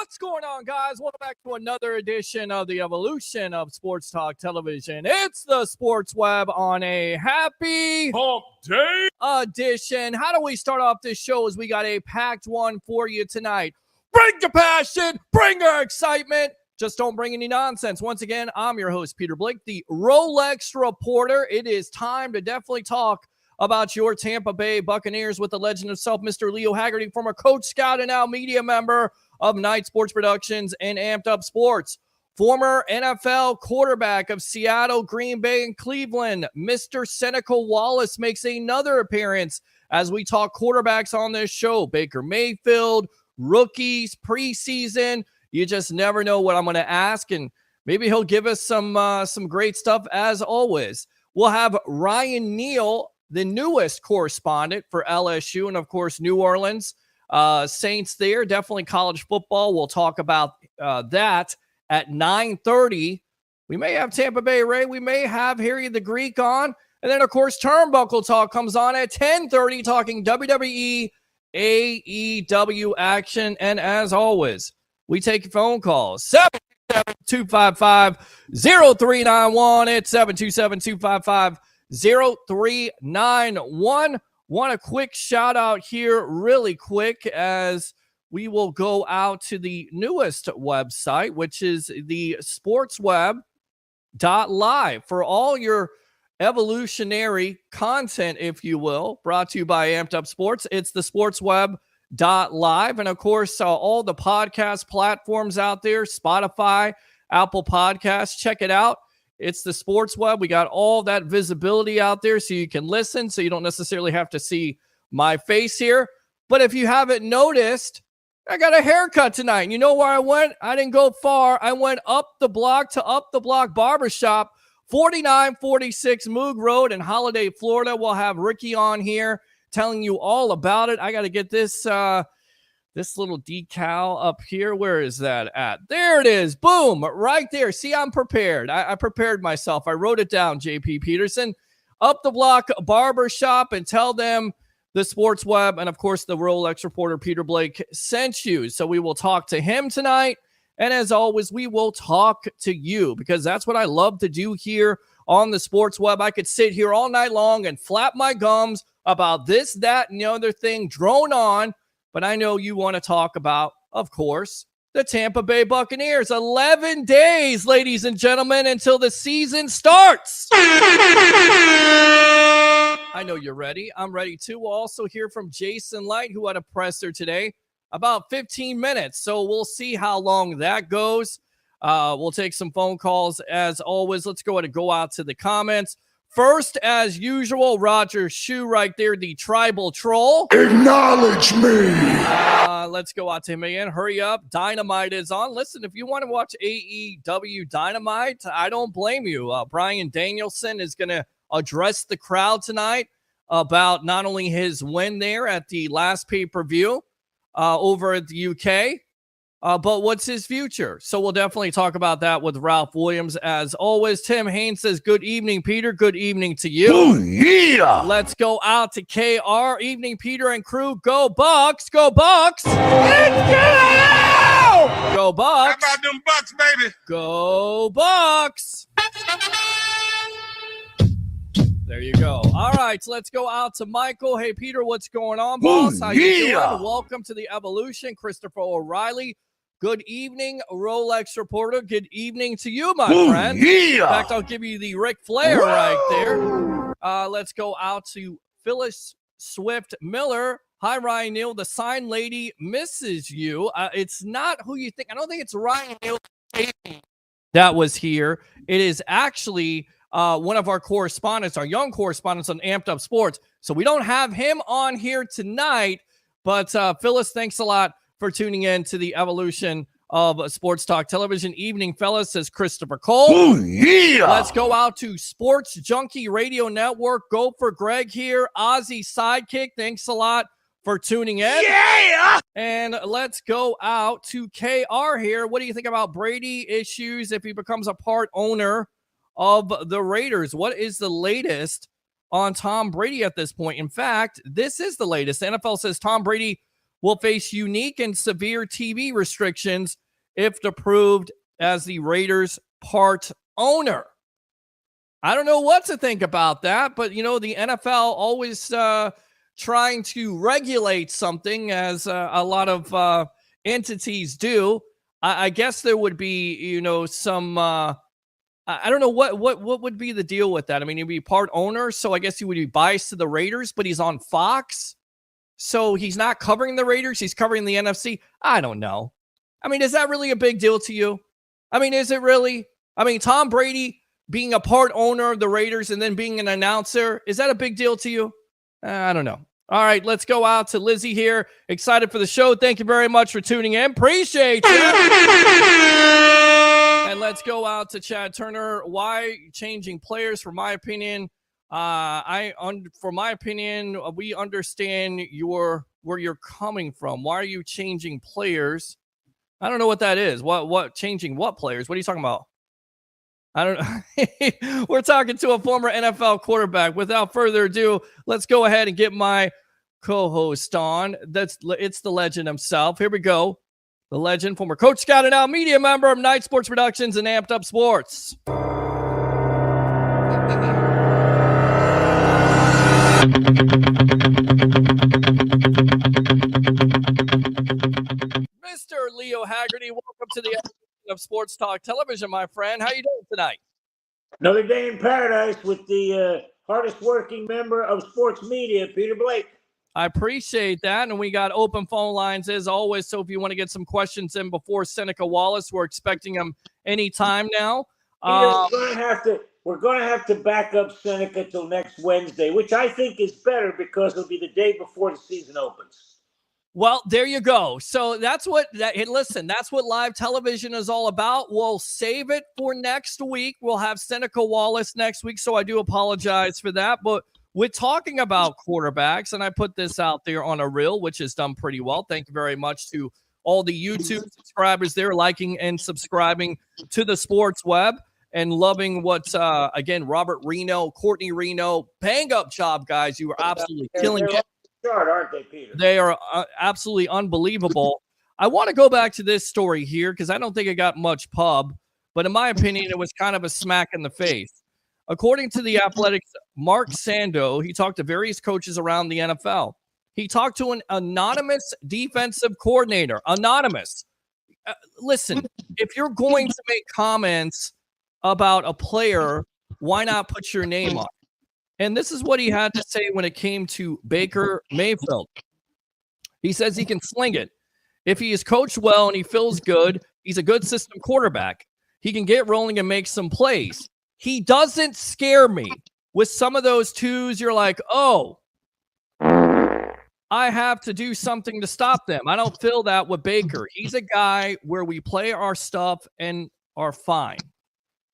What's going on, guys? Welcome back to another edition of the evolution of Sports Talk Television. It's the Sports Web on a happy Hump Day edition. How do we start off this show as we got a packed one for you tonight? Bring the passion, bring our excitement. Just don't bring any nonsense. Once again, I'm your host, Peter Blake, the Rolex Reporter. It is time to definitely talk about your Tampa Bay Buccaneers with the legend himself, Mr. Neal Haggerty, former coach, scout, and now media member of Night Sports Productions and Amped Up Sports. Former NFL quarterback of Seattle, Green Bay, and Cleveland, Mr. Seneca Walace makes another appearance as we talk quarterbacks on this show. Baker Mayfield, rookies, preseason. You just never know what I'm going to ask, and maybe he'll give us some great stuff as always. We'll have Ryan Neal, the newest correspondent for LSU, and of course, New Orleans Saints there. Definitely college football. We'll talk about that at 9:30. We may have Tampa Bay Ray. We may have Harry the Greek on. And then, of course, Turnbuckle Talk comes on at 10:30, talking WWE, AEW action. And as always, we take phone calls. 727-255-0391. It's 727-255-0391. Want a quick shout out here really quick as we will go out to the newest website, which is the sportsweb.live for all your evolutionary content, if you will, brought to you by Amped Up Sports. It's the sportsweb.live. And of course, all the podcast platforms out there, Spotify, Apple Podcasts, check it out. It's the Sports Web. We got all that visibility out there so you can listen, so you don't necessarily have to see my face here. But if you haven't noticed, I got a haircut tonight. And you know where I went? I didn't go far. I went up the block to Up the Block Barbershop, 4946 Moog Road in Holiday, Florida. We'll have Ricky on here telling you all about it. I got to get this little decal up here. Where is that at? There it is. Boom. Right there. See, I'm prepared. I prepared myself. I wrote it down, JP Peterson. Up the Block Barbershop, and tell them the Sports Web and, of course, the Rolex Reporter Peter Blake sent you. So we will talk to him tonight. And as always, we will talk to you because that's what I love to do here on the Sports Web. I could sit here all night long and flap my gums about this, that, and the other thing, drone on. But I know you want to talk about, of course, the Tampa Bay Buccaneers. 11 days, ladies and gentlemen, until the season starts. I know you're ready. I'm ready too. We'll also hear from Jason Light, who had a presser today, about 15 minutes. So we'll see how long that goes. We'll take some phone calls as always. Let's go ahead and go out to the comments. First, as usual, Roger Shue right there, the tribal troll. Acknowledge me. Let's go out to him again. Hurry up. Dynamite is on. Listen, if you want to watch AEW Dynamite, I don't blame you. Bryan Danielson is going to address the crowd tonight about not only his win there at the last pay-per-view over at the UK, but what's his future? So we'll definitely talk about that with Ralph Williams as always. Tim Haynes says, good evening, Peter. Good evening to you. Oh, yeah. Let's go out to KR. Evening, Peter and crew. Go Bucs. Go Bucs. Let's go. Go Bucs. How about them Bucks, baby? Go Bucs. There you go. All right, so let's go out to Michael. Hey, Peter, what's going on, boss? How you doing? Welcome to the Evolution. Christopher O'Reilly. Good evening, Rolex Reporter. Good evening to you, my friend. Yeah. In fact, I'll give you the Ric Flair right there. Let's go out to Phyllis Swift Miller. Hi, Ryan Neal. The sign lady misses you. It's not who you think. I don't think it's Ryan Neal that was here. It is actually one of our correspondents, our young correspondents on Amped Up Sports. So we don't have him on here tonight. But Phyllis, thanks a lot for tuning in to the evolution of Sports Talk Television. Evening, fellas, says Christopher Cole. Oh, yeah. Let's go out to Sports Junkie Radio Network. Go for Greg here. Ozzy Sidekick, thanks a lot for tuning in. Yeah. And let's go out to KR here. What do you think about Brady issues if he becomes a part owner of the Raiders? What is the latest on Tom Brady at this point? In fact, this is the latest. The NFL says Tom Brady will face unique and severe TV restrictions if approved as the Raiders' part owner. I don't know what to think about that, but, the NFL always trying to regulate something, as a lot of entities do. I guess there would be, some... I don't know what would be the deal with that. I mean, he'd be part owner, so I guess he would be biased to the Raiders, but he's on Fox, so he's not covering the Raiders. He's covering the NFC. I don't know. I mean, is that really a big deal to you? I mean, is it really? I mean, Tom Brady being a part owner of the Raiders and then being an announcer, is that a big deal to you? I don't know. All right, let's go out to Lizzie here. Excited for the show. Thank you very much for tuning in. Appreciate you. And let's go out to Chad Turner. Why changing players? For my opinion, we understand where you're coming from. Why are you changing players? I don't know what that is. What changing what players? What are you talking about? I don't know. We're talking to a former NFL quarterback. Without further ado, let's go ahead and get my co-host on. It's the legend himself. Here we go. The legend, former Coach Scout and now media member of Night Sports Productions and Amped Up Sports. Mr. Leo Haggerty, welcome to the episode of Sports Talk Television, my friend. How you doing tonight? Another day in paradise with the hardest working member of sports media, Peter Blake. I appreciate that. And we got open phone lines as always. So if you want to get some questions in before Seneca Walace, we're expecting him anytime now. We're going to have to back up Seneca till next Wednesday, which I think is better because it'll be the day before the season opens. Well, there you go. So that's what live television is all about. We'll save it for next week. We'll have Seneca Walace next week. So I do apologize for that, but we're talking about quarterbacks, and I put this out there on a reel, which has done pretty well. Thank you very much to all the YouTube subscribers there, liking and subscribing to the Sports Web and loving what, again, Robert Reno, Courtney Reno, bang up job, guys. You are absolutely killing it. Chart, aren't they, Peter? They are absolutely unbelievable. I want to go back to this story here because I don't think it got much pub, but in my opinion, it was kind of a smack in the face. According to the Athletics, Mark Sando, he talked to various coaches around the NFL. He talked to an anonymous defensive coordinator. Anonymous. Listen, if you're going to make comments about a player, why not put your name on? And this is what he had to say when it came to Baker Mayfield. He says he can sling it. If he is coached well and he feels good, he's a good system quarterback. He can get rolling and make some plays. He doesn't scare me. With some of those twos, you're like, oh, I have to do something to stop them. I don't feel that with Baker. He's a guy where we play our stuff and are fine.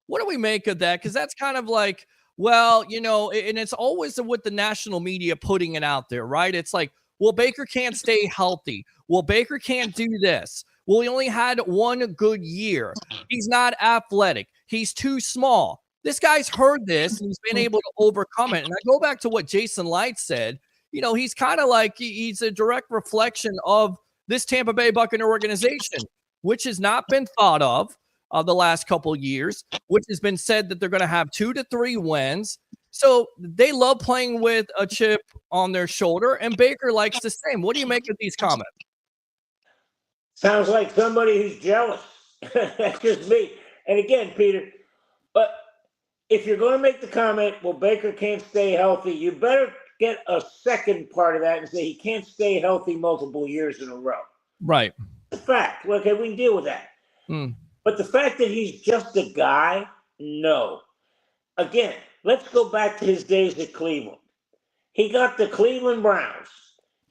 What do we make of that? Because that's kind of like, well, and it's always with the national media putting it out there, right? It's like, well, Baker can't stay healthy. Well, Baker can't do this. Well, he only had one good year. He's not athletic. He's too small. This guy's heard this and he's been able to overcome it. And I go back to what Jason Light said. He's kind of like he's a direct reflection of this Tampa Bay Buccaneer organization, which has not been thought of the last couple of years, which has been said that they're going to have 2 to 3 wins. So they love playing with a chip on their shoulder, and Baker likes the same. What do you make of these comments? Sounds like somebody who's jealous. That's just me. And again, Peter, but if you're going to make the comment, well, Baker can't stay healthy, you better get a second part of that and say he can't stay healthy multiple years in a row. Right. It's a fact. Okay, we can deal with that. But the fact that he's just a guy, no. Again, let's go back to his days at Cleveland. He got the Cleveland Browns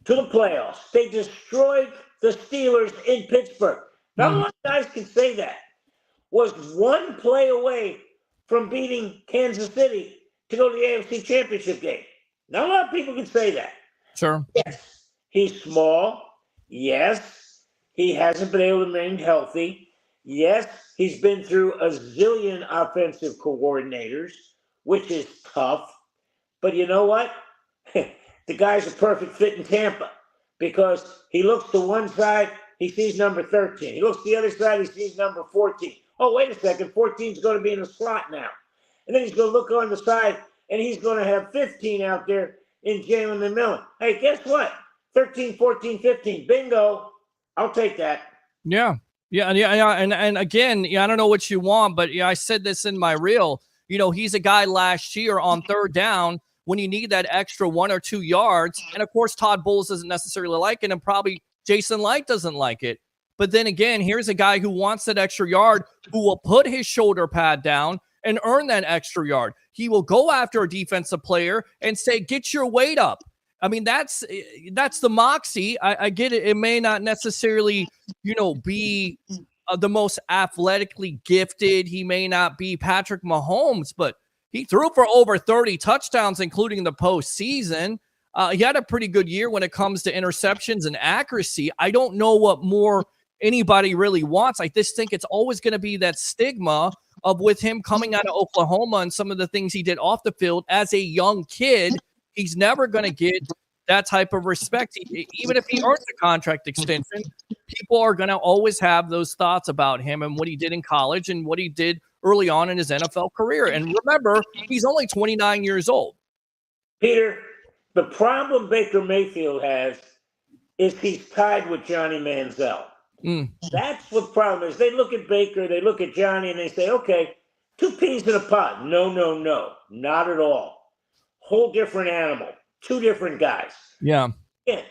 to the playoffs. They destroyed the Steelers in Pittsburgh. Not a lot of guys can say that. Was one play away from beating Kansas City to go to the AFC Championship game. Not a lot of people can say that. Sure. Yes, he's small. Yes, he hasn't been able to remain healthy. Yes, he's been through a zillion offensive coordinators, which is tough. But you know what? The guy's a perfect fit in Tampa. because he looks to one side, he sees number 13. He looks to the other side, he sees number 14. Oh, wait a second, 14 is going to be in the slot now. And then he's going to look on the side, and he's going to have 15 out there in Jalen McMillan. Hey, guess what? 13, 14, 15. Bingo. I'll take that. Yeah. And again, I don't know what you want, but I said this in my reel. He's a guy last year on third down when you need that extra 1 or 2 yards. And of course, Todd Bowles doesn't necessarily like it, and probably Jason Light doesn't like it. But then again, here's a guy who wants that extra yard, who will put his shoulder pad down and earn that extra yard. He will go after a defensive player and say, get your weight up. I mean, that's the moxie. I get it. It may not necessarily, be the most athletically gifted. He may not be Patrick Mahomes, but he threw for over 30 touchdowns, including the postseason. He had a pretty good year when it comes to interceptions and accuracy. I don't know what more anybody really wants. I just think it's always going to be that stigma of with him coming out of Oklahoma and some of the things he did off the field as a young kid. He's never going to get that type of respect. Even if he earns a contract extension, people are going to always have those thoughts about him and what he did in college and what he did early on in his NFL career. And remember, he's only 29 years old. Peter, the problem Baker Mayfield has is he's tied with Johnny Manziel. That's what the problem is. They look at Baker, they look at Johnny, and they say, okay, 2 peas in a pod. No, not at all. Whole different animal, 2 different guys. Yeah. Again,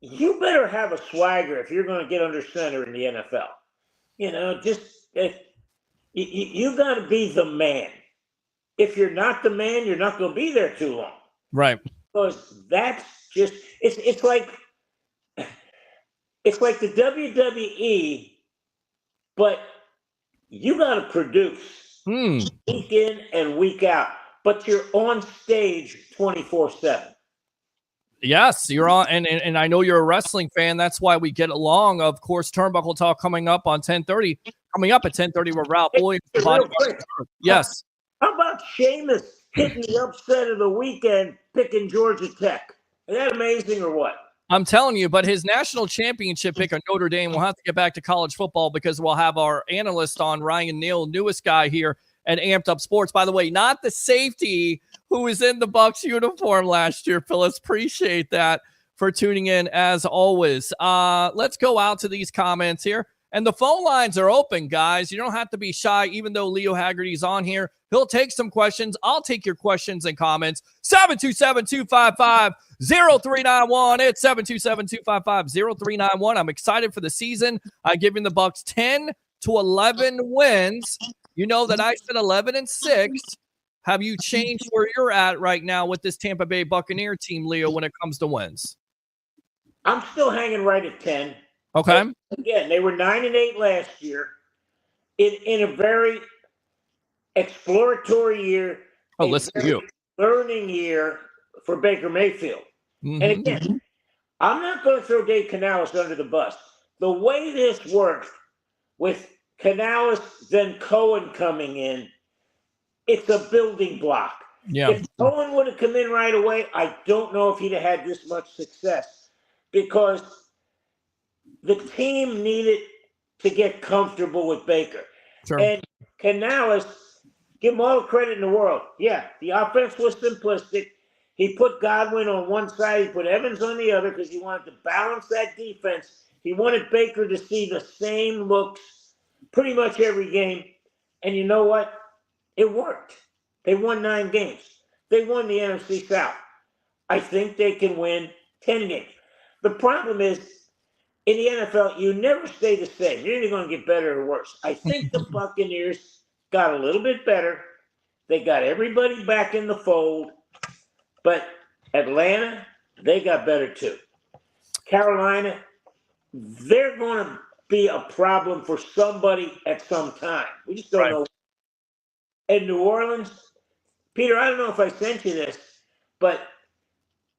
you better have a swagger if you're going to get under center in the NFL. You got to be the man. If you're not the man, you're not going to be there too long. Right. Because that's just it's like the WWE, but you got to produce week in and week out. But you're on stage 24/7. Yes, you're on, and I know you're a wrestling fan. That's why we get along. Of course, Turnbuckle Talk coming up on 10:30. Coming up at 10:30 with Ralph Williams. Yes. How about Sheamus hitting the upset of the weekend, picking Georgia Tech? Is that amazing or what? I'm telling you, but his national championship pick on Notre Dame, we'll have to get back to college football because we'll have our analyst on, Ryan Neal, newest guy here at Amped Up Sports. By the way, not the safety who was in the Bucs uniform last year, Phyllis. Appreciate that for tuning in as always. Let's go out to these comments here. And the phone lines are open, guys. You don't have to be shy, even though Leo Haggerty's on here. He'll take some questions. I'll take your questions and comments. 727-255-0391. It's 727-255-0391. I'm excited for the season. I'm giving the Bucs 10 to 11 wins. You know that I said 11-6. Have you changed where you're at right now with this Tampa Bay Buccaneer team, Leo, when it comes to wins? I'm still hanging right at 10. Okay. But again, they were 9-8 last year in a very exploratory year. Oh, listen to you. Learning year for Baker Mayfield. And again, I'm not going to throw Dave Canales under the bus. The way this worked with Canales, then Cohen coming in, it's a building block. Yeah. If Cohen would have come in right away, I don't know if he'd have had this much success because the team needed to get comfortable with Baker. Sure. And Canales, give him all the credit in the world. Yeah, the offense was simplistic. He put Godwin on one side, he put Evans on the other because he wanted to balance that defense. He wanted Baker to see the same looks pretty much every game. And you know what? It worked. They won 9 games. They won the NFC South. I think they can win 10 games. The problem is, in the NFL, you never stay the same. You're either going to get better or worse. I think the Buccaneers got a little bit better. They got everybody back in the fold. But Atlanta, they got better too. Carolina, they're going to be a problem for somebody at some time. We just don't know. And New Orleans, Peter, I don't know if I sent you this, but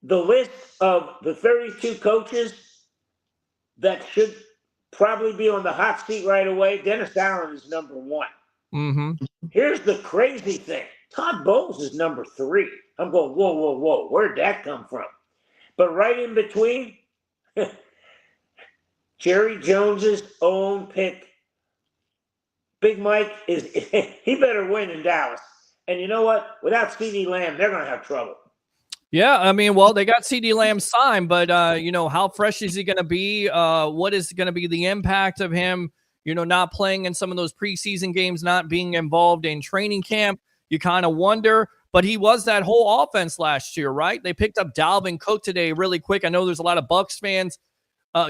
the list of the 32 coaches that should probably be on the hot seat right away, Dennis Allen is number 1. Here's the crazy thing. Todd Bowles is number 3. I'm going, whoa. Where'd that come from? But right in between, Jerry Jones's own pick. Big Mike he better win in Dallas. And you know what? Without CeeDee Lamb, they're going to have trouble. Yeah, I mean, well, they got CeeDee Lamb signed, but, how fresh is he going to be? What is going to be the impact of him, not playing in some of those preseason games, not being involved in training camp? You kind of wonder, but he was that whole offense last year, right? They picked up Dalvin Cook today really quick. I know there's a lot of Bucs fans.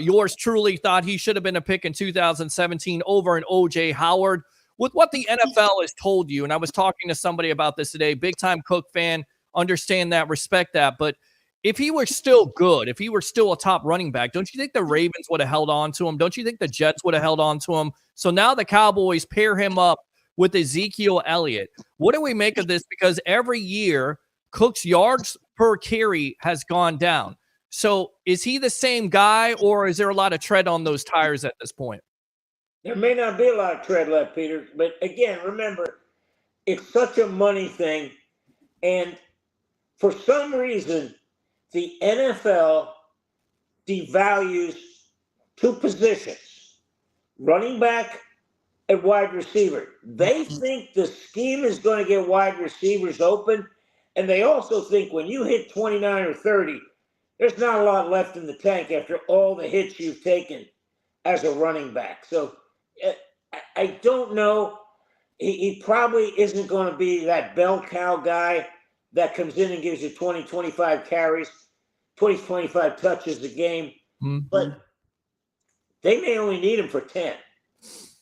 Yours truly thought he should have been a pick in 2017 over an O.J. Howard. With what the NFL has told you, and I was talking to somebody about this today, big-time Cook fan, understand that, respect that. But if he were still good, if he were still a top running back, don't you think the Ravens would have held on to him? Don't you think the Jets would have held on to him? So now the Cowboys pair him up with Ezekiel Elliott. What do we make of this? Because every year, Cook's yards per carry has gone down. So is he the same guy, or is there a lot of tread on those tires at this point? There may not be a lot of tread left, Peter. But again, remember, it's such a money thing. And for some reason, the NFL devalues two positions, running back and wide receiver. They think the scheme is going to get wide receivers open, and they also think when you hit 29 or 30, there's not a lot left in the tank after all the hits you've taken as a running back. So I don't know. He probably isn't going to be that bell cow guy that comes in and gives you 20, 25 carries, 20, 25 touches a game. Mm-hmm. But they may only need him for 10.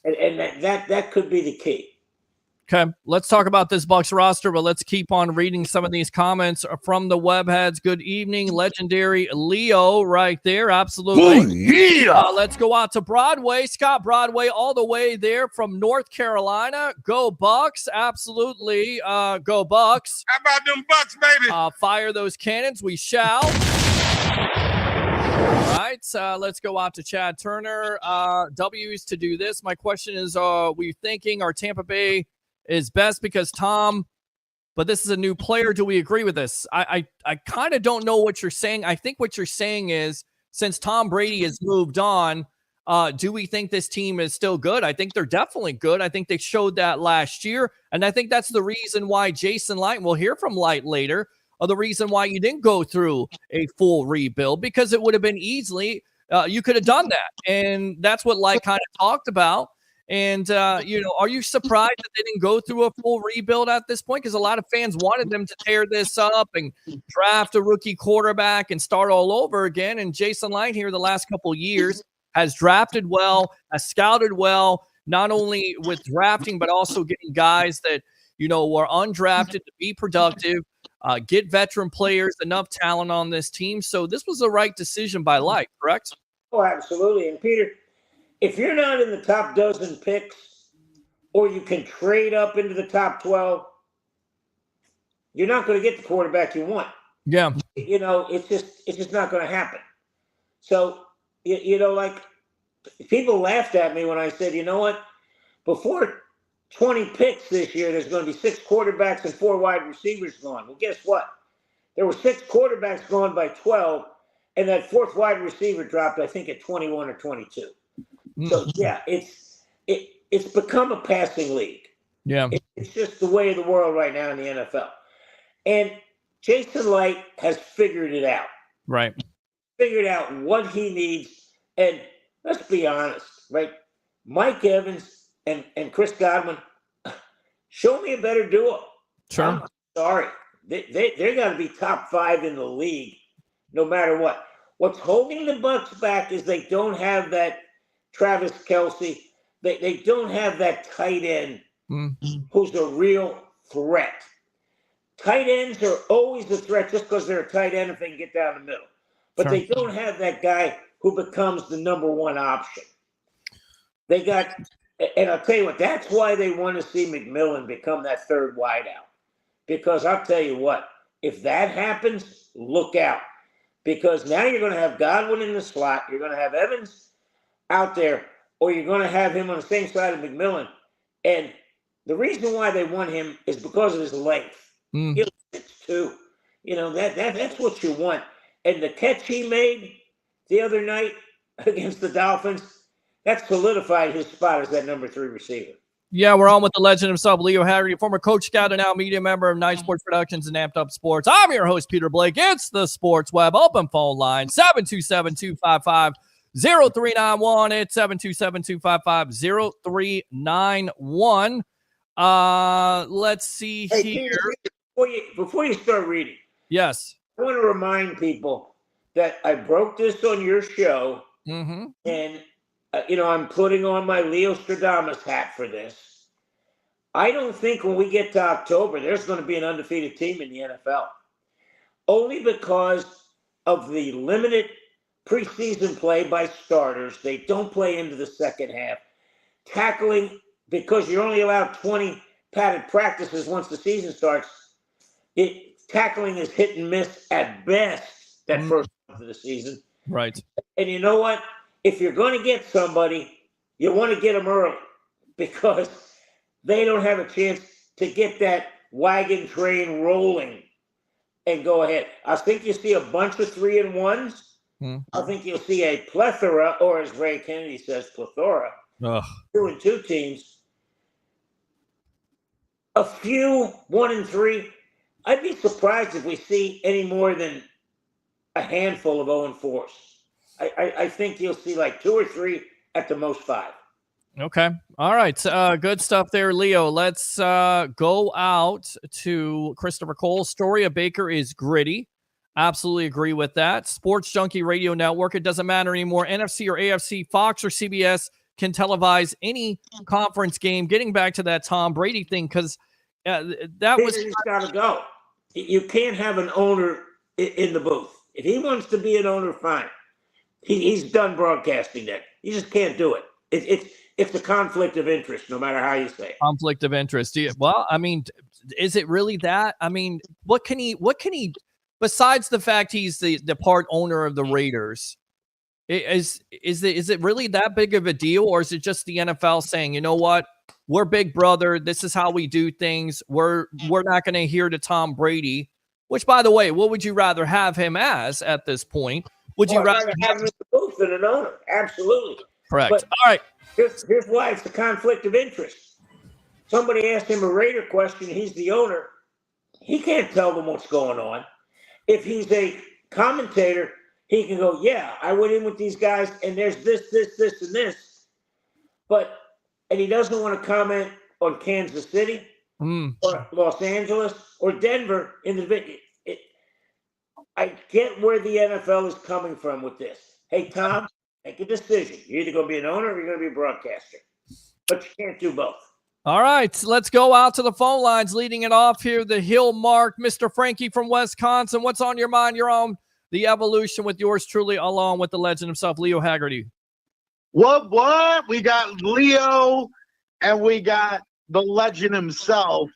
And that could be the key. Okay, let's talk about this Bucs roster, but let's keep on reading some of these comments from the webheads. Good evening, legendary Leo right there. Absolutely. Oh, yeah. Let's go out to Broadway. Scott Broadway all the way there from North Carolina. Go Bucs. Absolutely. Go Bucs. How about them Bucs, baby? Fire those cannons. We shall. All right, let's go out to Chad Turner. W's to do this. My question is, are we thinking our Tampa Bay is best because Tom, but this is a new player. Do we agree with this? I kind of don't know what you're saying. I think what you're saying is since Tom Brady has moved on, do we think this team is still good? I think they're definitely good. I think they showed that last year. And I think that's the reason why Jason Light, we'll hear from Light later, the reason why you didn't go through a full rebuild, because it would have been easily, you could have done that. And that's what Light kind of talked about. And, are you surprised that they didn't go through a full rebuild at this point? Because a lot of fans wanted them to tear this up and draft a rookie quarterback and start all over again. And Jason Light here the last couple of years has drafted well, has scouted well, not only with drafting, but also getting guys that, were undrafted to be productive, get veteran players, enough talent on this team. So this was the right decision by Light, correct? Oh, absolutely. And Peter, if you're not in the top dozen picks, or you can trade up into the top 12, you're not going to get the quarterback you want. Yeah. It's just not going to happen. So, like people laughed at me when I said, you know what, before 20 picks this year, there's going to be 6 quarterbacks and 4 wide receivers gone. Well, guess what? There were 6 quarterbacks gone by 12, and that 4th wide receiver dropped, I think, at 21 or 22. So yeah, it's become a passing league. Yeah, it's just the way of the world right now in the NFL. And Jason Light has figured it out. Right. Figured out what he needs. And let's be honest, right? Mike Evans and Chris Godwin, show me a better duo. Sure. I'm sorry, they're going to be top 5 in the league, no matter what. What's holding the Bucs back is they don't have that Travis Kelce. They don't have that tight end who's a real threat. Tight ends are always a threat just because they're a tight end if they can get down the middle. But They don't have that guy who becomes the number 1 option. They got, and I'll tell you what, that's why they want to see McMillan become that 3rd wideout. Because I'll tell you what, if that happens, look out. Because now you're going to have Godwin in the slot. You're going to have Evans out there, or you're going to have him on the same side of McMillan. And the reason why they want him is because of his length. He's 6'2". That's what you want. And the catch he made the other night against the Dolphins, that solidified his spot as that number 3 receiver. Yeah, we're on with the legend himself, Leo Haggerty, former Coach Scout and now media member of Night Sports Productions and Amped Up Sports. I'm your host, Peter Blake. It's the Sports Web. Open phone line, 727-255-0391. It's 727-255-0391. Let's see here. Before you start reading. Yes. I want to remind people that I broke this on your show, and I'm putting on my Leo Stradamus hat for this. I don't think when we get to October, there's going to be an undefeated team in the NFL. Only because of the limited preseason play by starters. They don't play into the second half. Tackling, because you're only allowed 20 padded practices once the season starts, tackling is hit and miss at best that first month of the season. Right. And you know what? If you're going to get somebody, you want to get them early because they don't have a chance to get that wagon train rolling and go ahead. I think you see a bunch of 3-and-1s. I think you'll see a plethora, or as Ray Kennedy says, plethora, 2-and-2 teams. A few 1-and-3. I'd be surprised if we see any more than a handful of 0-and-4s. I think you'll see like 2 or 3 at the most 5. Okay. All right. Good stuff there, Leo. Let's go out to Christopher Cole. Story of Baker is gritty. Absolutely agree with that. Sports Junkie Radio Network. It doesn't matter anymore. NFC or AFC, Fox or CBS can televise any conference game. Getting back to that Tom Brady thing, because that was got to go. You can't have an owner in the booth. If he wants to be an owner, fine. He's done broadcasting that. You just can't do it. It's a conflict of interest, no matter how you say it. Conflict of interest. Well, I mean, is it really that? I mean, what can he besides the fact he's the part owner of the Raiders? Is it really that big of a deal, or is it just the NFL saying, you know what, we're Big Brother, this is how we do things. We're not going to adhere to Tom Brady. Which, by the way, what would you rather have him as at this point? Would you rather have him in the booth than an owner? Absolutely. Correct. But all right. Here's why it's a conflict of interest. Somebody asked him a Raider question. He's the owner. He can't tell them what's going on. If he's a commentator, he can go, yeah, I went in with these guys, and there's this, and this. And he doesn't want to comment on Kansas City or Los Angeles or Denver in the video. I get where the NFL is coming from with this. Hey, Tom, make a decision. You're either going to be an owner or you're going to be a broadcaster. But you can't do both. All right, let's go out to the phone lines. Leading it off here, the Hill Mark, Mr. Frankie from Wisconsin. What's on your mind? You're on The Evolution with yours truly, along with the legend himself, Leo Haggerty. What? We got Leo, and we got the legend himself,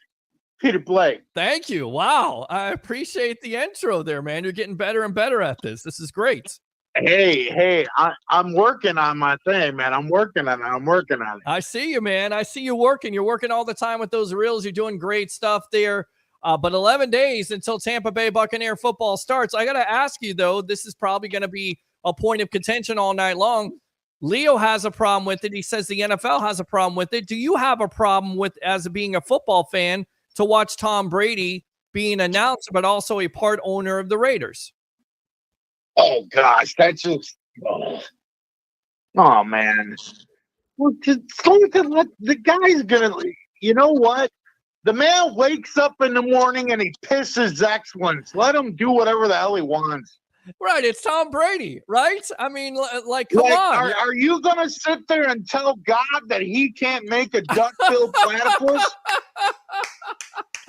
Peter Blake. Thank you. Wow. I appreciate the intro there, man. You're getting better and better at this. This is great. Hey, I'm working on my thing, man. I'm working on it. I see you, man. I see you working. You're working all the time with those reels. You're doing great stuff there. But 11 days until Tampa Bay Buccaneer football starts. I got to ask you, though, this is probably going to be a point of contention all night long. Leo has a problem with it. He says the NFL has a problem with it. Do you have a problem with, as being a football fan, to watch Tom Brady being announced, but also a part owner of the Raiders? Oh, gosh, that's just oh man. Well, just let the guy's going to, you know what? The man wakes up in the morning and he pisses excellence. Let him do whatever the hell he wants. Right, it's Tom Brady, right? I mean, like, come on. Are you going to sit there and tell God that he can't make a duck-billed platypus?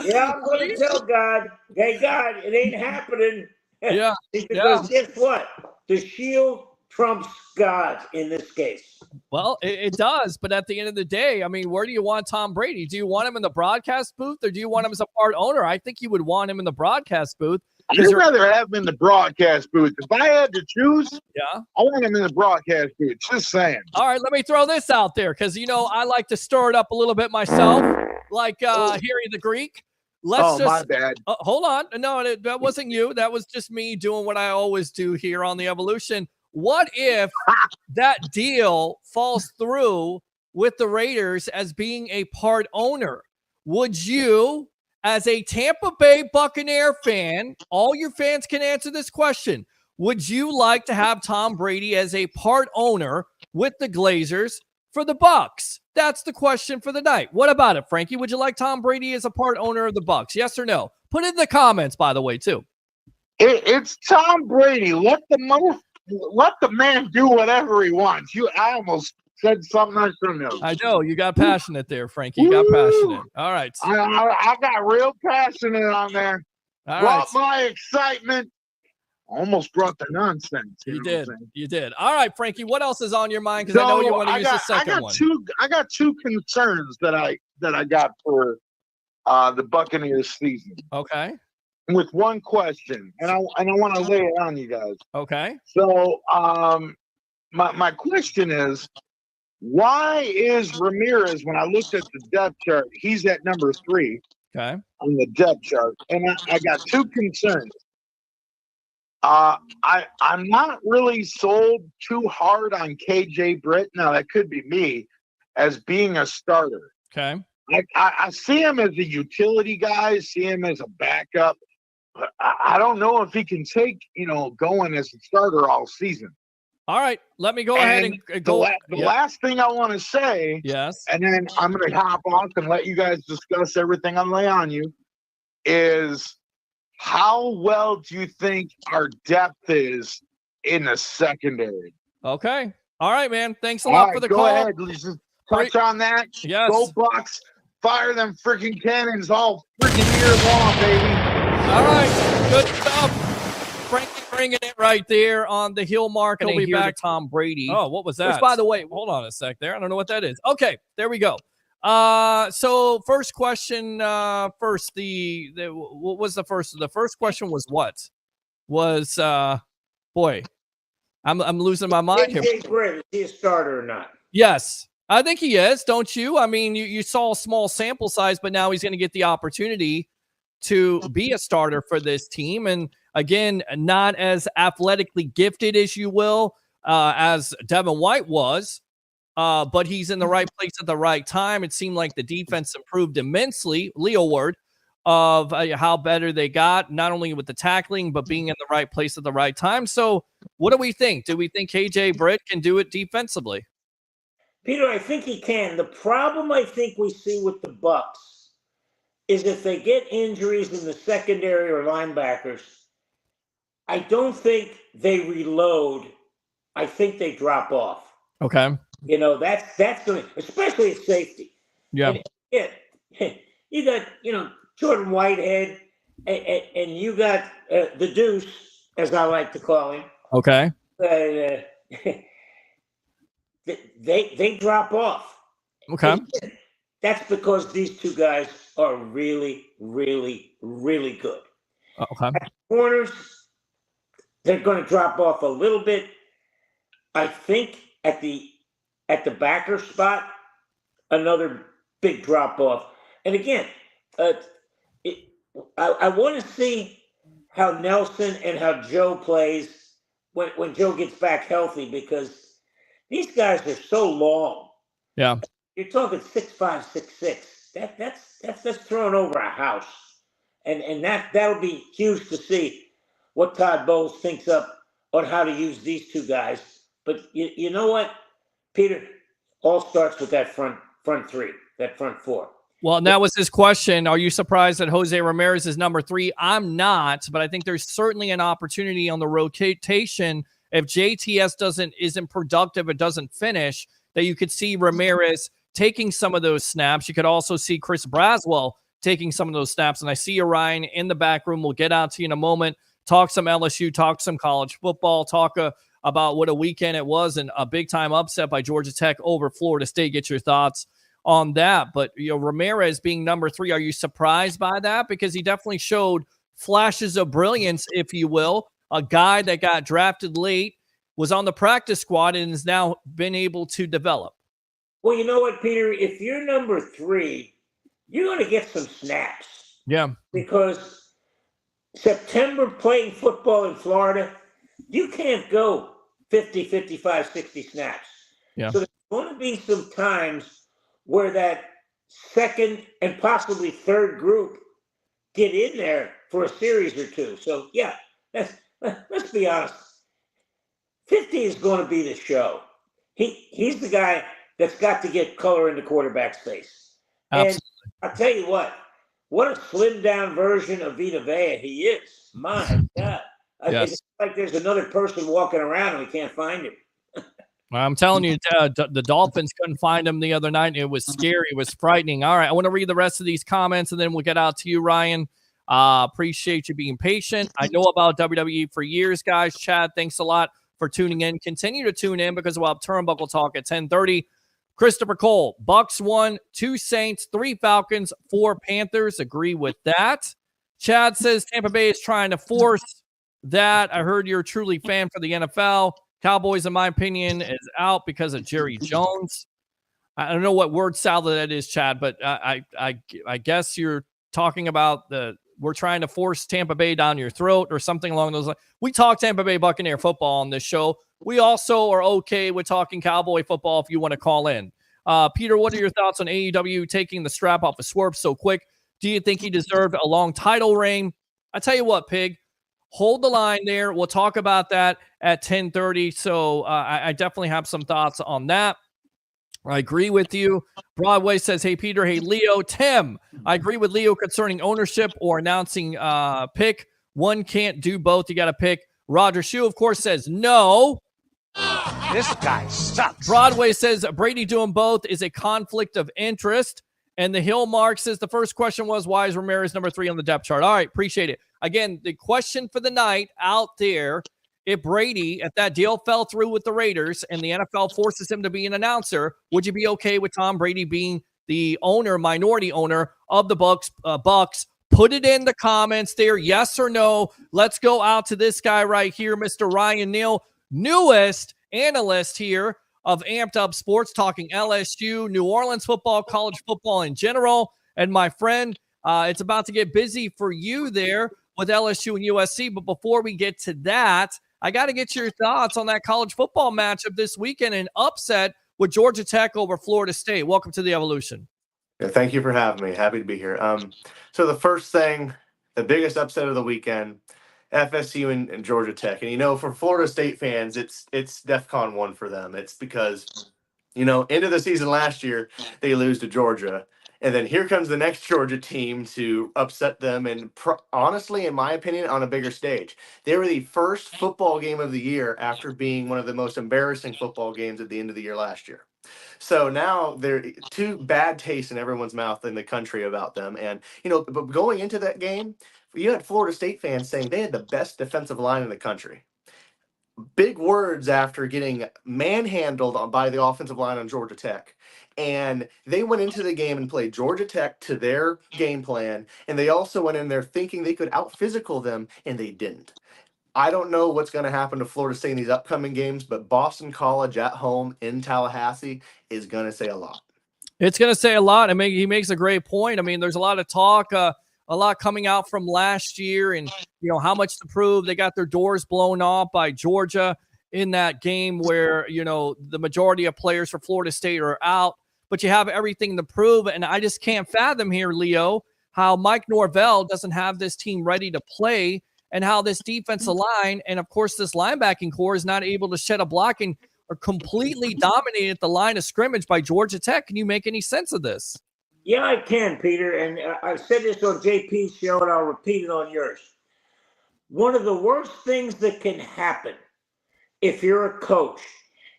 Yeah, I'm going to tell God, hey, God, it ain't happening. Yeah. Because guess what? The shield trumps God in this case. Well, it does, but at the end of the day, I mean, where do you want Tom Brady? Do you want him in the broadcast booth, or do you want him as a part owner? I think you would want him in the broadcast booth. I'd rather have him in the broadcast booth. If I had to choose, I want him in the broadcast booth. Just saying. All right, let me throw this out there because, I like to stir it up a little bit myself, like Harry the Greek. My bad. Hold on. No, that wasn't you. That was just me doing what I always do here on The Evolution. what if that deal falls through with the Raiders as being a part owner? Would you, as a Tampa Bay Buccaneer fan, all your fans can answer this question, would you like to have Tom Brady as a part owner with the Glazers for the Bucs? That's the question for the night. What about it, Frankie? Would you like Tom Brady as a part owner of the Bucs? Yes or no? Put it in the comments, by the way, too. It's Tom Brady. Let the man do whatever he wants. I almost said something I shouldn't have. I know. You got passionate there, Frankie. You got passionate. All right. I got real passionate on there. All brought right. my excitement. Almost brought the nonsense. You did. You did. All right, Frankie. What else is on your mind? Because I know you want to use the second one. I got two concerns that I got for the Buccaneers season. Okay. With one question, and I want to lay it on you guys. Okay. So, my question is, why is Ramirez, when I looked at the depth chart, he's at number 3 on the depth chart, and I got two concerns. I'm not really sold too hard on KJ Britt. Now that could be me as being a starter. Okay. I see him as a utility guy, see him as a backup. But I don't know if he can take, going as a starter all season. All right. Let me go ahead and go. The last thing I want to say, yes, and then I'm going to hop off and let you guys discuss everything I lay on you, is how well do you think our depth is in the secondary? Okay. All right, man. Thanks a lot for the call. Go ahead. Let's just touch on that. Yes. Go Bucs. Fire them freaking cannons all freaking year long, baby. All right. Good stuff. Frankie bringing it right there on the heel mark. He'll be back. Tom Brady. Oh, what was that? Which, by the way, hold on a sec there. I don't know what that is. Okay. There we go. So first question, first, what was the first? The first question was what? Was, boy, I'm losing my mind here. Is he a starter or not? Yes, I think he is. Don't you? I mean, you saw a small sample size, but now he's going to get the opportunity to be a starter for this team. And again, not as athletically gifted, as you will, as Devin White was. But he's in the right place at the right time. It seemed like the defense improved immensely, Leo word, of how better they got, not only with the tackling, but being in the right place at the right time. So what do we think? Do we think KJ Britt can do it defensively? Peter, I think he can. The problem I think we see with the Bucs is if they get injuries in the secondary or linebackers, I don't think they reload. I think they drop off. Okay. That's going to, especially at safety. Yeah. You got, Jordan Whitehead, and you got the Deuce, as I like to call him. Okay. They drop off. Okay. And that's because these two guys are really, really, really good. Okay. At corners, they're going to drop off a little bit. I think at the backer spot, another big drop off. And again, I want to see how Nelson and how Joe plays when Joe gets back healthy, because these guys are so long. Yeah. You're talking 6'5", 6'6". That's throwing over a house. And that'll be huge to see what Todd Bowles thinks up on how to use these two guys. But you know what, Peter? All starts with that front three, that front four. Well, and that was his question. Are you surprised that Jose Ramirez is number 3? I'm not, but I think there's certainly an opportunity on the rotation. If JTS isn't productive, it doesn't finish, that you could see Ramirez taking some of those snaps. You could also see Chris Braswell taking some of those snaps. And I see you, Ryan, in the back room. We'll get out to you in a moment. Talk some LSU, talk some college football, talk about what a weekend it was and a big-time upset by Georgia Tech over Florida State. Get your thoughts on that. But, Ramirez being number 3, are you surprised by that? Because he definitely showed flashes of brilliance, if you will. A guy that got drafted late, was on the practice squad, and has now been able to develop. Well, you know what, Peter? If you're number 3, you're going to get some snaps. Yeah. Because September playing football in Florida, you can't go 50, 55, 60 snaps. Yeah. So there's going to be some times where that second and possibly third group get in there for a series or two. So, yeah, let's be honest. 50 is going to be the show. He's the guy that's got to get color in the quarterback's face. Absolutely. And I'll tell you what a slimmed down version of Vita Vea he is. My God. Yes. It's like there's another person walking around and we can't find him. I'm telling you, the Dolphins couldn't find him the other night. It was scary. It was frightening. All right, I want to read the rest of these comments, and then we'll get out to you, Ryan. Appreciate you being patient. I know about WWE for years, guys. Chad, thanks a lot for tuning in. Continue to tune in because we'll have Turnbuckle Talk at 10:30. Christopher Cole, Bucs 1, 2 Saints, 3 Falcons, 4 Panthers. Agree with that. Chad says Tampa Bay is trying to force that. I heard you're a truly fan for the NFL. Cowboys, in my opinion, is out because of Jerry Jones. I don't know what word salad that is, Chad, but I guess you're talking about we're trying to force Tampa Bay down your throat or something along those lines. We talk Tampa Bay Buccaneer football on this show. We also are okay with talking Cowboy football if you want to call in. Peter, what are your thoughts on AEW taking the strap off of Swerve so quick? Do you think he deserved a long title reign? I tell you what, Pig. Hold the line there. We'll talk about that at 10:30. So I definitely have some thoughts on that. I agree with you. Broadway says, hey, Peter. Hey, Leo. Tim, I agree with Leo concerning ownership or announcing pick. One can't do both. You got to pick. Roger Shue, of course, says no. This guy sucks. Broadway says Brady doing both is a conflict of interest. And the Hill Mark says the first question was, why is Ramirez number 3 on the depth chart? All right, appreciate it. Again, the question for the night out there, if that deal fell through with the Raiders and the NFL forces him to be an announcer, would you be okay with Tom Brady being the minority owner of the Bucs? Put it in the comments there, yes or no. Let's go out to this guy right here, Mr. Ryan Neal, newest analyst here of Amped Up Sports, talking LSU, New Orleans football, college football in general. And my friend, it's about to get busy for you there with LSU and USC. But before we get to that, I got to get your thoughts on that college football matchup this weekend, an upset with Georgia Tech over Florida State. Welcome to the Evolution. Yeah, thank you for having me. Happy to be here. So the first thing, the biggest upset of the weekend, FSU and Georgia Tech. And, for Florida State fans, it's DEFCON 1 for them. It's because, end of the season last year, they lose to Georgia. And then here comes the next Georgia team to upset them. And honestly, in my opinion, on a bigger stage. They were the first football game of the year after being one of the most embarrassing football games at the end of the year last year. So now there are 2 bad tastes in everyone's mouth in the country about them. And, but going into that game, you had Florida State fans saying they had the best defensive line in the country. Big words after getting manhandled by the offensive line on Georgia Tech. And they went into the game and played Georgia Tech to their game plan. And they also went in there thinking they could out-physical them, and they didn't. I don't know what's going to happen to Florida State in these upcoming games, but Boston College at home in Tallahassee is going to say a lot. It's going to say a lot. He makes a great point. There's a lot of talk, a lot coming out from last year and, how much to prove. They got their doors blown off by Georgia in that game where, the majority of players for Florida State are out, but you have everything to prove. And I just can't fathom here, Leo, how Mike Norvell doesn't have this team ready to play and how this defensive line and, of course, this linebacking core is not able to shed a block and are completely dominated the line of scrimmage by Georgia Tech. Can you make any sense of this? Yeah, I can, Peter. And I said this on JP's show, and I'll repeat it on yours. One of the worst things that can happen if you're a coach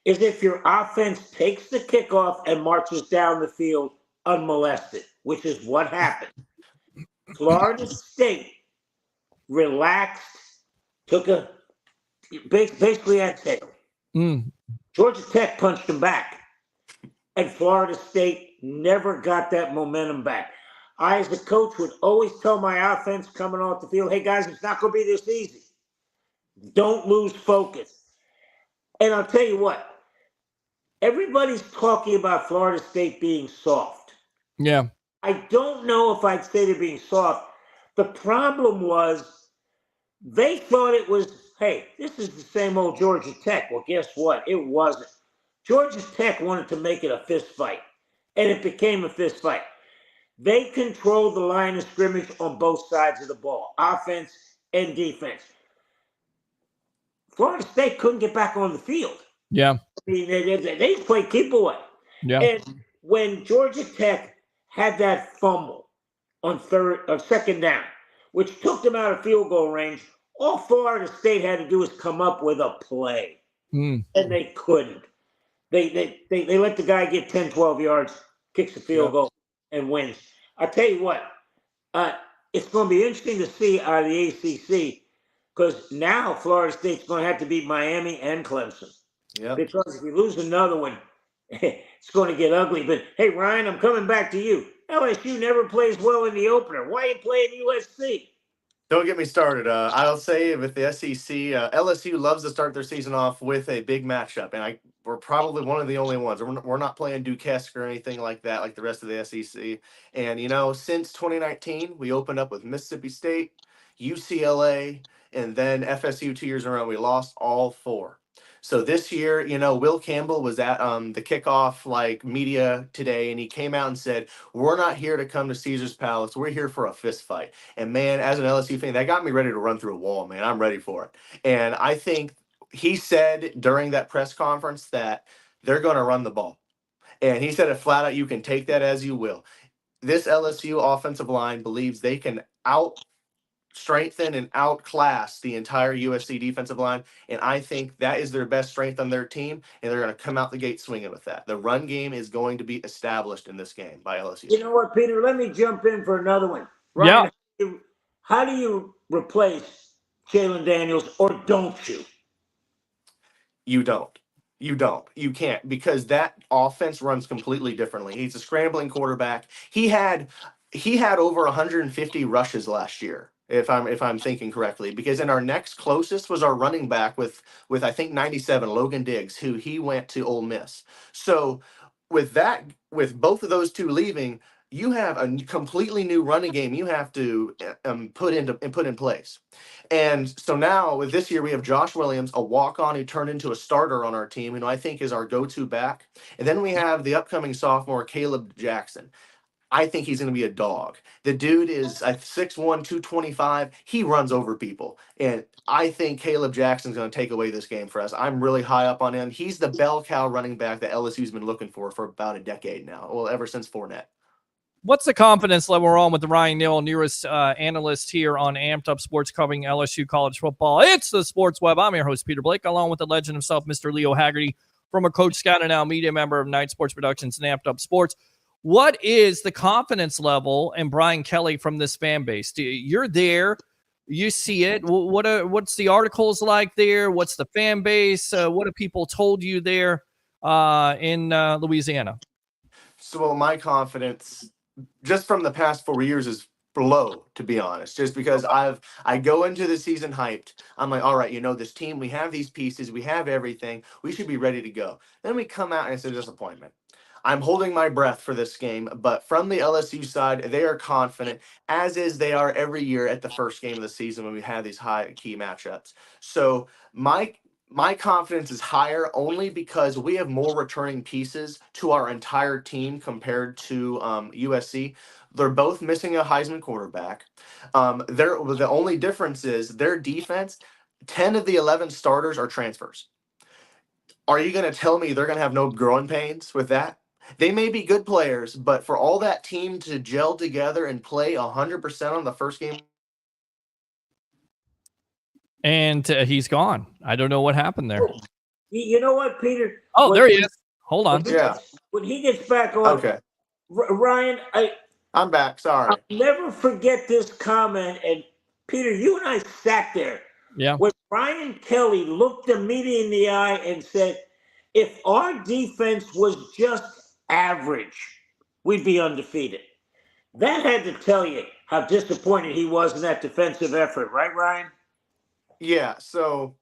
is if your offense takes the kickoff and marches down the field unmolested, which is what happened. Florida State relaxed, took basically exhale. Georgia Tech punched them back, and Florida State never got that momentum back. I, as a coach, would always tell my offense coming off the field, hey, guys, it's not going to be this easy. Don't lose focus. And I'll tell you what, everybody's talking about Florida State being soft. Yeah. I don't know if I'd say they're being soft. The problem was they thought it was hey, this is the same old Georgia Tech. Well, guess what? It wasn't. Georgia Tech wanted to make it a fist fight, and it became a fist fight. They controlled the line of scrimmage on both sides of the ball, offense and defense. Florida State couldn't get back on the field. Yeah. I mean, they played keep away. Yeah. And when Georgia Tech had that fumble on second down, which took them out of field goal range, all Florida State had to do was come up with a play. And they couldn't. They let the guy get 10, 12 yards, kicks a field goal, and wins. I tell you what, it's going to be interesting to see out of the ACC, because now Florida State's going to have to beat Miami and Clemson. Yeah. Because if we lose another one, it's going to get ugly. But hey, Ryan, I'm coming back to you. LSU never plays well in the opener. Why are you playing USC? Don't get me started. I'll say with the SEC, LSU loves to start their season off with a big matchup, and we're probably one of the only ones. We're not playing Duquesne or anything like that, like the rest of the SEC. And since 2019, we opened up with Mississippi State, UCLA, and then FSU 2 years in a row. We lost all 4. So this year, Will Campbell was at the kickoff media today, and he came out and said, "We're not here to come to Caesar's Palace. We're here for a fist fight." And man, as an LSU fan, that got me ready to run through a wall, man. I'm ready for it. And I think he said during that press conference that they're going to run the ball. And he said it flat out, you can take that as you will. This LSU offensive line believes they can strengthen and outclass the entire USC defensive line, and I think that is their best strength on their team, and they're going to come out the gate swinging with that. The run game is going to be established in this game by LSU. You know what, Peter? Let me jump in for another one. Ryan, how do you replace Jalen Daniels, or don't you? You don't. You can't, because that offense runs completely differently. He's a scrambling quarterback. He had over 150 rushes last year, if I'm thinking correctly, because in our next closest was our running back with I think 97, Logan Diggs, who he went to Ole Miss. So with both of those two leaving, you have a completely new running game you have to put in place. And so now with this year, we have Josh Williams, a walk-on who turned into a starter on our team, who I think is our go-to back. And then we have the upcoming sophomore, Caleb Jackson. I think he's going to be a dog. The dude is 6'1", 225. He runs over people. And I think Caleb Jackson's going to take away this game for us. I'm really high up on him. He's the bell cow running back that LSU's been looking for about a decade now. Well, ever since Fournette. What's the confidence level we're on with the Ryan Neal, nearest analyst here on Amped Up Sports, covering LSU college football? It's the Sports Web. I'm your host, Peter Blake, along with the legend himself, Mr. Leo Haggerty, former Coach Scout and now media member of Night Sports Productions and Amped Up Sports. What is the confidence level and Brian Kelly from this fan base? You're there. You see it. What's the articles like there? What's the fan base? What have people told you there in Louisiana? So my confidence just from the past 4 years is low, to be honest, just because I go into the season hyped. I'm like, all right, this team, we have these pieces, we have everything, we should be ready to go. Then we come out and it's a disappointment. I'm holding my breath for this game, but from the LSU side, they are confident, as is they are every year at the first game of the season when we have these high key matchups. So my confidence is higher only because we have more returning pieces to our entire team compared to USC. They're both missing a Heisman quarterback. The only difference is their defense, 10 of the 11 starters are transfers. Are you going to tell me they're going to have no growing pains with that? They may be good players, but for all that team to gel together and play 100% on the first game. And he's gone. I don't know what happened there. You know what, Peter? Oh, there he is. Hold on. When he gets back on, okay. Ryan, I'm back. Sorry. I'll never forget this comment. And Peter, you and I sat there. Yeah. When Brian Kelly looked the media in the eye and said, if our defense was just average, we'd be undefeated. That had to tell you how disappointed he was in that defensive effort, right, Ryan? Yeah, so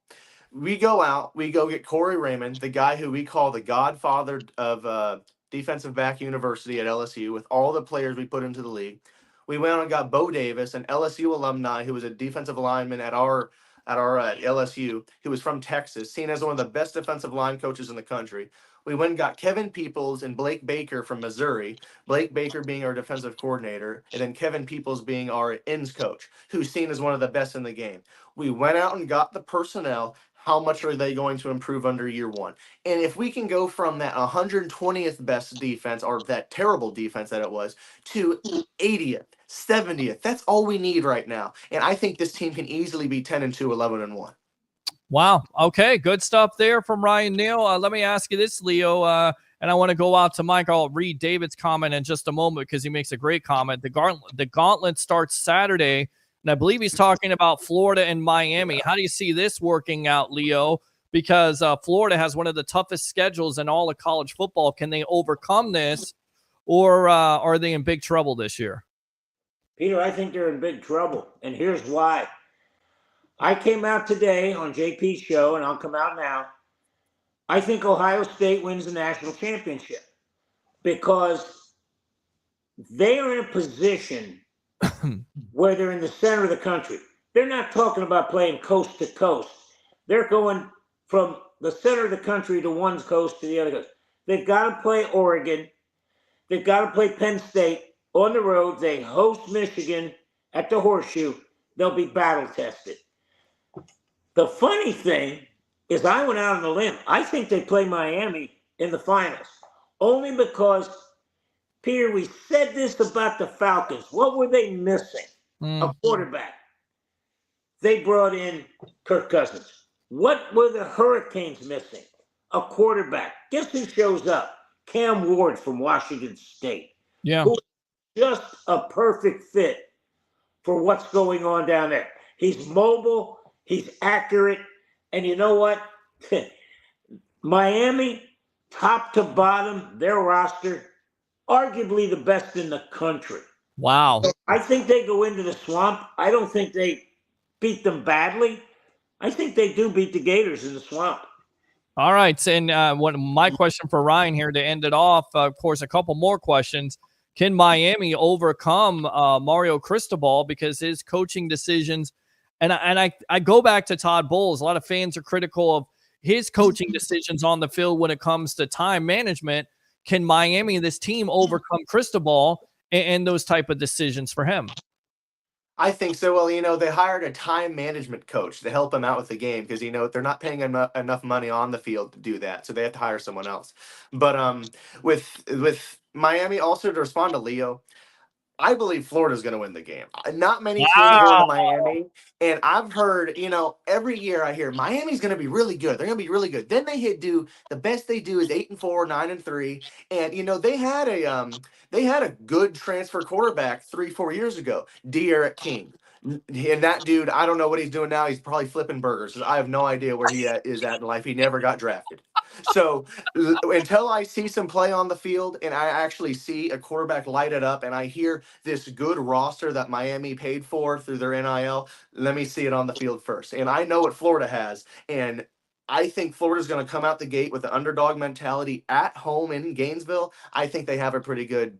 we go get Corey Raymond, the guy who we call the godfather of defensive back university at LSU, with all the players we put into the league. We went out and got Bo Davis, an LSU alumni who was a defensive lineman at our at our LSU, who was from Texas, seen as one of the best defensive line coaches in the country. We went and got Kevin Peoples and Blake Baker from Missouri, Blake Baker being our defensive coordinator, and then Kevin Peoples being our ends coach, who's seen as one of the best in the game. We went out and got the personnel. How much are they going to improve under year one? And if we can go from that 120th best defense, or that terrible defense that it was, to 80th, 70th, that's all we need right now. And I think this team can easily be 10-2, 11-1. Wow. Okay. Good stuff there from Ryan Neal. Let me ask you this, Leo, and I want to go out to Mike. I'll read David's comment in just a moment because he makes a great comment. The gauntlet starts Saturday, and I believe he's talking about Florida and Miami. How do you see this working out, Leo? Because Florida has one of the toughest schedules in all of college football. Can they overcome this, or are they in big trouble this year? Peter, I think they're in big trouble, and here's why. I came out today on JP's show, and I'll come out now. I think Ohio State wins the national championship because they are in a position where they're in the center of the country. They're not talking about playing coast to coast. They're going from the center of the country to one coast to the other coast. They've got to play Oregon. They've got to play Penn State on the road. They host Michigan at the Horseshoe. They'll be battle tested. The funny thing is I went out on a limb. I think they play Miami in the finals, only because, Peter, we said this about the Falcons. What were they missing? A quarterback. They brought in Kirk Cousins. What were the Hurricanes missing? A quarterback. Guess who shows up? Cam Ward from Washington State. Yeah. Who's just a perfect fit for what's going on down there. He's mobile. He's accurate. And you know what? Miami, top to bottom, their roster, arguably the best in the country. Wow. I think they go into the swamp. I don't think they beat them badly. I think they do beat the Gators in the swamp. All right. And my question for Ryan here to end it off, of course, a couple more questions. Can Miami overcome Mario Cristobal because his coaching decisions? And I go back to Todd Bowles. A lot of fans are critical of his coaching decisions on the field when it comes to time management. Can Miami, this team, overcome Cristobal and those type of decisions for him? I think so. Well, they hired a time management coach to help him out with the game because, they're not paying enough money on the field to do that. So they have to hire someone else. But with Miami, also to respond to Leo, I believe Florida's going to win the game. Not many teams go to Miami. And I've heard, every year I hear Miami's going to be really good. They're going to be really good. Then they do the best they do is 8-4, 9-3. And, they had a good transfer quarterback 3-4 years ago, De'Aaron King. And that dude, I don't know what he's doing now. He's probably flipping burgers. I have no idea where he is at in life. He never got drafted. So until I see some play on the field and I actually see a quarterback light it up and I hear this good roster that Miami paid for through their NIL, let me see it on the field first. And I know what Florida has. And I think Florida's going to come out the gate with the underdog mentality at home in Gainesville. I think they have a pretty good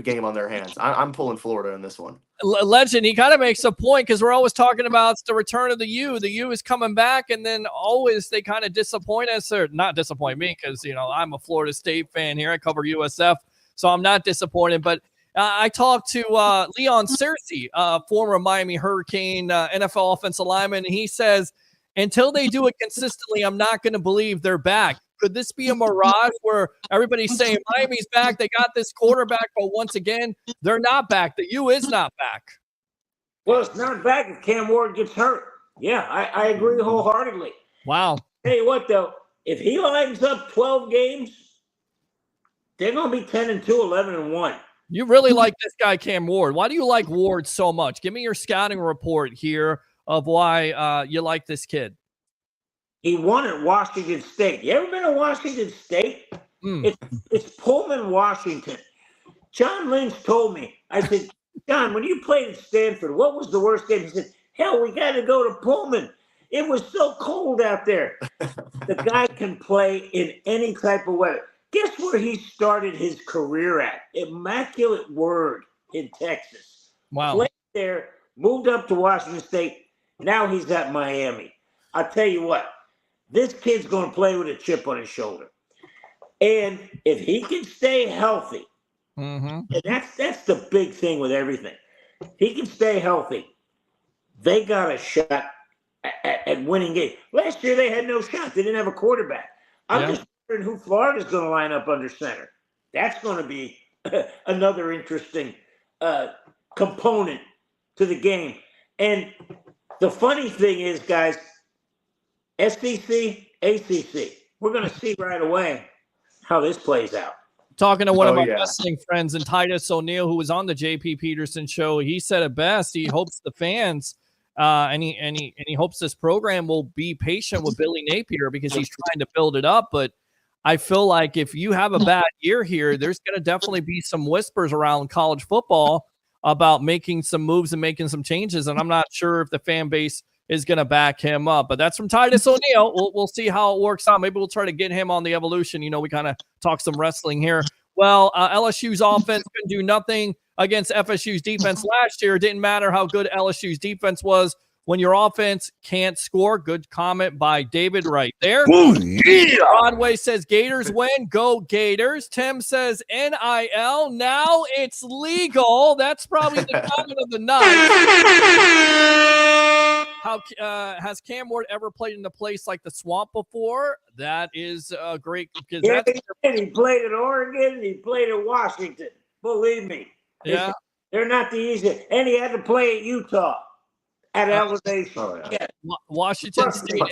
game on their hands. I'm pulling Florida in this one. Legend, he kind of makes a point because we're always talking about the return of the U. The U is coming back, and then always they kind of disappoint us, or not disappoint me because, I'm a Florida State fan here. I cover USF, so I'm not disappointed. But I talked to Leon Searcy, former Miami Hurricane NFL offensive lineman, and he says, until they do it consistently, I'm not going to believe they're back. Could this be a mirage where everybody's saying Miami's back, they got this quarterback, but once again, they're not back. The U is not back. Well, it's not back if Cam Ward gets hurt. Yeah, I agree wholeheartedly. Wow. Tell you what, though, if he lines up 12 games, they're going to be 10-2, 11-1. You really like this guy, Cam Ward. Why do you like Ward so much? Give me your scouting report here of why you like this kid. He won at Washington State. You ever been to Washington State? It's Pullman, Washington. John Lynch told me, I said, John, when you played at Stanford, what was the worst game? He said, hell, we got to go to Pullman. It was so cold out there. The guy can play in any type of weather. Guess where he started his career at? Immaculate Word in Texas. Wow. Played there, moved up to Washington State. Now he's at Miami. I'll tell you what, this kid's going to play with a chip on his shoulder. And if he can stay healthy, and that's the big thing with everything. If he can stay healthy, they got a shot at winning games. Last year, they had no shot. They didn't have a quarterback. I'm just wondering who Florida's going to line up under center. That's going to be another interesting component to the game. And the funny thing is, guys, SEC, ACC, we're going to see right away how this plays out. Talking to one of our wrestling friends, and Titus O'Neil, who was on the JP Peterson show, he said it best. He hopes the fans and he hopes this program will be patient with Billy Napier because he's trying to build it up. But I feel like if you have a bad year here, there's going to definitely be some whispers around college football about making some moves and making some changes. And I'm not sure if the fan base is going to back him up. But that's from Titus O'Neil. We'll see how it works out. Maybe we'll try to get him on the Evolution. You know, we kind of talk some wrestling here. Well, LSU's offense couldn't do nothing against FSU's defense last year. It didn't matter how good LSU's defense was when your offense can't score. Good comment by David right there. Oh, yeah. Broadway says Gators win. Go Gators. Tim says NIL. Now it's legal. That's probably the comment of the night. How has Cam Ward ever played in a place like the Swamp before? That is great. He played at Oregon. He played at Washington. Believe me. Yeah. They're not the easiest. And he had to play at Utah at elevation. Washington State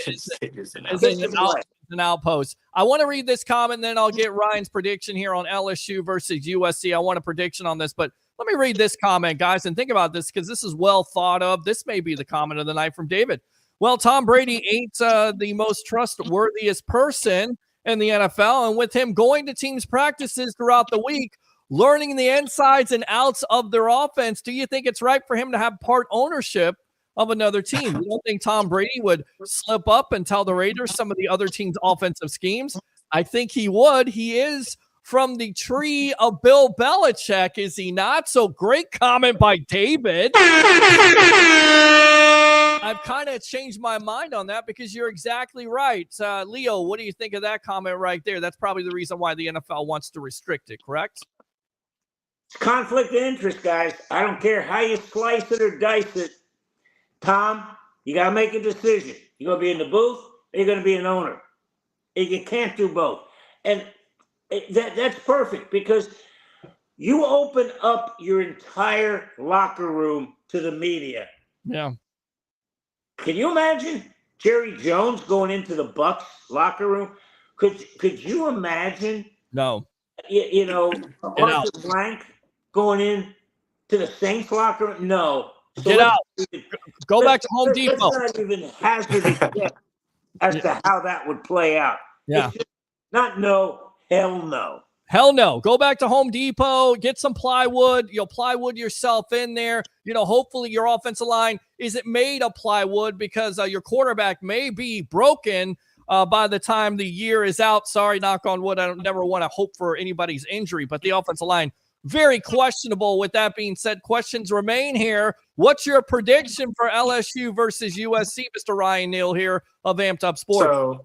is an outpost. I want to read this comment, then I'll get Ryan's prediction here on LSU versus USC. I want a prediction on this, but let me read this comment, guys, and think about this because this is well thought of. This may be the comment of the night from David. Well, Tom Brady ain't the most trustworthiest person in the NFL, and with him going to teams' practices throughout the week, learning the insides and outs of their offense, do you think it's right for him to have part ownership of another team? You don't think Tom Brady would slip up and tell the Raiders some of the other team's offensive schemes? I think he would. He is from the tree of Bill Belichick, is he not? So great comment by David. I've kind of changed my mind on that because you're exactly right. Leo, what do you think of that comment right there? That's probably the reason why the NFL wants to restrict it, correct? It's conflict of interest, guys. I don't care how you slice it or dice it. Tom, you got to make a decision. You're going to be in the booth or you're going to be an owner. You can't do both. And that's perfect because you open up your entire locker room to the media. Yeah. Can you imagine Jerry Jones going into the Bucs locker room? Could you imagine? No. You know, Arthur Blank going in to the Saints locker room? No. So Get out. Go back to Home Depot. Let's not even hazard a guess as to how that would play out. Yeah. Not no, hell no. Hell no. Go back to Home Depot, get some plywood. You'll plywood yourself in there. You know, hopefully your offensive line isn't made of plywood because your quarterback may be broken by the time the year is out. Sorry, knock on wood. I don't never want to hope for anybody's injury, but the offensive line, very questionable. With that being said, questions remain here. What's your prediction for LSU versus USC, Mr. Ryan Neal here of Amped Up Sports? So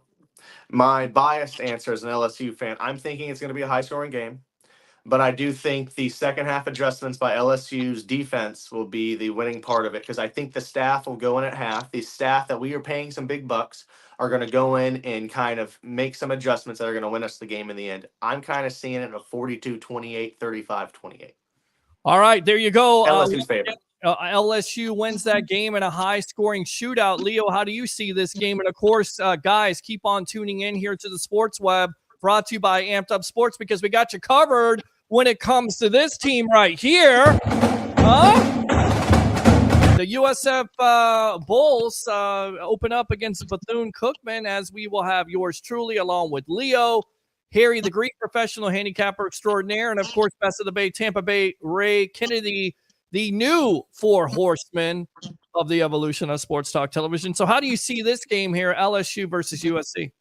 my biased answer as an LSU fan, I'm thinking it's going to be a high-scoring game, but I do think the second half adjustments by LSU's defense will be the winning part of it because I think the staff will go in at half. The staff that we are paying some big bucks are going to go in and kind of make some adjustments that are going to win us the game in the end. I'm kind of seeing it in a 42-28, 35-28. All right, there you go. LSU's favorite. LSU wins that game in a high-scoring shootout. Leo, how do you see this game? And, of course, guys, keep on tuning in here to the Sports Web, brought to you by Amped Up Sports, because we got you covered when it comes to this team right here. The USF Bulls open up against Bethune-Cookman, as we will have yours truly, along with Leo, Harry, the Greek professional handicapper extraordinaire, and, of course, Best of the Bay, Tampa Bay, Ray Kennedy, the new four horsemen of the evolution of sports talk television. So how do you see this game here, LSU versus USC?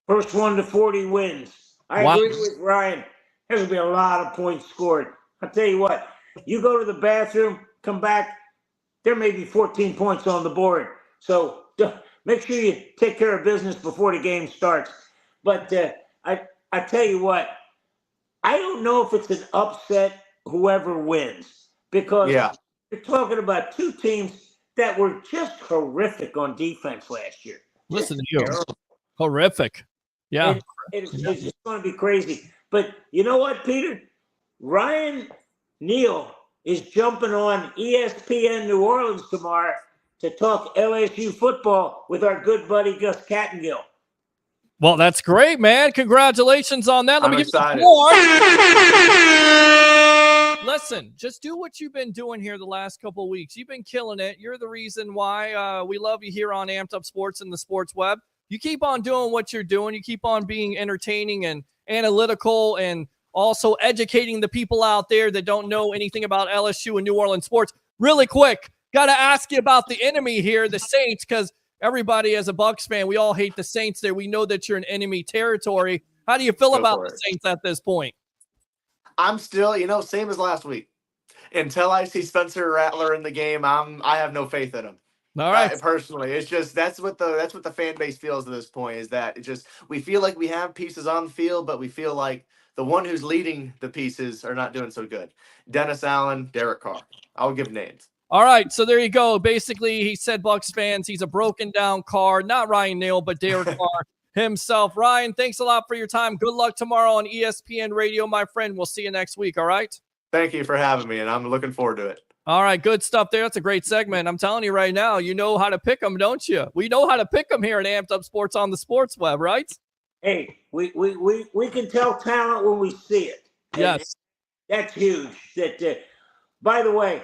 First 1 to 40 wins. I agree with Ryan. There's going to be a lot of points scored. I'll tell you what, you go to the bathroom, come back, there may be 14 points on the board. So make sure you take care of business before the game starts. But I tell you what, I don't know if it's an upset whoever wins, because you're talking about two teams that were just horrific on defense last year. Listen to you. Horrific. Yeah. It's just going to be crazy. But you know what, Peter? Neal is jumping on ESPN New Orleans tomorrow to talk LSU football with our good buddy Gus Cattingill. Well, that's great, man. Congratulations on that. Let me excited. give you more. Listen, just do what you've been doing here the last couple of weeks. You've been killing it. You're the reason why we love you here on Amped Up Sports and the Sports Web. You keep on doing what you're doing. You keep on being entertaining and analytical, and also educating the people out there that don't know anything about LSU and New Orleans sports. Really quick, got to ask you about the enemy here, the Saints, because everybody as a Bucs fan, we all hate the Saints there. We know that you're in enemy territory. How do you feel about the Saints at this point? I'm still, same as last week. Until I see Spencer Rattler in the game, I have no faith in him. All right. Personally, it's just that's what the fan base feels at this point, is that it just, we feel like we have pieces on the field, but we feel like the one who's leading the pieces are not doing so good. Dennis Allen, Derek Carr. I'll give names. All right, so there you go. Basically, he said Bucs fans, he's a broken down Carr, not Ryan Neal, but Derek Carr himself. Ryan, thanks a lot for your time. Good luck tomorrow on ESPN Radio, my friend. We'll see you next week, all right? Thank you for having me, and I'm looking forward to it. All right, good stuff there. That's a great segment. I'm telling you right now, you know how to pick them, don't you? We know how to pick them here at Amped Up Sports on the Sports Web, right? Hey, we can tell talent when we see it. Yes. And that's huge. By the way,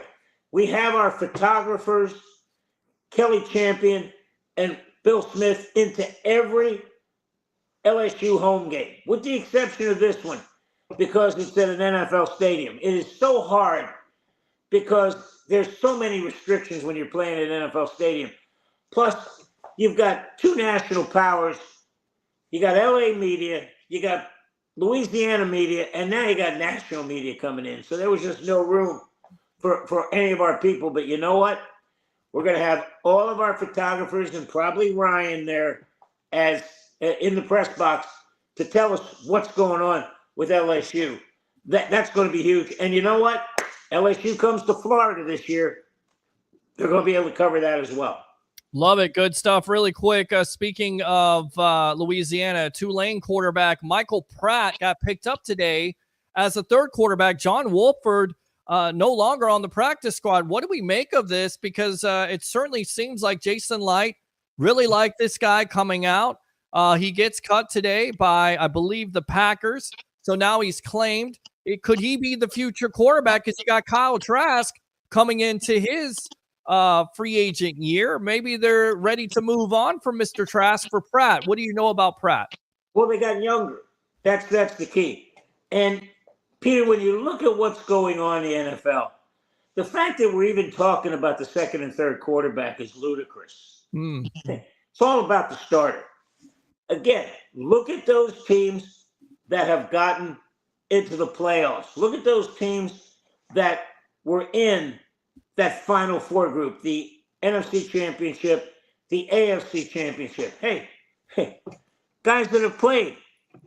we have our photographers, Kelly Champion and Bill Smith, into every LSU home game, with the exception of this one, because it's at an NFL stadium. It is so hard because there's so many restrictions when you're playing at an NFL stadium. Plus, you've got two national powers. You got LA media, you got Louisiana media, and now you got national media coming in. So there was just no room for any of our people. But you know what? We're going to have all of our photographers and probably Ryan there as in the press box to tell us what's going on with LSU. That's going to be huge. And you know what? LSU comes to Florida this year. They're going to be able to cover that as well. Love it. Good stuff. Really quick, speaking of Louisiana, Tulane quarterback Michael Pratt got picked up today as a third quarterback. John Wolford no longer on the practice squad. What do we make of this? Because it certainly seems like Jason Light really liked this guy coming out. He gets cut today by, I believe, the Packers. So now he's claimed. Could he be the future quarterback? Because you got Kyle Trask coming into his free agent year. Maybe they're ready to move on from Mr. Trask for Pratt. What do you know about Pratt? Well, they got younger. That's the key. And Peter, when you look at what's going on in the NFL, the fact that we're even talking about the second and third quarterback is ludicrous. It's all about the starter. Again, look at those teams that have gotten into the playoffs. Look at those teams that were in that Final Four group, the NFC Championship, the AFC Championship. Hey, guys that have played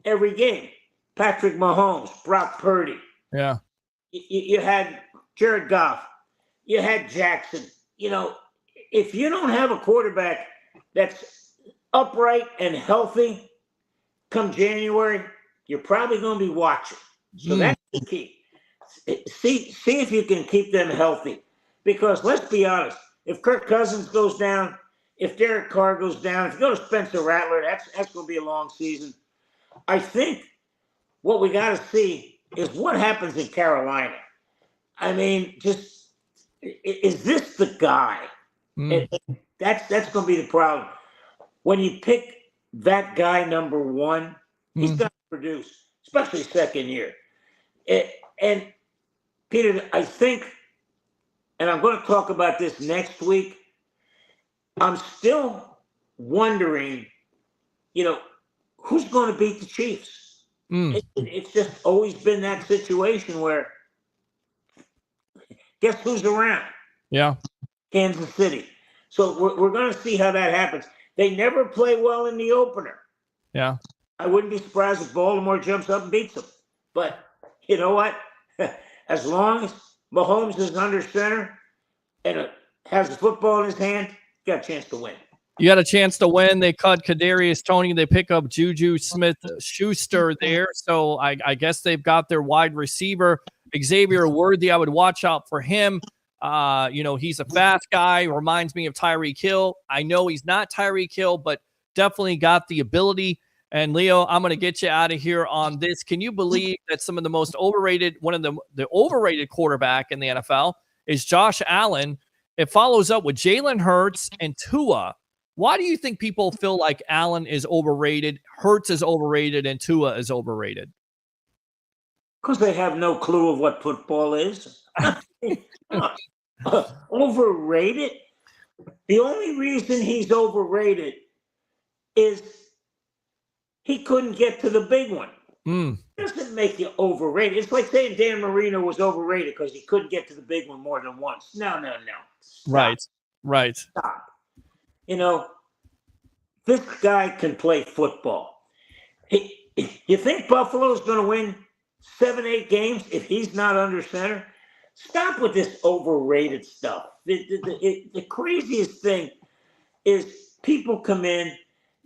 every game. Patrick Mahomes, Brock Purdy. Yeah. You had Jared Goff. You had Jackson. If you don't have a quarterback that's upright and healthy come January, you're probably going to be watching. So that's the key. See if you can keep them healthy. Because let's be honest, if Kirk Cousins goes down, if Derek Carr goes down, if you go to Spencer Rattler, that's going to be a long season. I think what we got to see is what happens in Carolina. I mean, just is this the guy? That's going to be the problem. When you pick that guy number one, he's got to produce, especially second year. And Peter, I think, and I'm going to talk about this next week, I'm still wondering, who's going to beat the Chiefs? It's just always been that situation where, guess who's around? Yeah. Kansas City. So we're going to see how that happens. They never play well in the opener. Yeah. I wouldn't be surprised if Baltimore jumps up and beats them. But you know what? As long as Mahomes is under center and has the football in his hand, you got a chance to win. You got a chance to win. They cut Kadarius Toney. They pick up Juju Smith-Schuster there. So I guess they've got their wide receiver, Xavier Worthy. I would watch out for him. He's a fast guy. Reminds me of Tyreek Hill. I know he's not Tyreek Hill, but definitely got the ability. And Leo, I'm going to get you out of here on this. Can you believe that some of the most overrated, one of the overrated quarterback in the NFL is Josh Allen? It follows up with Jalen Hurts and Tua. Why do you think people feel like Allen is overrated, Hurts is overrated, and Tua is overrated? Because they have no clue of what football is. Overrated? The only reason he's overrated is he couldn't get to the big one. It doesn't make you overrated. It's like saying Dan Marino was overrated because he couldn't get to the big one more than once. No. Stop. Right. Stop. This guy can play football. You think Buffalo's going to win 7-8 games if he's not under center? Stop with this overrated stuff. The craziest thing is people come in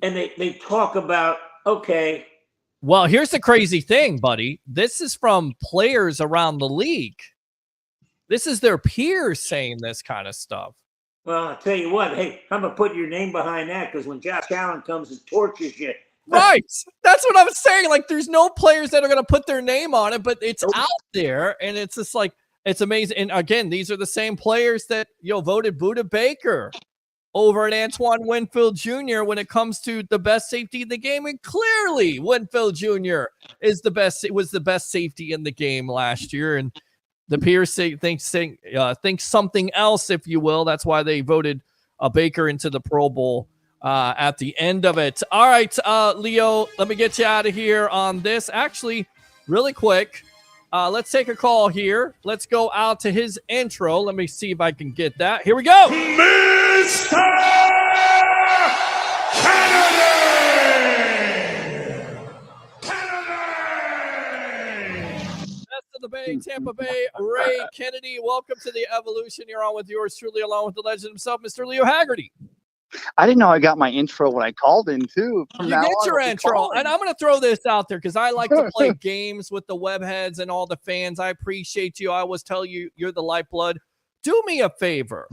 and they talk about, okay. Well, here's the crazy thing, buddy. This is from players around the league. This is their peers saying this kind of stuff. Well, I'll tell you what. Hey, I'm going to put your name behind that because when Josh Allen comes and tortures you. Right. That's what I'm saying. Like, there's no players that are going to put their name on it, but it's out there, and it's just like, it's amazing. And again, these are the same players that, voted Budda Baker over at Antoine Winfield Jr. when it comes to the best safety in the game. And clearly Winfield Jr. was the best safety in the game last year. And the peers think something else, if you will. That's why they voted Baker into the Pro Bowl at the end of it. All right, Leo, let me get you out of here on this. Actually, really quick, let's take a call here. Let's go out to his intro. Let me see if I can get that. Here we go. Mr. Kennedy! Best of the Bay, Tampa Bay, Ray Kennedy. Welcome to the Evolution. You're on with yours truly, along with the legend himself, Mr. Leo Haggerty. I didn't know I got my intro when I called in, too. You get your intro. And I'm going to throw this out there because I like to play games with the webheads and all the fans. I appreciate you. I always tell you, you're the lifeblood. Do me a favor.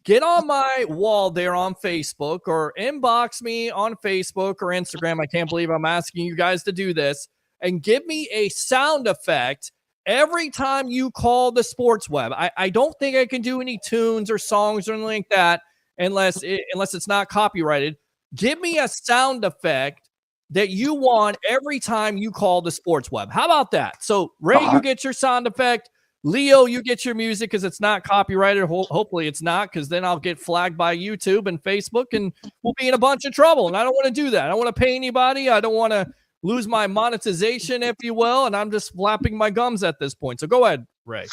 Get on my wall there on Facebook or inbox me on Facebook or Instagram. I can't believe I'm asking you guys to do this. And give me a sound effect every time you call the sports web. I don't think I can do any tunes or songs or anything like that. Unless it's not copyrighted. Give me a sound effect that you want every time you call the sports web. How about that? So, Ray, you get your sound effect. Leo, you get your music because it's not copyrighted. Hopefully it's not, because then I'll get flagged by YouTube and Facebook and we'll be in a bunch of trouble. And I don't want to do that. I don't want to pay anybody. I don't want to lose my monetization, if you will. And I'm just flapping my gums at this point. So go ahead, Ray.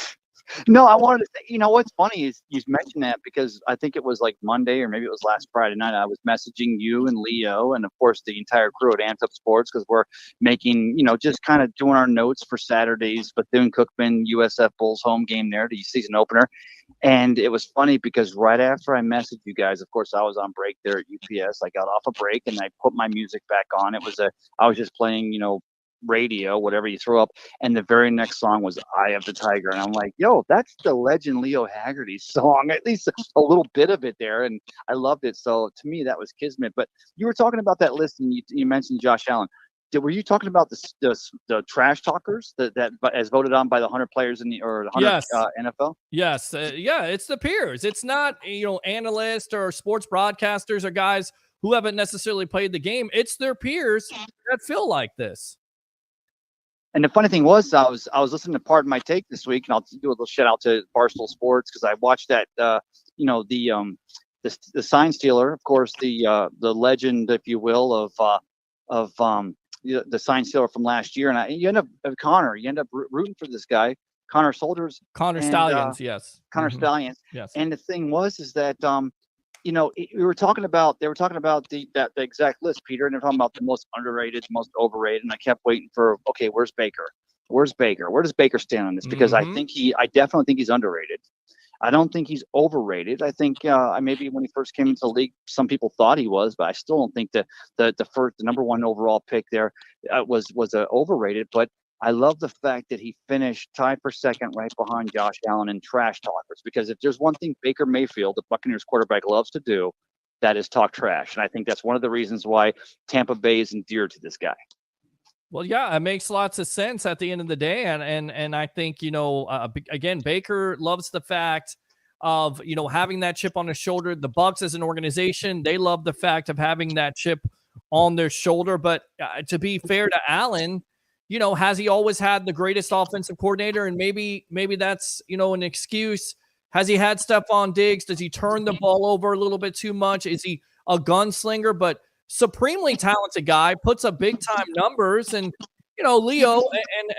No, I wanted to say, what's funny is you mentioned that because I think it was like Monday or maybe it was last Friday night. I was messaging you and Leo and, of course, the entire crew at Amped Up Sports because we're making, just kind of doing our notes for Saturday's Bethune-Cookman USF Bulls home game there, the season opener. And it was funny because right after I messaged you guys, of course, I was on break there at UPS. I got off a break and I put my music back on. I was just playing, radio, whatever you throw up, and the very next song was Eye of the Tiger, and I'm like, yo, that's the legend Leo Haggerty's song, at least a little bit of it there, and I loved it. So to me that was kismet. But you were talking about that list and you mentioned Josh Allen. Were you talking about the trash talkers that as voted on by the 100 players the 100 yes. NFL? Yes. It's the peers. It's not analysts or sports broadcasters or guys who haven't necessarily played the game. It's their peers that feel like this. And the funny thing was, I was listening to Pardon My Take this week, and I'll do a little shout out to Barstool Sports because I watched that. The sign stealer, of course, the legend, if you will, of the sign stealer from last year, and you end up rooting for this guy, Connor Stallions, yes, Connor Stallions. yes. And the thing was, is that we were talking about, they were talking about the exact list, Peter, and they're talking about the most underrated, most overrated. And I kept waiting for, okay, where's Baker? Where's Baker? Where does Baker stand on this? Because I definitely think he's underrated. I don't think he's overrated. I think maybe when he first came into the league, some people thought he was, but I still don't think the number one overall pick there was overrated. But I love the fact that he finished tied for second right behind Josh Allen in trash talkers. Because if there's one thing Baker Mayfield, the Buccaneers quarterback, loves to do, that is talk trash. And I think that's one of the reasons why Tampa Bay is endeared to this guy. Well, yeah, it makes lots of sense at the end of the day. And I think, again, Baker loves the fact of, having that chip on his shoulder. The Bucs as an organization, they love the fact of having that chip on their shoulder. But to be fair to Allen, has he always had the greatest offensive coordinator? And maybe that's, an excuse. Has he had Stephon Diggs? Does he turn the ball over a little bit too much? Is he a gunslinger? But supremely talented guy, puts up big time numbers. And, Leo,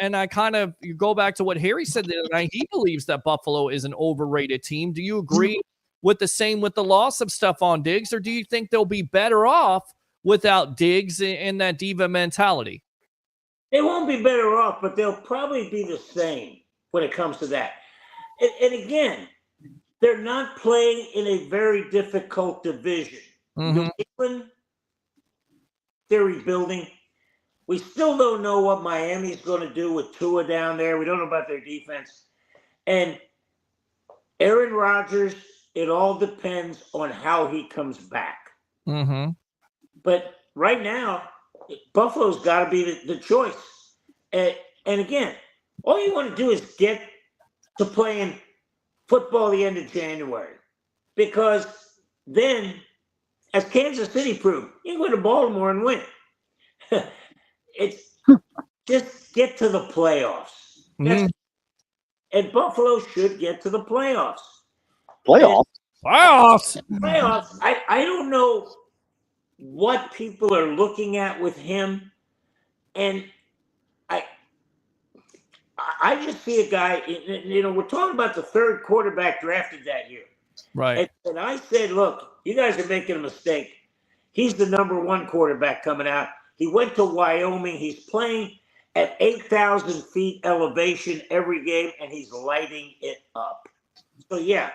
and I kind of, you go back to what Harry said the other night, he believes that Buffalo is an overrated team. Do you agree with the loss of Stephon Diggs, or do you think they'll be better off without Diggs and that diva mentality? They won't be better off, but they'll probably be the same when it comes to that. And again, they're not playing in a very difficult division. New England, they're rebuilding. We still don't know what Miami's going to do with Tua down there. We don't know about their defense. And Aaron Rodgers, it all depends on how he comes back. But right now, Buffalo's got to be the choice. And again, all you want to do is get to playing football the end of January. Because then, as Kansas City proved, you can go to Baltimore and win. It's just get to the playoffs. And Buffalo should get to the playoffs. Playoffs? Playoffs. I don't know what people are looking at with him. And I just see a guy, we're talking about the third quarterback drafted that year. Right. And I said, look, you guys are making a mistake. He's the number one quarterback coming out. He went to Wyoming. He's playing at 8,000 feet elevation every game, and he's lighting it up. So, yeah,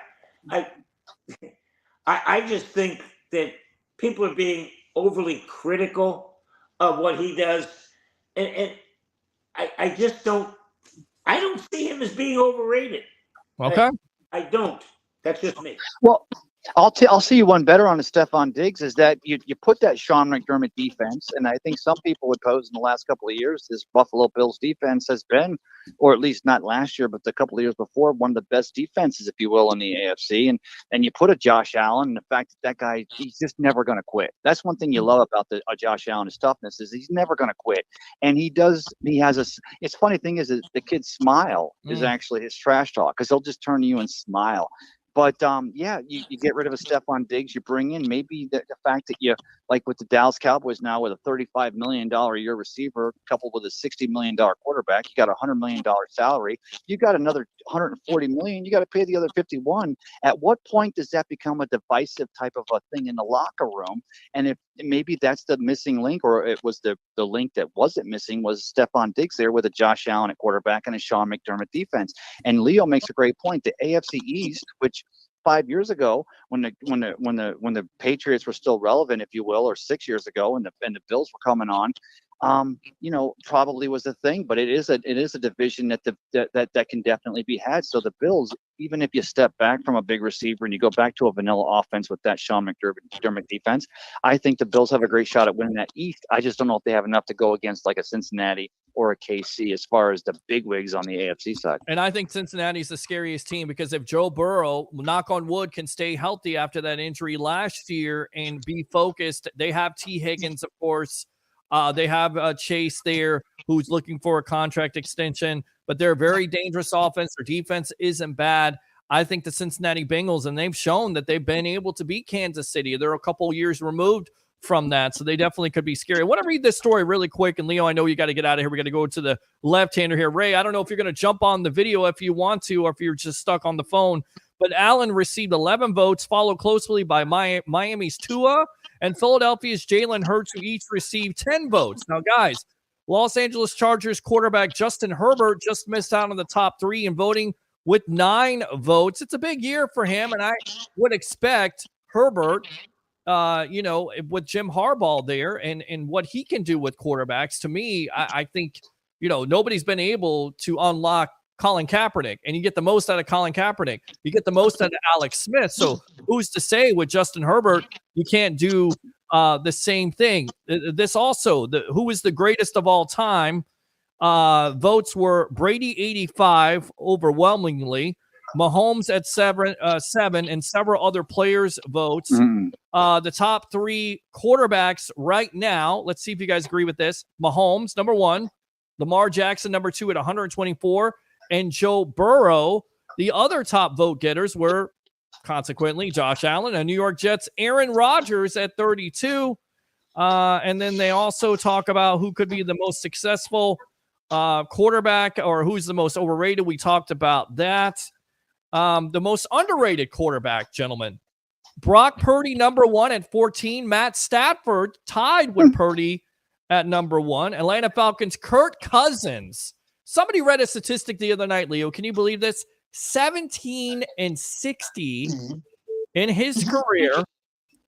I just think that people are being overly critical of what he does. And I just don't see him as being overrated. Okay. I don't. That's just me. Well, I'll see you one better on the Stephon Diggs is that you put that Sean McDermott defense, and I think some people would pose in the last couple of years this Buffalo Bills defense has been, or at least not last year, but the couple of years before, one of the best defenses, if you will, in the AFC. And you put a Josh Allen, and the fact that guy, he's just never going to quit. That's one thing you love about the Josh Allen, his toughness, is he's never going to quit. And it's funny thing is that the kid's smile is actually his trash talk, because he'll just turn to you and smile. But, you get rid of a Stephon Diggs, you bring in maybe the fact that you, like with the Dallas Cowboys now with a $35 million a year receiver coupled with a $60 million quarterback, you got a $100 million salary. You got another $140 million. You got to pay the other 51. At what point does that become a divisive type of a thing in the locker room? And if maybe that's the missing link, or it was the link that wasn't missing was Stephon Diggs there with a Josh Allen at quarterback and a Sean McDermott defense. And Leo makes a great point. The AFC East, which 5 years ago, when the Patriots were still relevant, if you will, or 6 years ago, and the Bills were coming on, probably was a thing. But it is a division that can definitely be had. So the Bills, even if you step back from a big receiver and you go back to a vanilla offense with that Sean McDermott defense, I think the Bills have a great shot at winning that East. I just don't know if they have enough to go against like a Cincinnati or a KC as far as the bigwigs on the AFC side. And I think Cincinnati's the scariest team, because if Joe Burrow, knock on wood, can stay healthy after that injury last year and be focused, they have T. Higgins, of course. They have Chase there, who's looking for a contract extension, but they're a very dangerous offense. Their defense isn't bad. I think the Cincinnati Bengals, and they've shown that they've been able to beat Kansas City. They're a couple years removed from that, so they definitely could be scary. I want to read this story really quick, and Leo, I know you got to get out of here. We got to go to the left-hander here. Ray, I don't know if you're going to jump on the video if you want to, or if you're just stuck on the phone, but Allen received 11 votes, followed closely by Miami's Tua and Philadelphia's Jalen Hurts, who each received 10 votes. Now, guys, Los Angeles Chargers quarterback Justin Herbert just missed out on the top 3 in voting with 9 votes. It's a big year for him, and I would expect Herbert, with Jim Harbaugh there and what he can do with quarterbacks. To me, I think, nobody's been able to unlock Colin Kaepernick, and you get the most out of Colin Kaepernick. You get the most out of Alex Smith. So who's to say with Justin Herbert you can't do the same thing? This also, who is the greatest of all time? Votes were Brady 85 overwhelmingly, Mahomes at 7, and several other players' votes. The top 3 quarterbacks right now, let's see if you guys agree with this. Mahomes, number 1, Lamar Jackson, number 2 at 124, and Joe Burrow. The other top vote getters were, consequently, Josh Allen and New York Jets' Aaron Rodgers at 32. And then they also talk about who could be the most successful quarterback or who's the most overrated. We talked about that. The most underrated quarterback, gentlemen. Brock Purdy, number 1 at 14. Matt Stafford tied with Purdy at number 1. Atlanta Falcons' Kirk Cousins. Somebody read a statistic the other night, Leo. Can you believe this? 17-60 in his career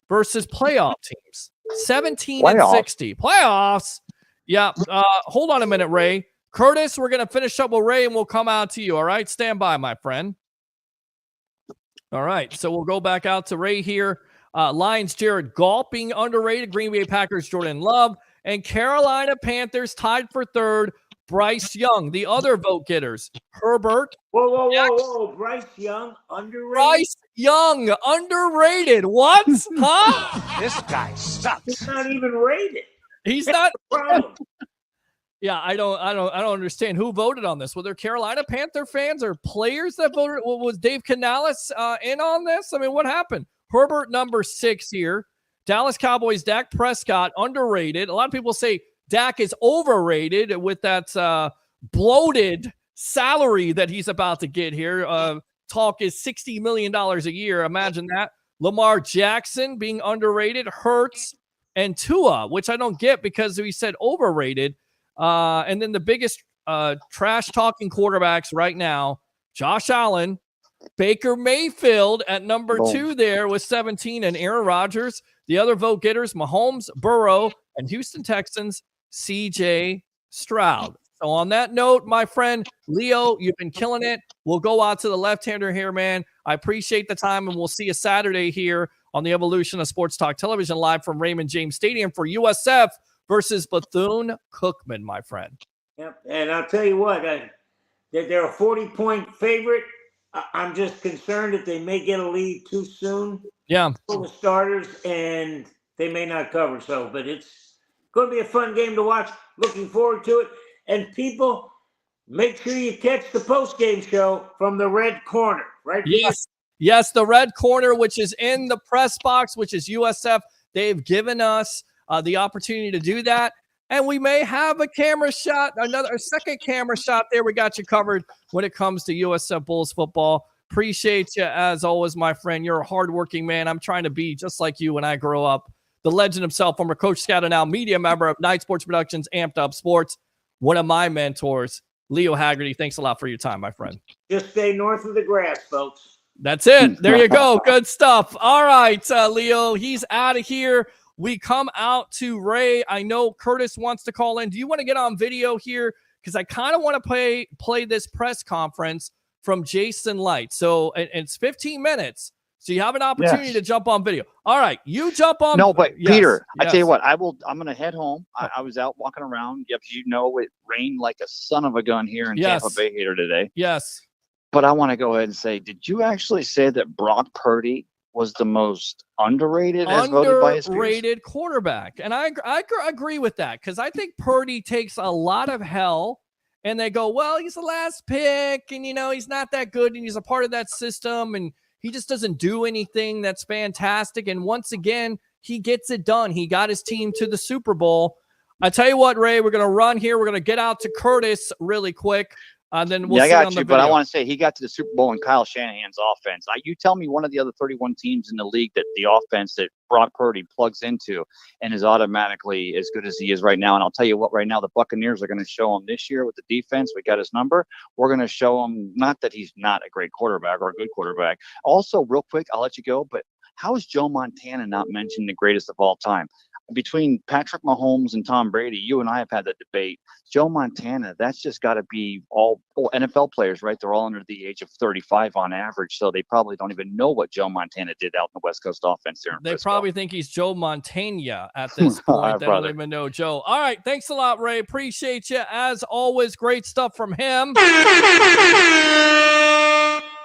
versus playoff teams. 17-60. Playoffs. Yeah. Hold on a minute, Ray. Curtis, we're going to finish up with Ray and we'll come out to you. All right. Stand by, my friend. All right. So we'll go back out to Ray here. Lions, Jared Goff being underrated. Green Bay Packers, Jordan Love. And Carolina Panthers tied for 3rd. Bryce Young, the other vote getters. Herbert. Whoa. Bryce Young, underrated? Bryce Young, underrated. What? Huh? This guy sucks. He's not even rated. He's not. Yeah, I don't understand who voted on this. Were there Carolina Panther fans or players that voted? Was Dave Canales in on this? I mean, what happened? Herbert, number 6 here. Dallas Cowboys, Dak Prescott, underrated. A lot of people say Dak is overrated with that bloated salary that he's about to get here. Talk is $60 million a year. Imagine that. Lamar Jackson being underrated. Hurts and Tua, which I don't get because we said overrated. And then the biggest trash-talking quarterbacks right now, Josh Allen, Baker Mayfield at number 2 there with 17, and Aaron Rodgers. The other vote getters, Mahomes, Burrow, and Houston Texans, C.J. Stroud. So on that note, my friend Leo, you've been killing it. We'll go out to the left-hander here, man. I appreciate the time, and we'll see you Saturday here on the Evolution of Sports Talk Television live from Raymond James Stadium for USF versus Bethune-Cookman, my friend. Yep, and I'll tell you what, they're a 40-point favorite. I'm just concerned that they may get a lead too soon. Yeah. For the starters, and they may not cover. So, but it's going to be a fun game to watch. Looking forward to it. And people, make sure you catch the post-game show from the Red Corner, right? Yes, the Red Corner, which is in the press box, which is USF. They've given us the opportunity to do that. And we may have a camera shot, a second camera shot there. We got you covered when it comes to USF Bulls football. Appreciate you as always, my friend. You're a hardworking man. I'm trying to be just like you when I grow up. The legend himself, former Coach Scout and now media member of Night Sports Productions, Amped Up Sports. One of my mentors, Leo Haggerty. Thanks a lot for your time, my friend. Just stay north of the grass, folks. That's it. There you go. Good stuff. All right, Leo, he's out of here. We come out to Ray. I know Curtis wants to call in. Do you want to get on video here? Because I kind of want to play this press conference from Jason Light. So it's 15 minutes. So you have an opportunity to jump on video. All right, you jump on. No, but Peter, I tell you what, I'm going to head home. I was out walking around. As you know, it rained like a son of a gun here in Tampa Bay here today. Yes. But I want to go ahead and say, did you actually say that Brock Purdy was the most underrated as voted by his peers? Underrated quarterback. And I agree with that because I think Purdy takes a lot of hell and they go, well, he's the last pick and, he's not that good and he's a part of that system and he just doesn't do anything that's fantastic. And once again, he gets it done. He got his team to the Super Bowl. I tell you what, Ray, we're going to run here. We're going to get out to Curtis really quick. Then we'll I see got on you, the but I video. want to say he got to the Super Bowl in Kyle Shanahan's offense. You tell me one of the other 31 teams in the league that the offense that Brock Purdy plugs into and is automatically as good as he is right now. And I'll tell you what, right now the Buccaneers are going to show him this year with the defense. We got his number. We're going to show him not that he's not a great quarterback or a good quarterback. Also, real quick, I'll let you go, but how is Joe Montana not mentioned the greatest of all time? Between Patrick Mahomes and Tom Brady, you and I have had that debate. Joe Montana, that's just got to be all NFL players, right? They're all under the age of 35 on average, so they probably don't even know what Joe Montana did out in the West Coast offense there. They probably think he's Joe Montana at this point. They don't even know Joe. All right, thanks a lot, Ray. Appreciate you. As always, great stuff from him.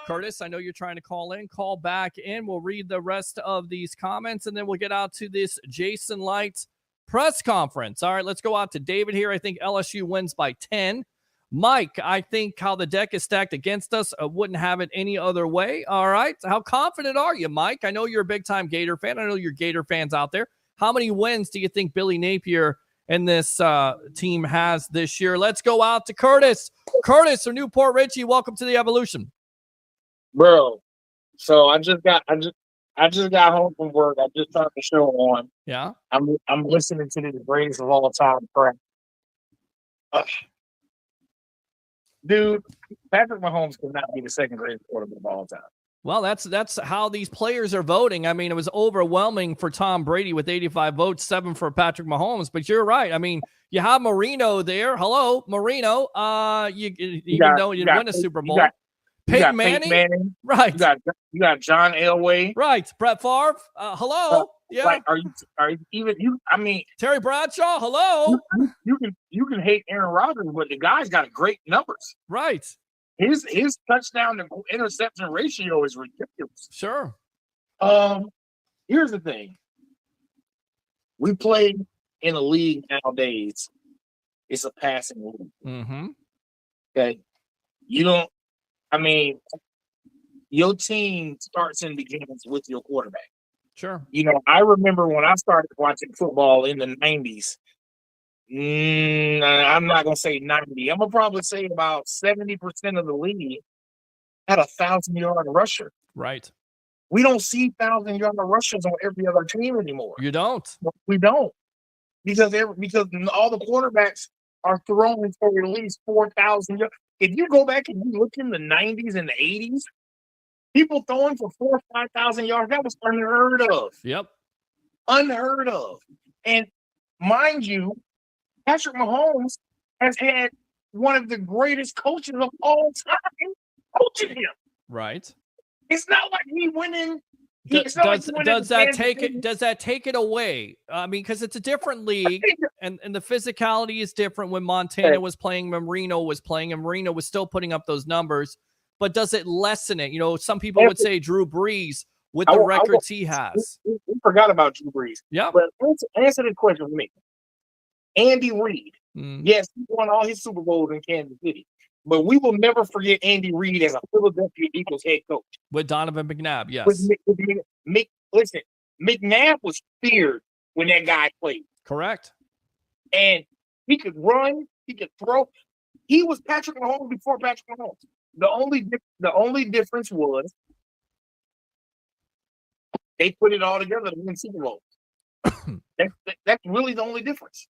Curtis, I know you're trying to call in. Call back in. We'll read the rest of these comments, and then we'll get out to this Jason Light press conference. All right, let's go out to David here. I think LSU wins by 10. Mike, I think how the deck is stacked against us, wouldn't have it any other way. All right, how confident are you, Mike? I know you're a big-time Gator fan. I know you're Gator fans out there. How many wins do you think Billy Napier and this team has this year? Let's go out to Curtis. Curtis from Newport Richie, welcome to the Evolution. Bro, so I just got home from work. I just turned the show on. Yeah. I'm listening to the greatest of all time crap. Dude, Patrick Mahomes could not be the second greatest quarterback of all time. Well, that's how these players are voting. I mean, it was overwhelming for Tom Brady with 85 votes, 7 for Patrick Mahomes. But you're right. I mean, you have Marino there. Hello, Marino. Even though you didn't win a Super Bowl. Peyton Manning. Right. You got John Elway. Right. Brett Favre. Hello. Yeah. Like, are you even you? I mean, Terry Bradshaw. Hello. You can hate Aaron Rodgers, but the guy's got great numbers. Right. His touchdown to interception ratio is ridiculous. Sure. Here's the thing. We play in a league nowadays. It's a passing league. Mm-hmm. Okay. You don't. I mean, your team starts and begins with your quarterback. Sure. You know, I remember when I started watching football in the 90s. I'm not going to say 90. I'm going to probably say about 70% of the league had a 1,000-yard rusher. Right. We don't see 1,000-yard rushers on every other team anymore. You don't. We don't. Because all the quarterbacks are throwing for at least 4,000 yards. If you go back and you look in the 90s and the 80s, people throwing for 4,000 or 5,000 yards, that was unheard of. Yep. Unheard of. And mind you, Patrick Mahomes has had one of the greatest coaches of all time coaching him. Right. It's not like he went in. Does that take it away? I mean, because it's a different league, and the physicality is different when Montana was playing, Marino was playing, and Marino was still putting up those numbers. But does it lessen it? You know, some people would say Drew Brees with the records he has. We forgot about Drew Brees. Yeah. But answer this question for me. Andy Reid. Yes, he won all his Super Bowls in Kansas City. But we will never forget Andy Reid as a Philadelphia Eagles head coach. With Donovan McNabb, yes. Listen, McNabb was feared when that guy played. Correct. And he could run, he could throw. He was Patrick Mahomes before Patrick Mahomes. The only difference was they put it all together to win Super Bowl. That's really the only difference.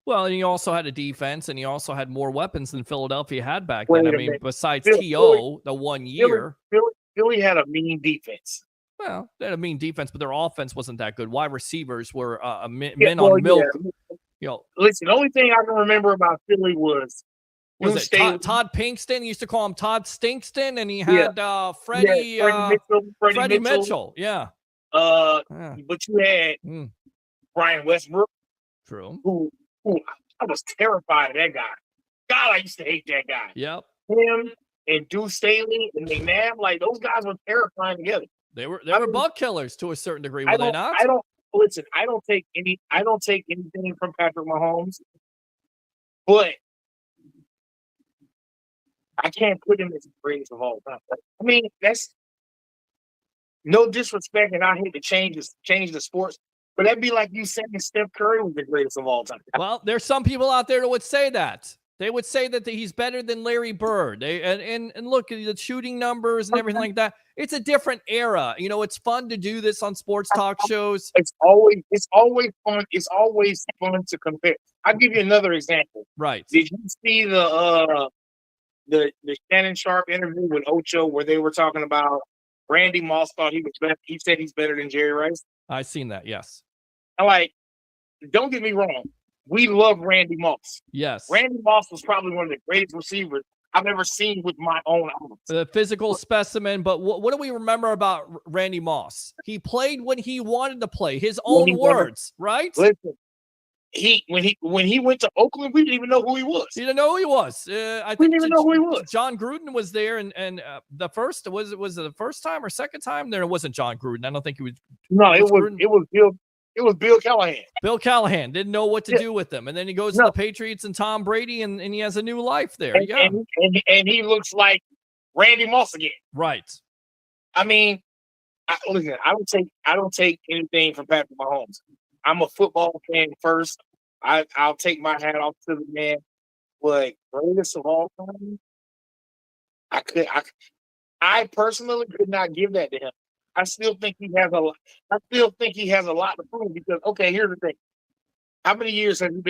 Well, and he also had a defense, and he also had more weapons than Philadelphia had back then. I mean, besides T.O., the 1 year. Philly had a mean defense. Well, they had a mean defense, but their offense wasn't that good. Wide receivers were men on milk. Yeah. You know, listen, the only thing I can remember about Philly was Todd Pinkston? He used to call him Todd Stinkston, and he had Freddie Mitchell. Yeah. But you had Brian Westbrook. True. Who I was terrified of that guy. God, I used to hate that guy. Yep. Him and Deuce Staley and McNabb, like those guys were terrifying together. They were buck killers to a certain degree, were they not? I don't take anything from Patrick Mahomes, but I can't put him as the greatest of all time. I mean, that's no disrespect, and I hate to change the sports. But that'd be like you saying Steph Curry was the greatest of all time. Well, there's some people out there that would say that. They would say that he's better than Larry Bird. And look at the shooting numbers and everything like that. It's a different era. You know, it's fun to do this on sports talk shows. It's always fun. It's always fun to compare. I'll give you another example. Right. Did you see the Shannon Sharp interview with Ocho where they were talking about Randy Moss thought he was better? He said he's better than Jerry Rice. I've seen that. Yes. Don't get me wrong. We love Randy Moss. Yes. Randy Moss was probably one of the greatest receivers I've ever seen with my own eyes. The physical specimen. But what do we remember about Randy Moss? He played when he wanted to play. His own words, right? Listen, when he went to Oakland, we didn't even know who he was. You didn't know who he was. I think we didn't even know who he was. John Gruden was there, and the first was it the first time or second time? There, it wasn't John Gruden. I don't think he was. No, it was Bill. It was Bill Callahan. Bill Callahan didn't know what to do with them. And then he goes to the Patriots and Tom Brady, and he has a new life there. And he looks like Randy Moss again. Right. I mean, listen, I don't take anything from Patrick Mahomes. I'm a football fan first. I'll take my hat off to the man. But greatest of all time, I personally could not give that to him. I still think he has a lot. I still think he has a lot to prove because, okay, here's the thing. How many years has he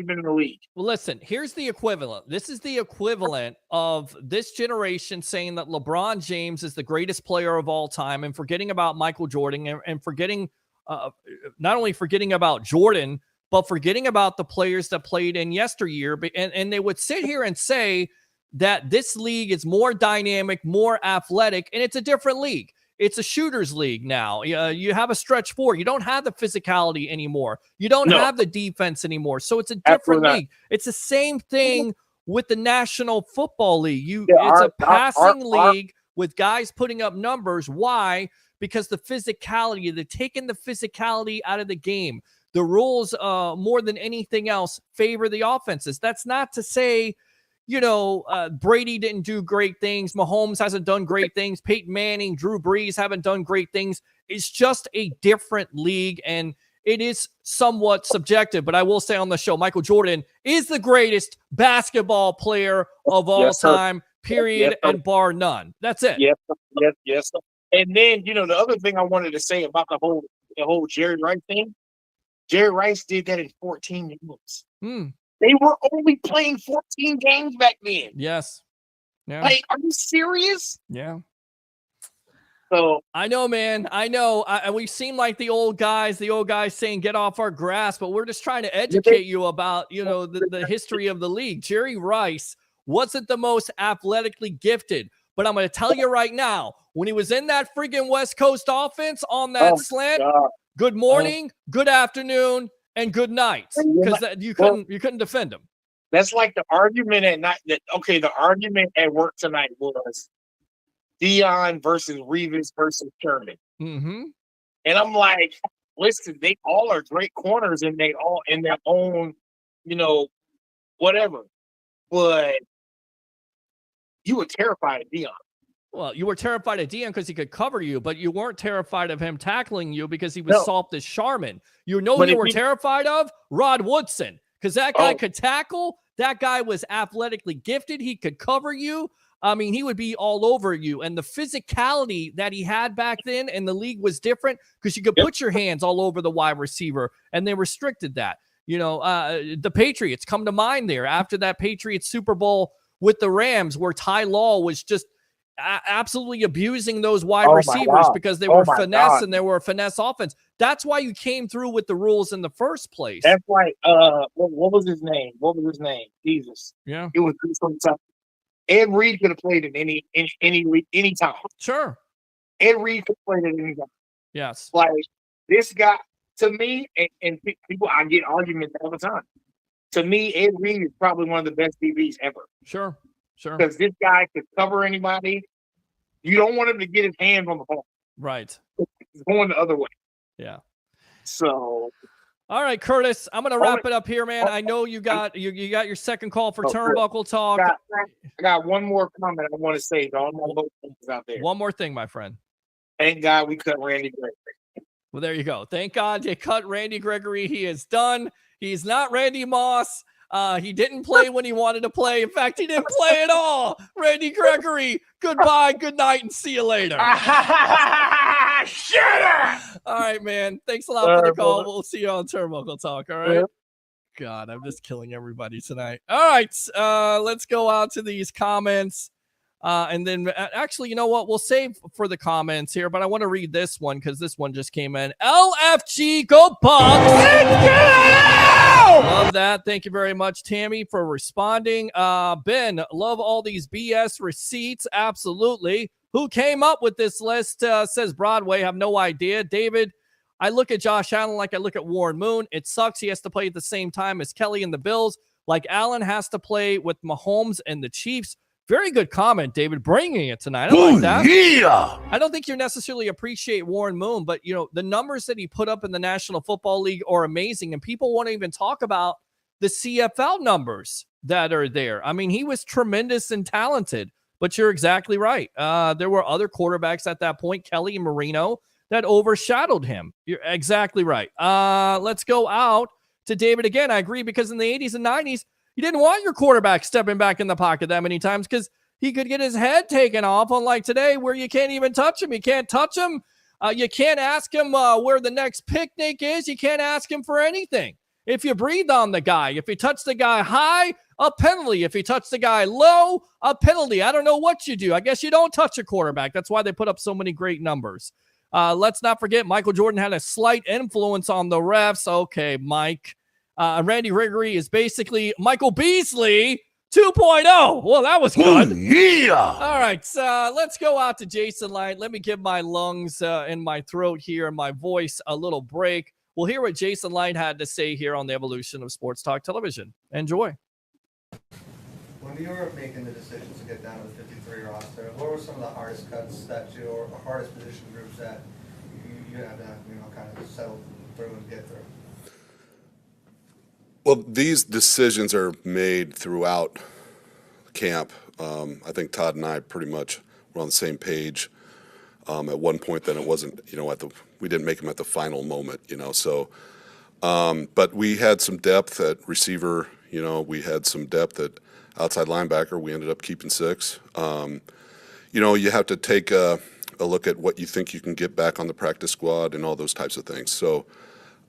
been in the league? Well, listen, here's the equivalent. This is the equivalent of this generation saying that LeBron James is the greatest player of all time and forgetting about Michael Jordan and forgetting not only forgetting about Jordan, but forgetting about the players that played in yesteryear. And they would sit here and say that this league is more dynamic, more athletic, and it's a different league. It's a shooter's league now. You have a stretch four. You don't have the physicality anymore. You don't have the defense anymore. So it's a different league. It's the same thing with the National Football League. It's a passing league with guys putting up numbers. Why? Because the physicality, they're taking the physicality out of the game. The rules, more than anything else, favor the offenses. That's not to say, Brady didn't do great things. Mahomes hasn't done great things. Peyton Manning, Drew Brees haven't done great things. It's just a different league, and it is somewhat subjective. But I will say on the show, Michael Jordan is the greatest basketball player of all time, period, and bar none. That's it. Yes. And then, the other thing I wanted to say about the whole Jerry Rice thing, Jerry Rice did that in 14 games. They were only playing 14 games back then. Yes. Yeah. Are you serious? Yeah. So I know, man. I know. We seem like the old guys saying get off our grass, but we're just trying to educate you about, the history of the league. Jerry Rice wasn't the most athletically gifted, but I'm going to tell you right now, when he was in that freaking West Coast offense on that slant, good morning, good afternoon, and good night, because you couldn't defend him. That's like the argument at night. The argument at work tonight was Dion versus Reeves versus Sherman. Mm-hmm. And I'm like, listen, they all are great corners, and they all in their own, whatever. But you were terrified of Dion. Well, you were terrified of Dion because he could cover you, but you weren't terrified of him tackling you because he was soft as Charmin. You were terrified of? Rod Woodson, because that guy could tackle. That guy was athletically gifted. He could cover you. I mean, he would be all over you. And the physicality that he had back then and the league was different because you could put your hands all over the wide receiver, and they restricted that. The Patriots come to mind there after that Patriots Super Bowl with the Rams where Ty Law was just absolutely abusing those wide receivers because they were finesse and they were a finesse offense. That's why you came through with the rules in the first place. That's why. What was his name? Jesus. Yeah. It was something. Ed Reed could have played in any time. Sure. Ed Reed could have played at any time. Yes. Like this guy, to me, and people, I get arguments all the time. To me, Ed Reed is probably one of the best DBs ever. Sure. Because this guy could cover anybody. You don't want him to get his hands on the ball. Right. He's going the other way. Yeah. So. All right, Curtis, I'm going to wrap it up here, man. I know you got your second call for Turnbuckle Talk. I got one more comment I want to say to all my boat fans out there. One more thing, my friend. Thank God we cut Randy Gregory. Well, there you go. Thank God they cut Randy Gregory. He is done. He's not Randy Moss. He didn't play when he wanted to play. In fact, he didn't play at all. Randy Gregory, goodbye, good night, and see you later. Shut up! All right, man. Thanks a lot for the call. We'll see you on Turnbuckle Talk, all right? God, I'm just killing everybody tonight. All right, let's go out to these comments. And then actually, you know what? We'll save for the comments here, but I want to read this one because this one just came in. LFG, go Bucs! Love that. Thank you very much, Tammy, for responding. Ben, love all these BS receipts. Absolutely. Who came up with this list? Says Broadway. Have no idea. David, I look at Josh Allen like I look at Warren Moon. It sucks he has to play at the same time as Kelly and the Bills, like Allen has to play with Mahomes and the Chiefs. Very good comment, David, bringing it tonight. I like that. Yeah. I don't think you necessarily appreciate Warren Moon, but, you know, the numbers that he put up in the National Football League are amazing, and people won't even talk about the CFL numbers that are there. I mean, he was tremendous and talented, but you're exactly right. There were other quarterbacks at that point, Kelly and Marino, that overshadowed him. You're exactly right. Let's go out to David again. I agree, because in the 80s and 90s, you didn't want your quarterback stepping back in the pocket that many times because he could get his head taken off, unlike today where you can't even touch him. You can't touch him. You can't ask him where the next picnic is. You can't ask him for anything. If you breathe on the guy, if you touch the guy high, a penalty. If you touch the guy low, a penalty. I don't know what you do. I guess you don't touch a quarterback. That's why they put up so many great numbers. Let's not forget Michael Jordan had a slight influence on the refs. Okay, Mike. Randy Gregory is basically Michael Beasley 2.0. Well, that was good. Yeah. All right, let's go out to Jason Light. Let me give my lungs and my throat here and my voice a little break. We'll hear what Jason Light had to say here on the evolution of Sports Talk Television. Enjoy. When you were making the decisions to get down to the 53 roster, what were some of the hardest cuts that you, or hardest position groups that you had to, kind of settle through and get through? Well, these decisions are made throughout camp. I think Todd and I pretty much were on the same page at one point. Then it wasn't, we didn't make them at the final moment, So, but we had some depth at receiver. We had some depth at outside linebacker. We ended up keeping 6. You have to take a look at what you think you can get back on the practice squad and all those types of things. So.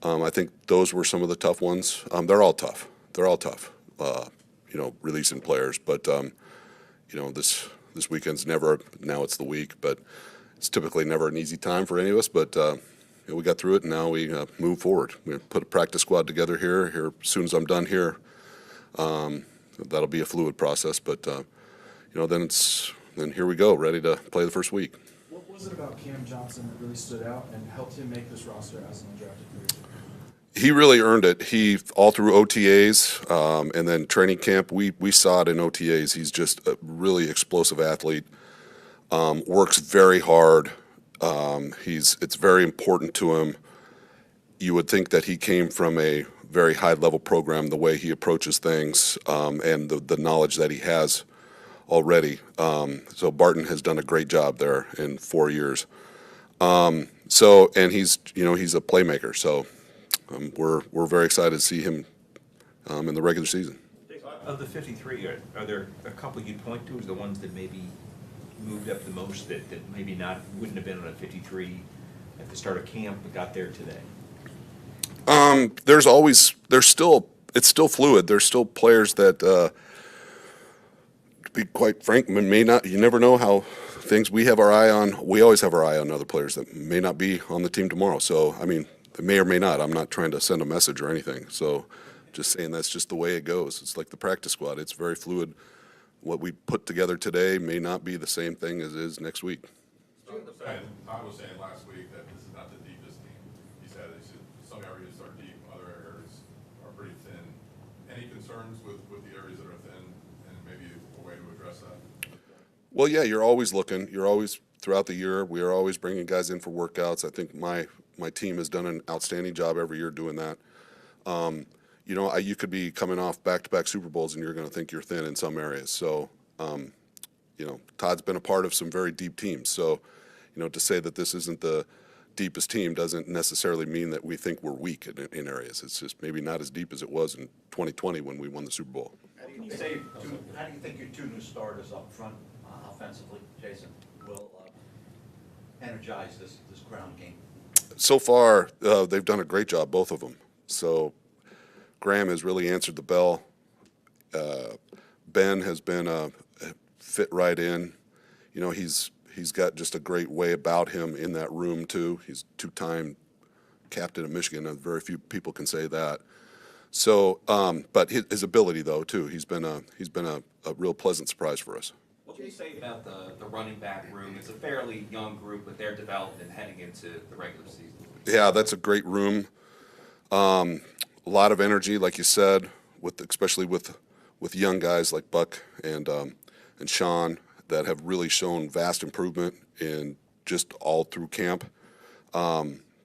I think those were some of the tough ones. They're all tough. Releasing players. But, this weekend's never, now it's the week, but it's typically never an easy time for any of us. But we got through it, and now we move forward. We put a practice squad together here. As soon as I'm done here, that'll be a fluid process. But, then here we go, ready to play the first week. What was it about Cam Johnson that really stood out and helped him make this roster as an undrafted free agent? He really earned it. He all through OTAs and then training camp. We saw it in OTAs. He's just a really explosive athlete. Works very hard. It's very important to him. You would think that he came from a very high level program. The way he approaches things and the knowledge that he has already. So Barton has done a great job there in 4 years. And he's a playmaker. So. We're very excited to see him in the regular season. Of the 53, are there a couple you'd point to as the ones that maybe moved up the most that maybe wouldn't have been on a 53 at the start of camp but got there today? It's still fluid. There's still players that, to be quite frank, may not. You never know how things. We always have our eye on other players that may not be on the team tomorrow. So they may or may not. I'm not trying to send a message or anything. So just saying that's just the way it goes. It's like the practice squad. It's very fluid. What we put together today may not be the same thing as is next week. Todd was saying last week that this is not the deepest team. He said some areas are deep, other areas are pretty thin. Any concerns with the areas that are thin and maybe a way to address that? Well, yeah, you're always looking. You're always, throughout the year, we are always bringing guys in for workouts. I think my team has done an outstanding job every year doing that. You could be coming off back-to-back Super Bowls and you're going to think you're thin in some areas. So, Todd's been a part of some very deep teams. So, to say that this isn't the deepest team doesn't necessarily mean that we think we're weak in areas. It's just maybe not as deep as it was in 2020 when we won the Super Bowl. How do you think your two new starters up front offensively, Jason, will energize this ground game? So far, they've done a great job, both of them. So Graham has really answered the bell. Ben has been fit right in. You know, he's got just a great way about him in that room too. He's two-time captain of Michigan, and very few people can say that. So, but his ability though too, he's been a real pleasant surprise for us. What can you say about the running back room? It's a fairly young group, but their development heading into the regular season. Yeah, that's a great room. A lot of energy, like you said, especially with young guys like Buck and Sean that have really shown vast improvement in just all through camp.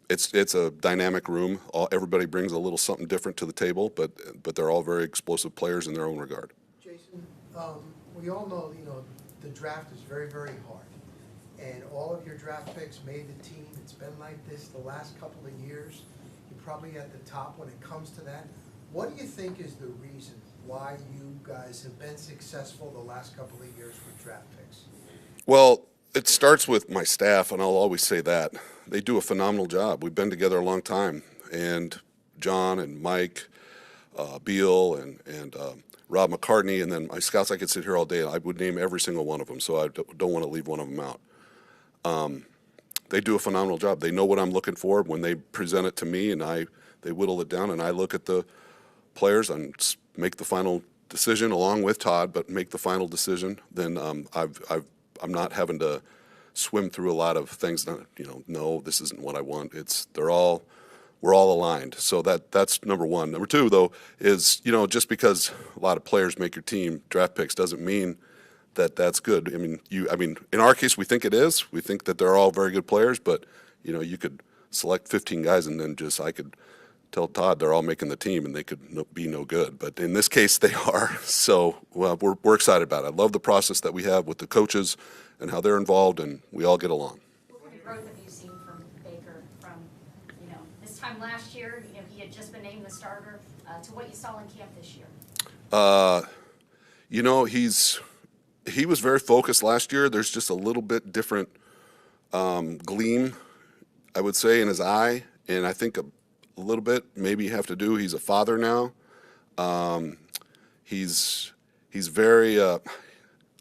It's a dynamic room. Everybody brings a little something different to the table, but they're all very explosive players in their own regard. Jason, we all know, the draft is very, very hard. And all of your draft picks made the team. It's been like this the last couple of years. You're probably at the top when it comes to that. What do you think is the reason why you guys have been successful the last couple of years with draft picks? Well, it starts with my staff, and I'll always say that. They do a phenomenal job. We've been together a long time. And John and Mike, Beal, and Rob McCartney, and then my scouts, I could sit here all day. I would name every single one of them, so I don't want to leave one of them out. They do a phenomenal job. They know what I'm looking for when they present it to me, and they whittle it down, and I look at the players and make the final decision along with Todd, but make the final decision. Then I'm not having to swim through a lot of things that, no, this isn't what I want. We're all aligned. So that's number one. Number two, though, is, just because a lot of players make your team, draft picks doesn't mean that that's good. I mean, in our case, we think it is. We think that they're all very good players, but, you could select 15 guys and then I could tell Todd they're all making the team and they could be no good. But in this case, they are. So we're excited about it. I love the process that we have with the coaches and how they're involved, and we all get along. What kind of growth have you seen from Baker from, this time last year, he had just been named the starter, to what you saw in camp this year? He was very focused last year. There's just a little bit different gleam, I would say, in his eye, and I think a little bit maybe you have to do. He's a father now. He's very.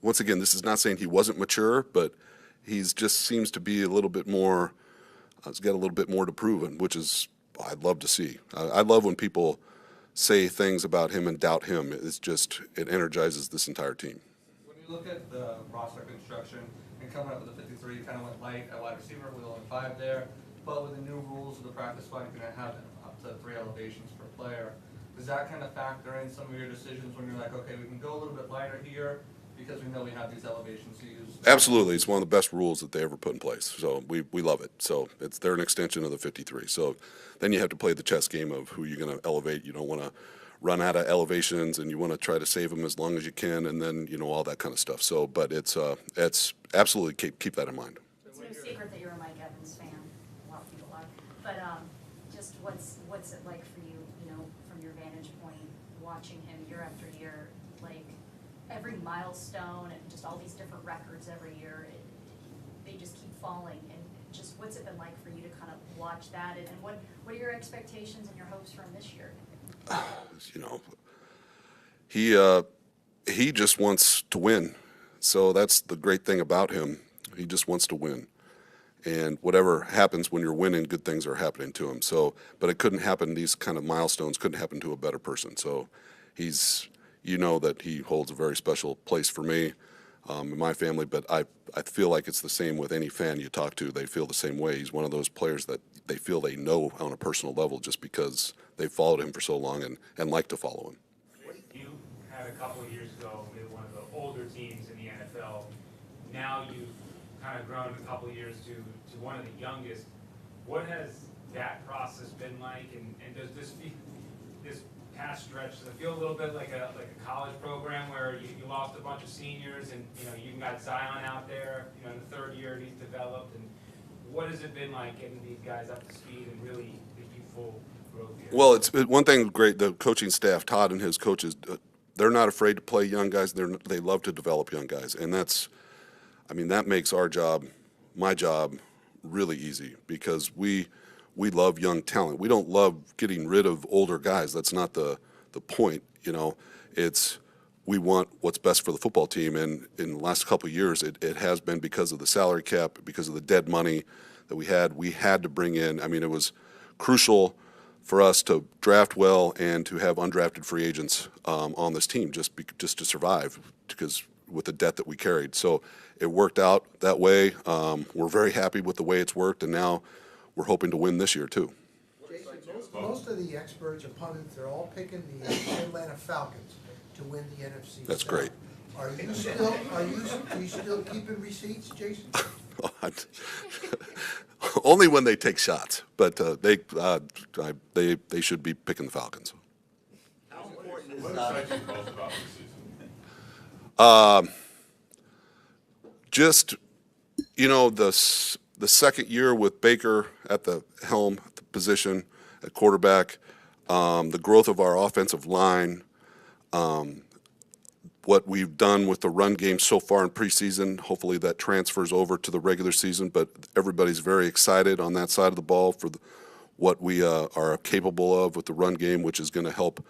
Once again, this is not saying he wasn't mature, but he's just seems to be a little bit more. He's got a little bit more to prove, which is I'd love to see. I love when people say things about him and doubt him. It energizes this entire team. When you look at the roster construction and coming up with the 53, you kind of went light at wide receiver with only 5 there. But with the new rules of the practice squad, you're going to have up to 3 elevations per player. Does that kind of factor in some of your decisions when you're like, okay, we can go a little bit lighter here because we know we have these elevations to use? Absolutely. It's one of the best rules that they ever put in place. So we love it. So they're an extension of the 53. So then you have to play the chess game of who you're going to elevate. You don't want to run out of elevations, and you want to try to save them as long as you can, and then, all that kind of stuff. So, but it's absolutely keep that in mind. It's no secret that you're a Mike Evans fan. A lot of people are. But just what's it like for you, from your vantage point, watching him year after year, like every milestone and just all these different records every year, they just keep falling. And just what's it been like for you to kind of watch that? And what are your expectations and your hopes for him this year? He just wants to win. So that's the great thing about him. He just wants to win. And whatever happens when you're winning, good things are happening to him. So, but it couldn't happen, these kind of milestones couldn't happen to a better person. So that he holds a very special place for me, in my family, but I feel like it's the same with any fan you talk to. They feel the same way. He's one of those players that they feel they know on a personal level just because they've followed him for so long and like to follow him. You had a couple of years ago with one of the older teams in the NFL. Now you've kind of grown a couple of years to one of the youngest. What has that process been like? And does this past stretch, does it feel a little bit like a college program where you lost a bunch of seniors and you got Zion out there, in the third year he's developed, and what has it been like getting these guys up to speed and really the youthful growth here? Well, it's one thing great. The coaching staff, Todd and his coaches, they're not afraid to play young guys. They love to develop young guys, and that makes our job, my job, really easy because we love young talent. We don't love getting rid of older guys. That's not the point. We want what's best for the football team, and in the last couple of years, it has been because of the salary cap, because of the dead money that we had. We had to bring in. It was crucial for us to draft well and to have undrafted free agents on this team just to survive, because with the debt that we carried. So it worked out that way. We're very happy with the way it's worked, and now we're hoping to win this year too. Jason, most of the experts and pundits, they're all picking the Atlanta Falcons to win the NFC. That's South. great. Are you still keeping receipts, Jason? Only when they take shots, but they should be picking the Falcons. How important is excites you most about this season? The second year with Baker at the helm, at the position at quarterback, the growth of our offensive line, what we've done with the run game so far in preseason. Hopefully that transfers over to the regular season, but everybody's very excited on that side of the ball for what we are capable of with the run game, which is going to help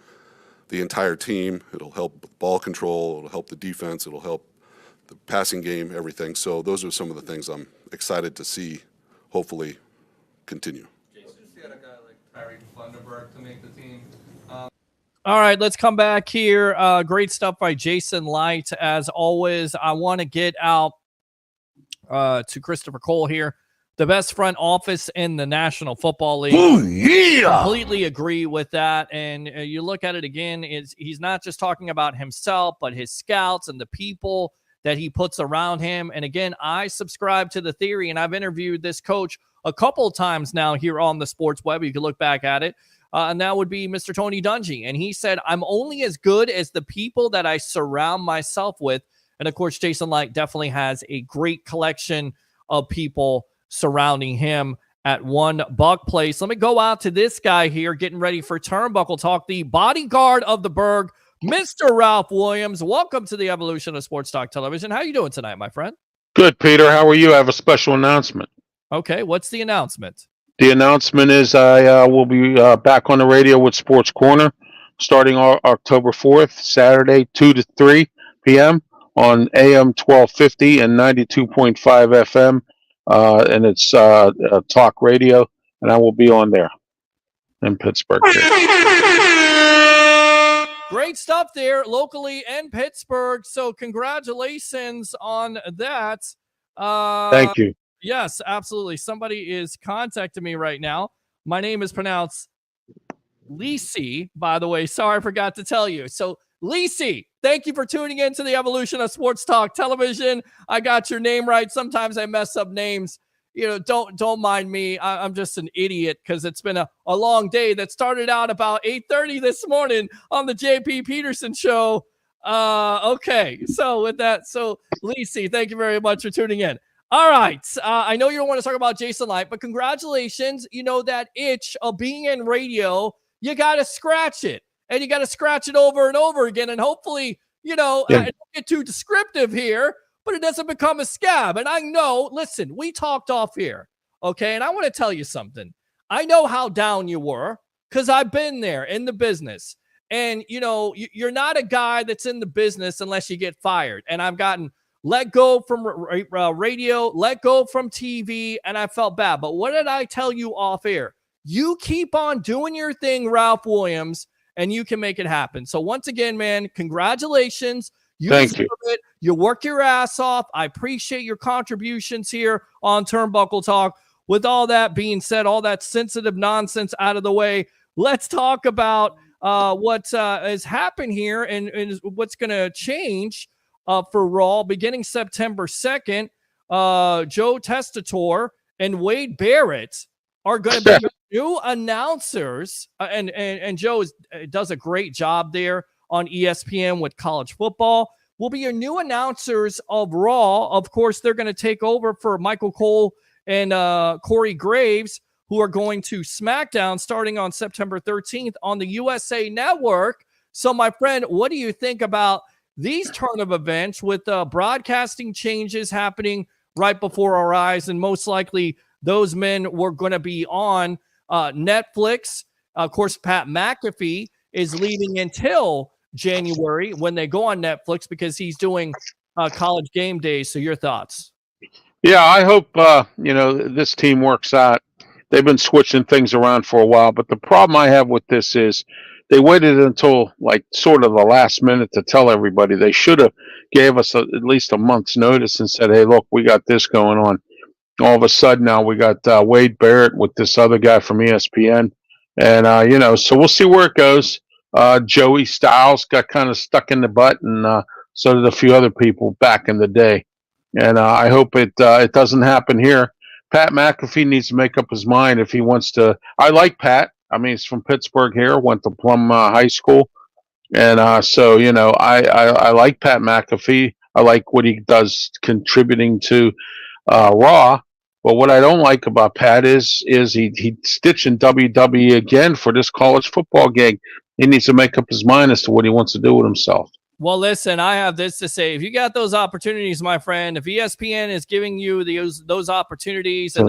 the entire team. It'll help ball control, it'll help the defense, it'll help the passing game, everything. So those are some of the things I'm excited to see hopefully continue. Jason, you had a guy like Tyreek Funderburg to make the team. All right, let's come back here. Great stuff by Jason Light. As always, I want to get out to Christopher Cole here. The best front office in the National Football League. Oh, yeah! Completely agree with that. And you look at it again, he's not just talking about himself, but his scouts and the people that he puts around him. And again, I subscribe to the theory, and I've interviewed this coach a couple of times now here on the Sports Web. You can look back at it. And that would be Mr. Tony Dungy. And he said, I'm only as good as the people that I surround myself with. And of course, Jason Light definitely has a great collection of people surrounding him at One Buck Place. Let me go out to this guy here getting ready for Turnbuckle Talk, the bodyguard of the Berg, Mr. Ralph Williams. Welcome to the evolution of Sports Talk Television. How are you doing tonight, my friend? Good, Peter. How are you? I have a special announcement. Okay, what's the announcement? The announcement is I will be back on the radio with Sports Corner starting October 4th, Saturday, 2 to 3 p.m. on AM 1250 and 92.5 FM. And it's talk radio, and I will be on there in Pittsburgh. Great stuff there locally in Pittsburgh. So congratulations on that. Thank you. Yes, absolutely. Somebody is contacting me right now. My name is pronounced Lisi, by the way. Sorry, I forgot to tell you. So, Lisi, thank you for tuning in to the evolution of Sports Talk Television. I got your name right. Sometimes I mess up names. Don't mind me. I'm just an idiot because it's been a long day that started out about 8:30 this morning on the JP Peterson show. Okay, so with that, Lisi, thank you very much for tuning in. All right. I know you don't want to talk about Jason Light, but congratulations. That itch of being in radio, you got to scratch it. And you got to scratch it over and over again. And hopefully, I don't get too descriptive here, but it doesn't become a scab. And I know, listen, we talked off here, okay? And I want to tell you something. I know how down you were because I've been there in the business. And, you're not a guy that's in the business unless you get fired. And I've gotten let go from radio, let go from TV, and I felt bad. But what did I tell you off air? You keep on doing your thing, Ralph Williams, and you can make it happen. So once again, man, congratulations. Thank you. It. You work your ass off. I appreciate your contributions here on Turnbuckle Talk. With all that being said, all that sensitive nonsense out of the way, let's talk about what has happened here and what's going to change for Raw beginning September 2nd. Joe Testator and Wade Barrett are going to be new announcers. And Joe does a great job there on ESPN with college football. Will be your new announcers of Raw. Of course, they're going to take over for Michael Cole and Corey Graves, who are going to SmackDown starting on September 13th on the USA Network. So, my friend, what do you think about these turn of events with broadcasting changes happening right before our eyes? And most likely those men were going to be on Netflix. Of course, Pat McAfee is leaving until January when they go on Netflix because he's doing College Game Day. So your thoughts? Yeah, I hope this team works out. They've been switching things around for a while, but the problem I have with this is they waited until like sort of the last minute to tell everybody. They should have gave us at least a month's notice and said, "Hey, look, we got this going on." All of a sudden now we got Wade Barrett with this other guy from ESPN, and so we'll see where it goes. Joey Styles got kind of stuck in the butt, and so did a few other people back in the day. And I hope it doesn't happen here. Pat McAfee needs to make up his mind if he wants to. I like Pat. I mean, he's from Pittsburgh here, went to Plum High School. And so, I like Pat McAfee. I like what he does contributing to Raw. But what I don't like about Pat is he stitching WWE again for this college football gig. He needs to make up his mind as to what he wants to do with himself. Well, listen, I have this to say. If you got those opportunities, my friend, if ESPN is giving you those opportunities and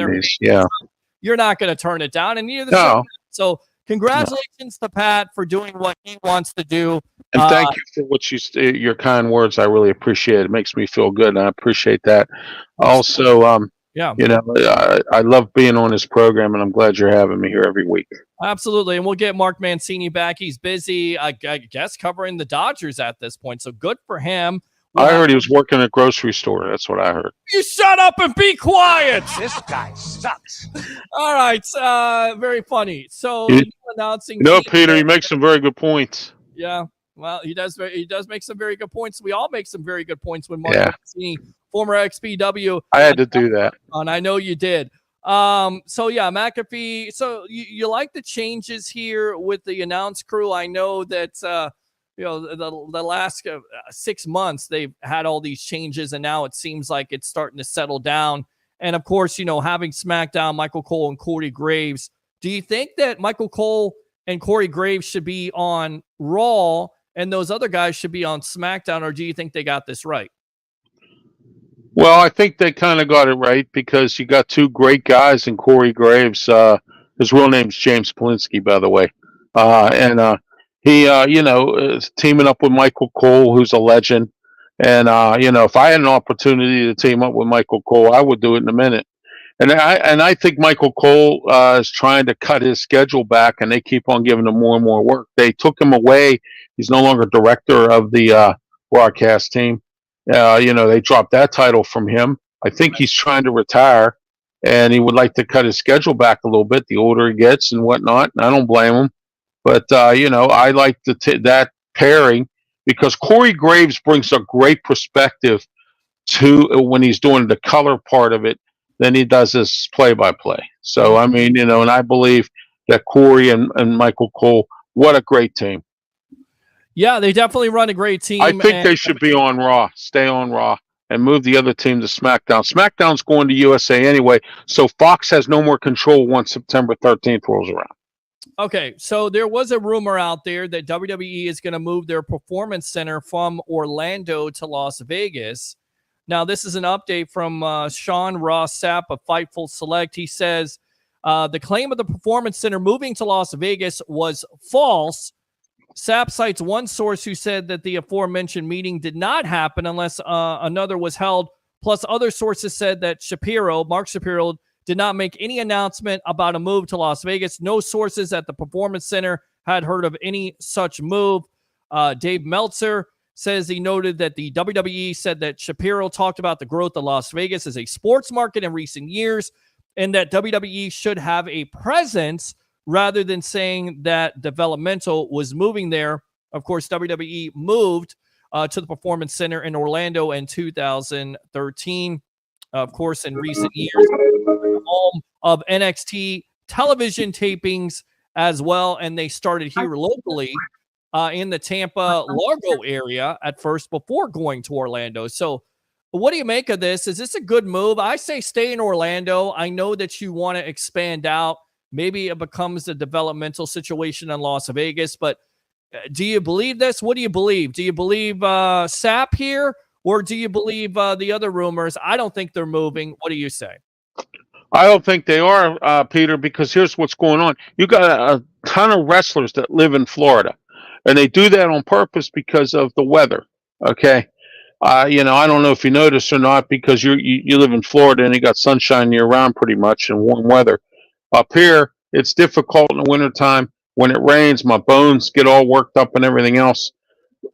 you're not going to turn it down. And neither should. So congratulations to Pat for doing what he wants to do. And thank you for your kind words. I really appreciate it. It makes me feel good, and I appreciate that. Also, I love being on this program, and I'm glad you're having me here every week. Absolutely. And we'll get Mark Mancini back. He's busy, I guess, covering the Dodgers at this point. So good for him. I heard he was working at a grocery store. That's what I heard. You shut up and be quiet. This guy sucks. All right. Very funny. So announcing. Peter, you make some very good points. Yeah. Well, he does make some very good points. We all make some very good points when Mark Mancini, former XPW. I had to do that. And I know you did. McAfee. So you like the changes here with the announce crew? I know that the last 6 months they've had all these changes, and now it seems like it's starting to settle down. And of course, having SmackDown, Michael Cole and Corey Graves. Do you think that Michael Cole and Corey Graves should be on Raw and those other guys should be on SmackDown, or do you think they got this right? Well, I think they kind of got it right because you got two great guys in Corey Graves. His real name's James Polinsky, by the way. He is teaming up with Michael Cole, who's a legend. And, if I had an opportunity to team up with Michael Cole, I would do it in a minute. And I think Michael Cole is trying to cut his schedule back, and they keep on giving him more and more work. They took him away. He's no longer director of the broadcast team. They dropped that title from him. I think he's trying to retire, and he would like to cut his schedule back a little bit the older he gets and whatnot. And I don't blame him. But, I like that pairing because Corey Graves brings a great perspective to when he's doing the color part of it than he does his play-by-play. So, I mean, and I believe that Corey and Michael Cole, what a great team. Yeah, they definitely run a great team. I think they should be on Raw, stay on Raw, and move the other team to SmackDown. SmackDown's going to USA anyway, so Fox has no more control once September 13th rolls around. Okay, so there was a rumor out there that WWE is going to move their performance center from Orlando to Las Vegas. Now, this is an update from Sean Ross Sapp of Fightful Select. He says the claim of the performance center moving to Las Vegas was false. Sapp cites one source who said that the aforementioned meeting did not happen unless another was held. Plus, other sources said that Mark Shapiro, did not make any announcement about a move to Las Vegas. No sources at the Performance Center had heard of any such move. Dave Meltzer says he noted that the WWE said that Shapiro talked about the growth of Las Vegas as a sports market in recent years and that WWE should have a presence rather than saying that developmental was moving there. Of course, WWE moved to the Performance Center in Orlando in 2013. Of course, in recent years, home of NXT television tapings as well, and they started here locally in the Tampa Largo area at first before going to Orlando. So What do you make of this? Is this a good move? I say stay in Orlando. I know that you want to expand out. Maybe it becomes a developmental situation in Las Vegas, but do you believe this? What do you believe? Do you believe Sapp here, or do you believe the other rumors? I don't think they're moving. What do you say? I don't think they are, Peter, because here's what's going on. You got a ton of wrestlers that live in Florida, and they do that on purpose because of the weather. Okay. I don't know if you noticed or not, because you live in Florida and you got sunshine year round pretty much and warm weather. Up here, it's difficult in the wintertime. When it rains, my bones get all worked up and everything else.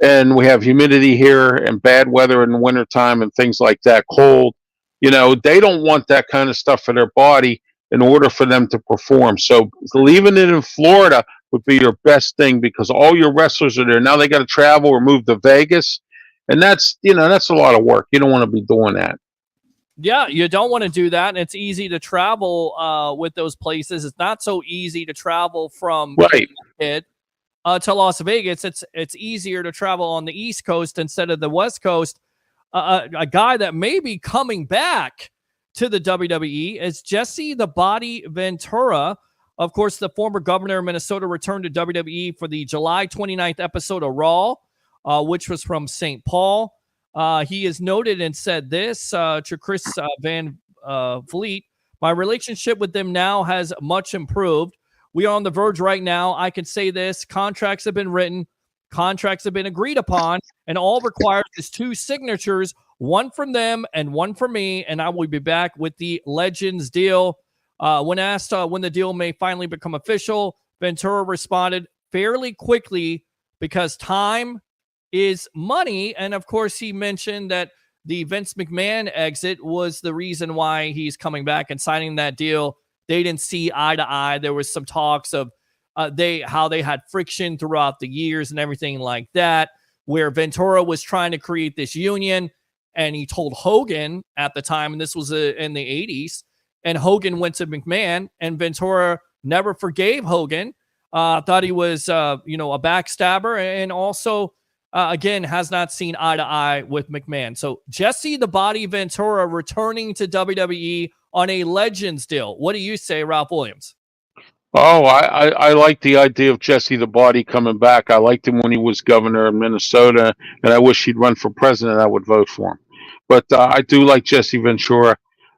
And we have humidity here and bad weather in the wintertime and things like that, cold. They don't want that kind of stuff for their body in order for them to perform. So leaving it in Florida would be your best thing, because all your wrestlers are there. Now they got to travel or move to Vegas. And that's a lot of work. You don't want to be doing that. Yeah, you don't want to do that. And it's easy to travel with those places. It's not so easy to travel from Connecticut to Las Vegas. It's easier to travel on the East Coast instead of the West Coast. A guy that may be coming back to the WWE is Jesse the Body Ventura. Of course, the former governor of Minnesota returned to WWE for the July 29th episode of Raw, which was from St. Paul. He is noted and said this to Chris Van Vliet: "My relationship with them now has much improved. We are on the verge right now. I can say this: contracts have been written, contracts have been agreed upon, and all required is 2 signatures, one from them and one from me, and I will be back with the Legends deal." When asked when the deal may finally become official, Ventura responded fairly quickly, because time is money. And of course, he mentioned that the Vince McMahon exit was the reason why he's coming back and signing that deal. They didn't see eye to eye. There was some talks of how they had friction throughout the years and everything like that, where Ventura was trying to create this union, and he told Hogan at the time, and this was in the 80s, and Hogan went to McMahon, and Ventura never forgave Hogan, thought he was a backstabber, and also again, has not seen eye to eye with McMahon. So Jesse the Body Ventura returning to WWE on a Legends deal. What do you say, Ralph Williams? Oh, I like the idea of Jesse the Body coming back. I liked him when he was governor of Minnesota, and I wish he'd run for president. I would vote for him. But I do like Jesse Ventura.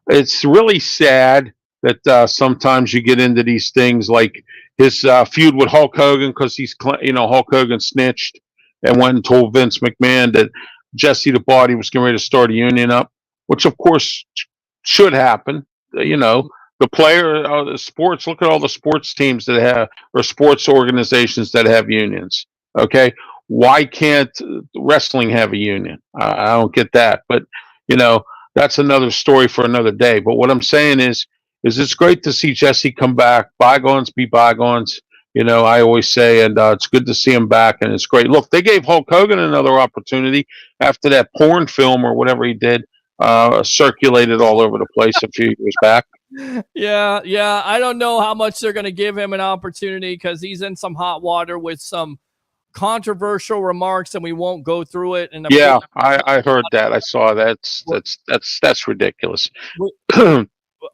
It's really sad that sometimes you get into these things like his feud with Hulk Hogan, because Hulk Hogan snitched and went and told Vince McMahon that Jesse the Body was getting ready to start a union up, which of course should happen. The player, the sports, look at all the sports teams that have, or sports organizations that have unions. Okay. Why can't wrestling have a union? I don't get that, but that's another story for another day. But what I'm saying is it's great to see Jesse come back. Bygones be bygones. I always say, and it's good to see him back, and it's great. Look, they gave Hulk Hogan another opportunity after that porn film or whatever he did circulated all over the place a few years back. Yeah. I don't know how much they're going to give him an opportunity, because he's in some hot water with some controversial remarks, and we won't go through it. And I heard that. I saw that. That's ridiculous.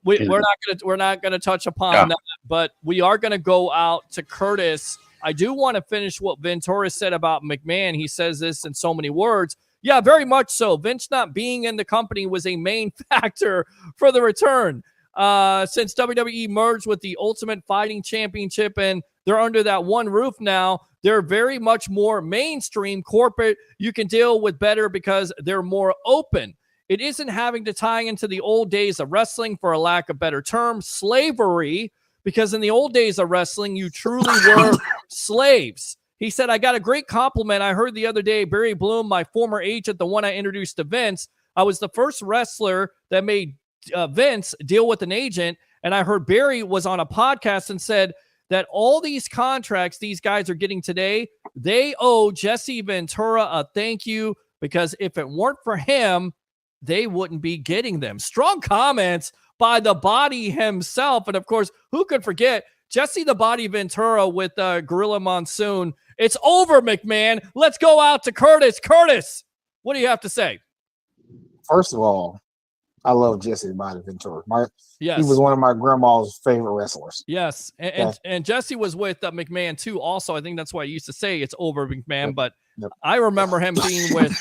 We're not gonna touch upon that, but we are gonna go out to Curtis. I do want to finish what Ventura said about McMahon. He says this in so many words. Yeah, very much so. Vince not being in the company was a main factor for the return. Since WWE merged with the Ultimate Fighting Championship and they're under that one roof now, they're very much more mainstream corporate. You can deal with better because they're more open. It isn't having to tie into the old days of wrestling, for a lack of better term, slavery, because in the old days of wrestling, you truly were slaves. He said, I got a great compliment. I heard the other day, Barry Bloom, my former agent, the one I introduced to Vince. I was the first wrestler that made Vince deal with an agent. And I heard Barry was on a podcast and said that all these contracts these guys are getting today, they owe Jesse Ventura a thank you, because if it weren't for him, they wouldn't be getting them. Strong comments by the Body himself. And of course, who could forget Jesse the Body Ventura with Gorilla Monsoon? It's over, McMahon. Let's go out to Curtis. Curtis, what do you have to say? First of all, I love Jesse Bonaventure. Yes. He was one of my grandma's favorite wrestlers. Yes, and Jesse was with McMahon too. Also, I think that's why I used to say it's over McMahon. But I remember him being with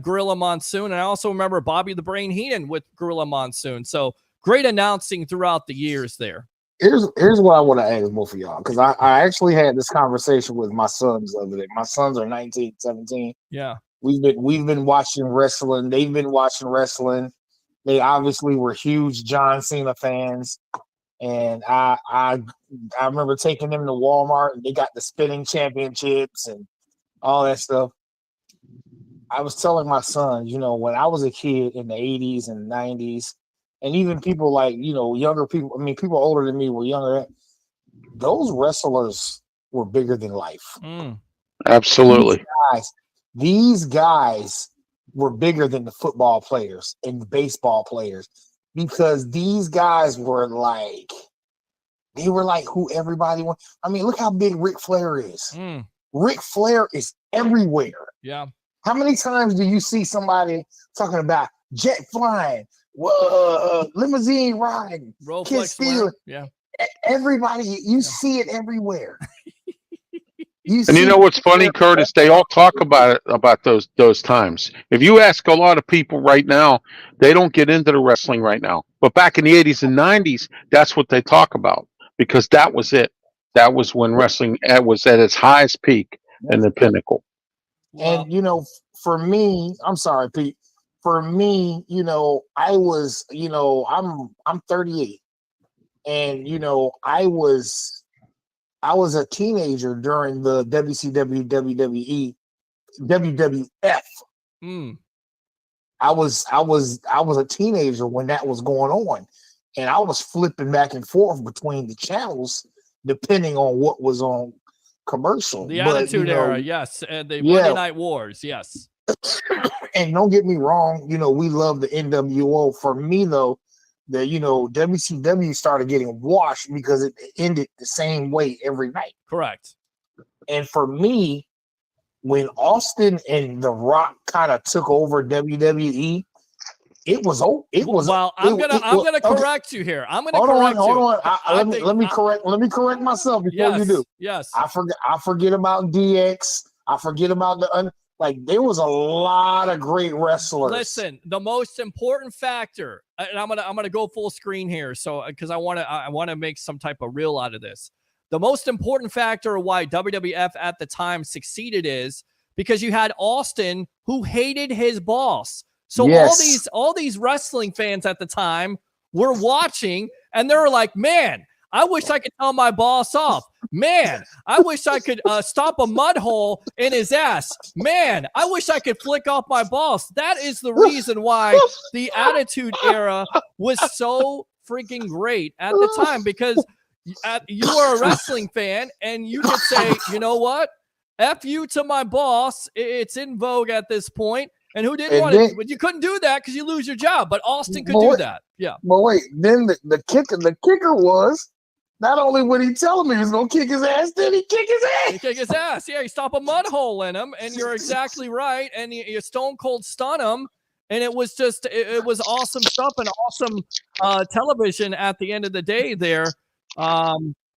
Gorilla Monsoon, and I also remember Bobby the Brain Heenan with Gorilla Monsoon. So great announcing throughout the years there. Here's what I want to ask both of y'all, because I actually had this conversation with my sons the other day. My sons are 19, 17. Yeah, we've been watching wrestling. They've been watching wrestling. They obviously were huge John Cena fans, and I remember taking them to Walmart, and they got the spinning championships and all that stuff. I was telling my son, when I was a kid in the 80s and 90s, and even people like, younger people, I mean, people older than me were younger, those wrestlers were bigger than life. Absolutely. These guys were bigger than the football players and the baseball players, because these guys were like who everybody wants. I mean, look how big Ric Flair is. Ric Flair is everywhere. Yeah. How many times do you see somebody talking about jet flying, limousine riding, kids stealing? Yeah. Everybody, you see it everywhere. And you know what's funny, Curtis? They all talk about those times. If you ask a lot of people right now, they don't get into the wrestling right now. But back in the 80s and 90s, that's what they talk about, because that was it. That was when wrestling was at its highest peak and the pinnacle. And for me, I'm sorry, Pete. For me, I was, I'm 38, and I was a teenager during the WCW, WWE, WWF. I was a teenager when that was going on, and I was flipping back and forth between the channels depending on what was on commercial. The Attitude Era, yes, and the Monday Night Wars, yes. And don't get me wrong, we love the NWO. For me, though, the WCW started getting washed because it ended the same way every night. Correct. And for me, when Austin and The Rock kind of took over WWE, it was. Well, I'm gonna correct you here. I'm gonna correct you. Hold on. Let me correct myself before you do. Yes. I forget about DX. I forget about there was a lot of great wrestlers. Listen, the most important factor, and I'm gonna go full screen here, so because I want to make some type of reel out of this. The most important factor of why WWF at the time succeeded is because you had Austin, who hated his boss. So all these wrestling fans at the time were watching, and they were like, "Man, I wish I could tell my boss off. Man, I wish I could stop a mud hole in his ass. Man, I wish I could flick off my boss." That is the reason why the Attitude Era was so freaking great at the time, because you are a wrestling fan and you could say, you know what? F you to my boss. It's in vogue at this point. And who didn't want it? But you couldn't do that because you lose your job. But Austin could do that. Yeah. But wait, then the kicker was, not only would he tell him he was gonna kick his ass, then he kick his ass. He kick his ass. Yeah, he stop a mud hole in him, and you're exactly right. And you stone cold stun him, and it was just it was awesome stuff and awesome television at the end of the day there.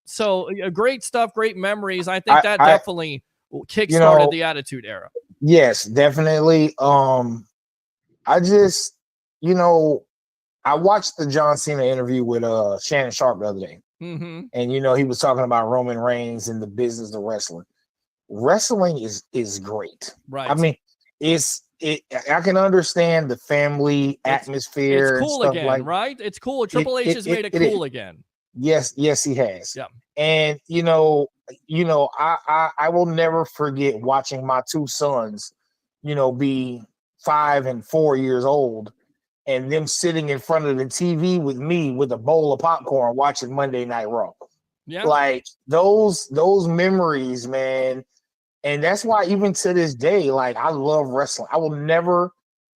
So great stuff, great memories. I think that definitely kickstarted the Attitude Era. Yes, definitely. I just, I watched the John Cena interview with Shannon Sharp the other day. Mm-hmm. And he was talking about Roman Reigns and the business of wrestling. Wrestling is great. Right. I mean, I can understand the family atmosphere. It's cool and stuff again, right? It's cool. Triple H has made it cool again. Yes, he has. Yeah. And I will never forget watching my two sons, be 5 and 4 years old, and them sitting in front of the TV with me with a bowl of popcorn watching Monday Night Raw. Yeah. Like those memories, man. And that's why even to this day, I love wrestling. I will never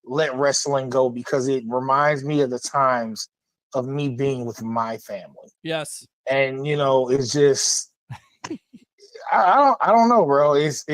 let wrestling go because it reminds me of the times of me being with my family. Yes. And it's just I don't know, bro. It's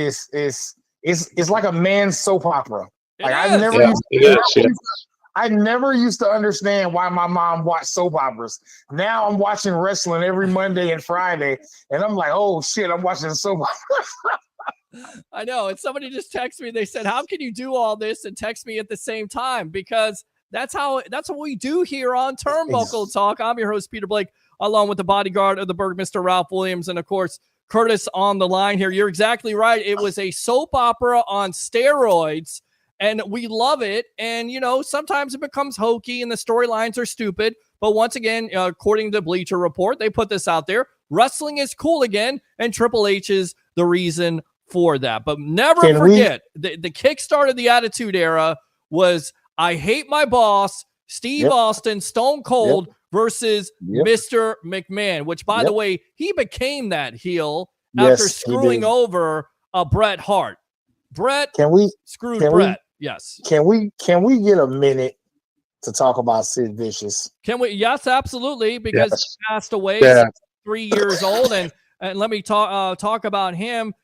I never used to understand why my mom watched soap operas. Now I'm watching wrestling every Monday and Friday, and I'm like, oh shit, I'm watching soap operas. I know. And somebody just texted me. They said, how can you do all this and text me at the same time? Because that's what we do here on Turnbuckle Talk. I'm your host, Peter Blake, along with the bodyguard of the Berg, Mr. Ralph Williams, and of course, Curtis on the line here. You're exactly right. It was a soap opera on steroids, and we love it. And, you know, sometimes it becomes hokey and the storylines are stupid. But once again, according to Bleacher Report, they put this out there. Wrestling is cool again, and Triple H is the reason for that. But never forget, the kickstart of the Attitude Era was I hate my boss, Steve Austin, Stone Cold versus Mr. McMahon, which, by the way, he became that heel after screwing over Bret Hart. Brett screwed Bret. Yes. Can we get a minute to talk about Sid Vicious? Can we? Yes, absolutely, because he passed away 3 years old. And let me talk about him.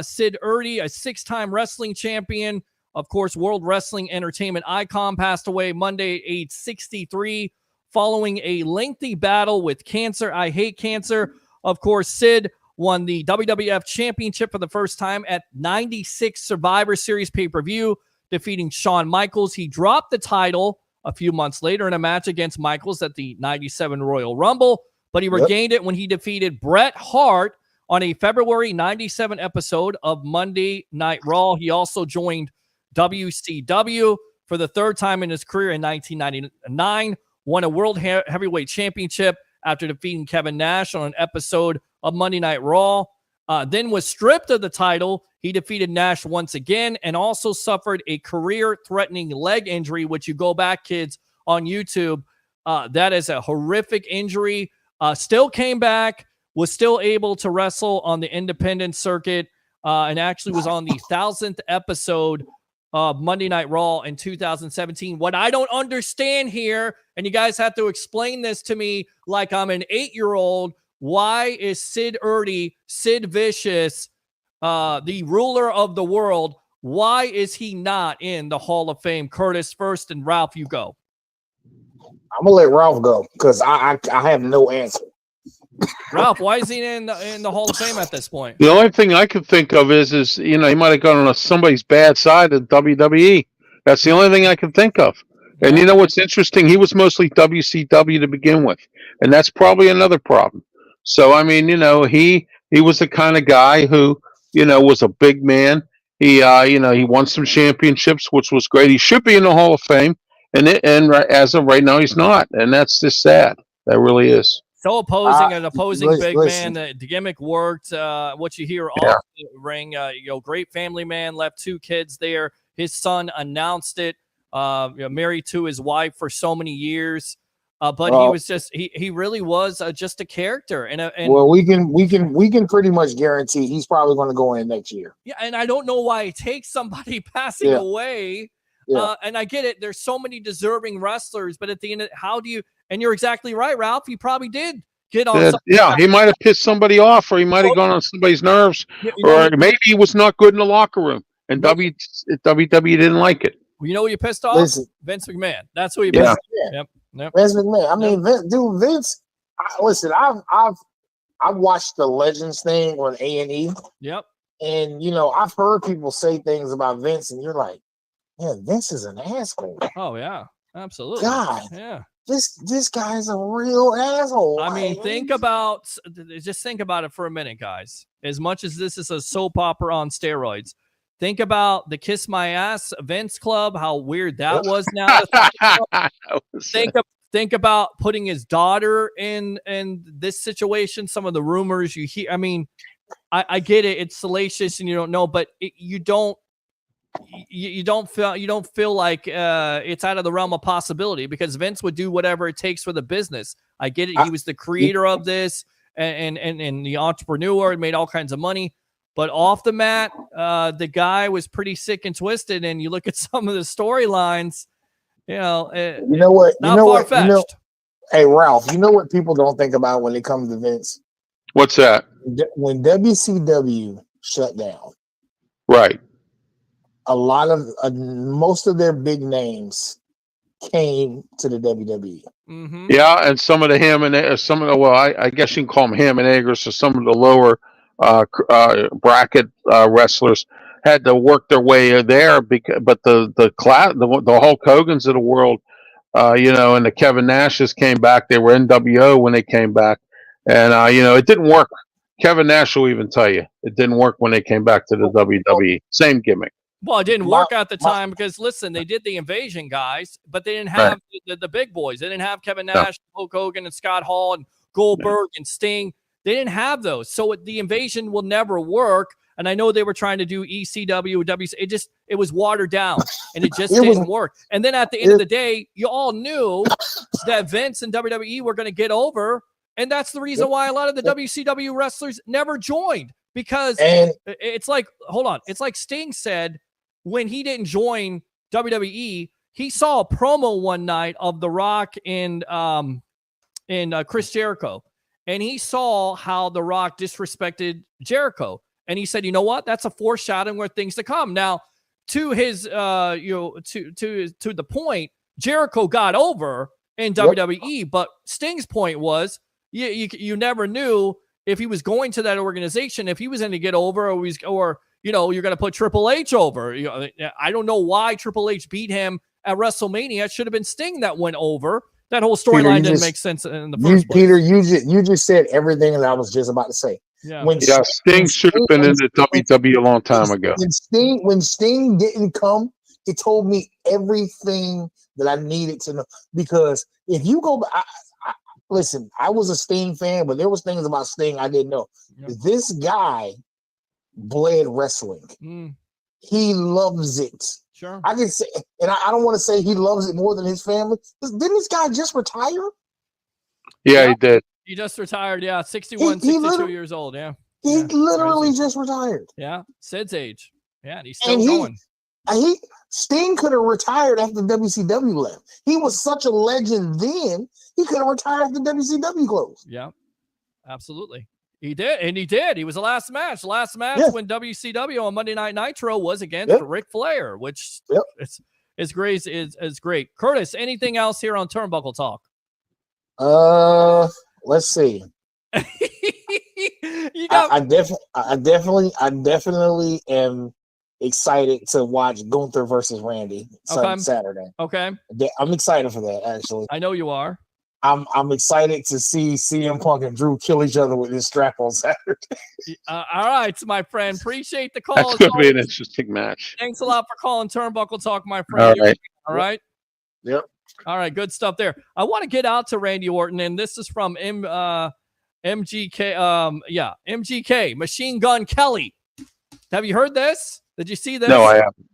Sid Erdy, a 6-time wrestling champion, of course, World Wrestling Entertainment icon, passed away Monday, age 63, following a lengthy battle with cancer. I hate cancer. Of course, Sid won the WWF Championship for the first time at 96 Survivor Series pay-per-view, defeating Shawn Michaels. He dropped the title a few months later in a match against Michaels at the 97 Royal Rumble, but he regained it when he defeated Bret Hart on a February 97 episode of Monday Night Raw. He also joined WCW for the third time in his career in 1999, won a World Heavyweight Championship after defeating Kevin Nash on an episode of Monday Night Raw, then was stripped of the title. He defeated Nash once again and also suffered a career-threatening leg injury, which you go back, kids, on YouTube. That is a horrific injury. Still came back, was still able to wrestle on the independent circuit, and actually was on the 1,000th episode of Monday Night Raw in 2017. What I don't understand here, and you guys have to explain this to me like I'm an 8-year-old, why is Sid Erdy, Sid Vicious, the ruler of the world, why is he not in the Hall of Fame? Curtis first, and Ralph, you go. I'm going to let Ralph go because I have no answer. Ralph, why is he in the Hall of Fame at this point? The only thing I could think of is he might have gone on somebody's bad side of WWE. That's the only thing I can think of. And you know what's interesting? He was mostly WCW to begin with, and that's probably another problem. So I mean, he was the kind of guy who was a big man. He he won some championships, which was great. He should be in the Hall of Fame, and as of right now, he's not, and that's just sad. That really is. So opposing big man. The gimmick worked. What you hear off the ring, great family man, left 2 kids there. His son announced it. Married to his wife for so many years, but he was he really was just a character. And well, we can pretty much guarantee he's probably going to go in next year. Yeah, and I don't know why it takes somebody passing away. And I get it. There's so many deserving wrestlers, but at the end of how do you? And you're exactly right, Ralph. He probably did get on. He might have pissed somebody off, or he might have gone on somebody's nerves, or maybe he was not good in the locker room, and WWE didn't like it. Well, you know who you pissed off? Vince McMahon. That's who you pissed off. Yep. Vince McMahon. I mean, Vince. Listen, I've watched the Legends thing on A&E. Yep. And I've heard people say things about Vince, and you're like, yeah, Vince is an asshole. Oh yeah, absolutely. God, yeah. This guy's a real asshole. I mean, think about it for a minute, guys. As much as this is a soap opera on steroids, think about the Kiss My Ass Vince Club, how weird that was now. Think about putting his daughter in this situation, some of the rumors you hear. I mean, I get it. It's salacious and you don't know, but you don't feel like it's out of the realm of possibility because Vince would do whatever it takes for the business. I get it. He was the creator of this and the entrepreneur and made all kinds of money. But off the mat, the guy was pretty sick and twisted. And you look at some of the storylines, far-fetched. Hey, Ralph, you know what people don't think about when it comes to Vince? What's that? When WCW shut down. Right. A lot of most of their big names came to the WWE. Mm-hmm. Yeah, and some of the I guess you can call them ham and eggers, or some of the lower bracket wrestlers had to work their way there, but the Hulk Hogan's of the world, and the Kevin Nashes came back. They were NWO when they came back, and it didn't work. Kevin Nash will even tell you it didn't work when they came back to the WWE. Same gimmick. Well, it didn't work at the time because, listen, they did the Invasion guys, but they didn't have the big boys. They didn't have Kevin Nash, Hulk Hogan, and Scott Hall, and Goldberg, and Sting. They didn't have those. So the Invasion will never work. And I know they were trying to do ECW, WC. It was watered down, and it just didn't work. And then at the end of the day, you all knew that Vince and WWE were going to get over, and that's the reason why a lot of the WCW wrestlers never joined, because it's like, hold on, it's like Sting said when he didn't join WWE, he saw a promo one night of The Rock and Chris Jericho, and he saw how The Rock disrespected Jericho. And he said, you know what? That's a foreshadowing where things to come. Now, to his, to the point, Jericho got over in WWE, but Sting's point was, you never knew if he was going to that organization, if he was going to get over, or you're going to put Triple H over. I don't know why Triple H beat him at WrestleMania. It should have been Sting that went over. That whole storyline didn't make sense in the first place. Peter, you just said everything that I was just about to say. Yeah. Sting should have been in the WWE a long time ago. When Sting didn't come, it told me everything that I needed to know. Because if you go, listen, I was a Sting fan, but there was things about Sting I didn't know. Yep. This guy bled wrestling. He loves it. Sure. I can say, and I don't want to say he loves it more than his family. Didn't this guy just retire? Yeah, he did. He just retired. Yeah, 61, 62 years old. Yeah. He literally just retired. Yeah. Sid's age. Yeah, and he's still going. Sting could have retired after WCW left. He was such a legend then. He could have retired after WCW closed. Yeah, absolutely. He did, and he did. He was the last match. When WCW on Monday Night Nitro was against Ric Flair, which is great. Is great. Curtis, anything else here on Turnbuckle Talk? Let's see. I definitely am excited to watch Gunther versus Randy Saturday. Okay. I'm excited for that, actually. I know you are. I'm excited to see CM Punk and Drew kill each other with this strap on Saturday. All right, my friend. Appreciate the call. That's going to be an interesting match. Thanks a lot for calling Turnbuckle Talk, my friend. All right. Yep. All right, good stuff there. I want to get out to Randy Orton, and this is from MGK. MGK, Machine Gun Kelly. Have you heard this? Did you see this? No, I haven't.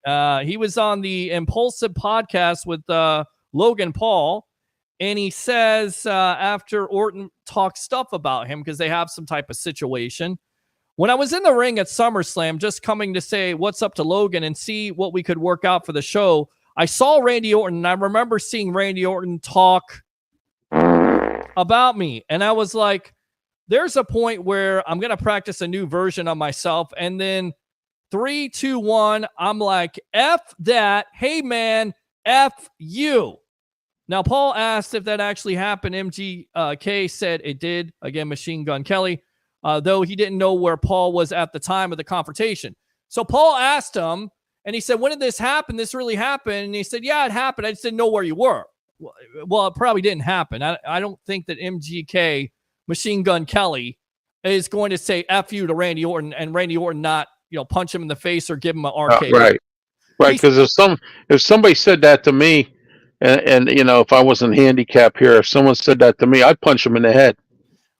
No. He was on the Impulsive podcast with Logan Paul, and he says after Orton talks stuff about him because they have some type of situation. When I was in the ring at SummerSlam, just coming to say what's up to Logan and see what we could work out for the show, I saw Randy Orton, and I remember seeing Randy Orton talk about me. And I was like, there's a point where I'm going to practice a new version of myself. And then 3, 2, 1, I'm like, F that. Hey, man, F you. Now, Paul asked if that actually happened. MGK said it did. Again, Machine Gun Kelly, though he didn't know where Paul was at the time of the confrontation. So Paul asked him, and he said, when did this happen? This really happened? And he said, yeah, it happened. I just didn't know where you were. Well, it probably didn't happen. I don't think that MGK, Machine Gun Kelly, is going to say F you to Randy Orton and Randy Orton not, punch him in the face or give him an arcade. Right. Because if somebody said that to me, and if I wasn't handicapped here, if someone said that to me, I'd punch him in the head.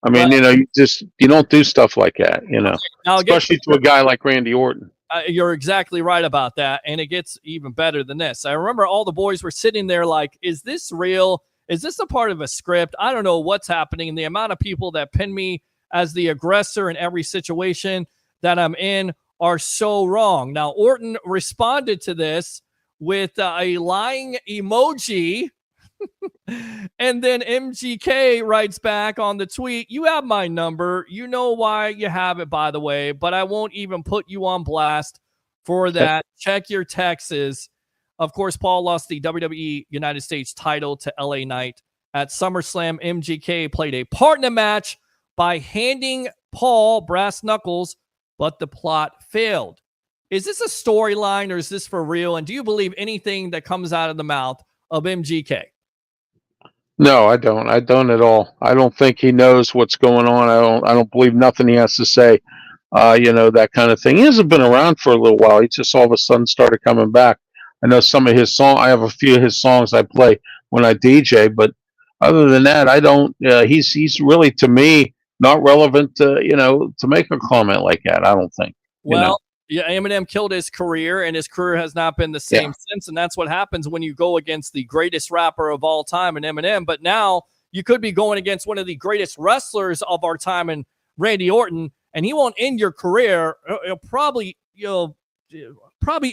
I mean, you don't do stuff like that, Now, especially to a guy like Randy Orton. You're exactly right about that. And it gets even better than this. I remember all the boys were sitting there like, is this real? Is this a part of a script? I don't know what's happening. And the amount of people that pin me as the aggressor in every situation that I'm in are so wrong. Now, Orton responded to this with a lying emoji. And then MGK writes back on the tweet, you have my number. You know why you have it, by the way, but I won't even put you on blast for that. Check your texts. Of course, Paul lost the WWE United States title to LA Knight at SummerSlam. MGK played a part in the match by handing Paul brass knuckles, but the plot failed. Is this a storyline or is this for real? And do you believe anything that comes out of the mouth of MGK? No, I don't. I don't at all. I don't think he knows what's going on. I don't believe nothing he has to say. That kind of thing. He hasn't been around for a little while. He just all of a sudden started coming back. I know some of his songs. I have a few of his songs I play when I DJ, but other than that, I don't. He's really, to me, not relevant to make a comment like that. I don't think. Well, yeah, Eminem killed his career, and his career has not been the same since. And that's what happens when you go against the greatest rapper of all time in Eminem. But now you could be going against one of the greatest wrestlers of our time in Randy Orton, and he won't end your career. He'll probably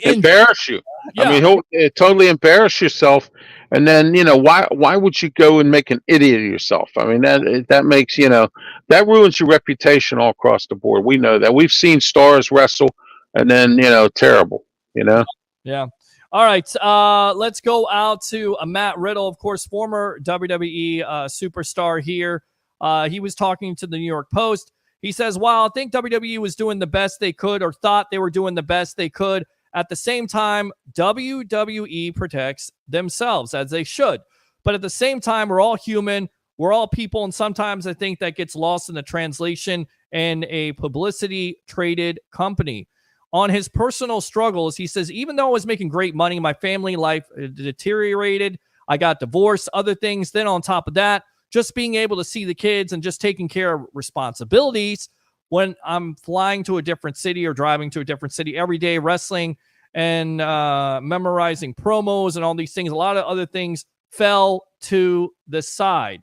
embarrass you. Yeah. I mean, he'll totally embarrass yourself. And then, why would you go and make an idiot of yourself? I mean, that makes, that ruins your reputation all across the board. We know that. We've seen stars wrestle and then, terrible, Yeah. All right. Let's go out to Matt Riddle, of course, former WWE superstar here. He was talking to the New York Post. He says, while I think WWE was doing the best they could or thought they were doing the best they could, at the same time, WWE protects themselves as they should. But at the same time, we're all human. We're all people. And sometimes I think that gets lost in the translation in a publicity traded company. On his personal struggles, he says, even though I was making great money, my family life deteriorated. I got divorced, other things. Then on top of that, just being able to see the kids and just taking care of responsibilities when I'm flying to a different city or driving to a different city every day, wrestling and memorizing promos and all these things. A lot of other things fell to the side.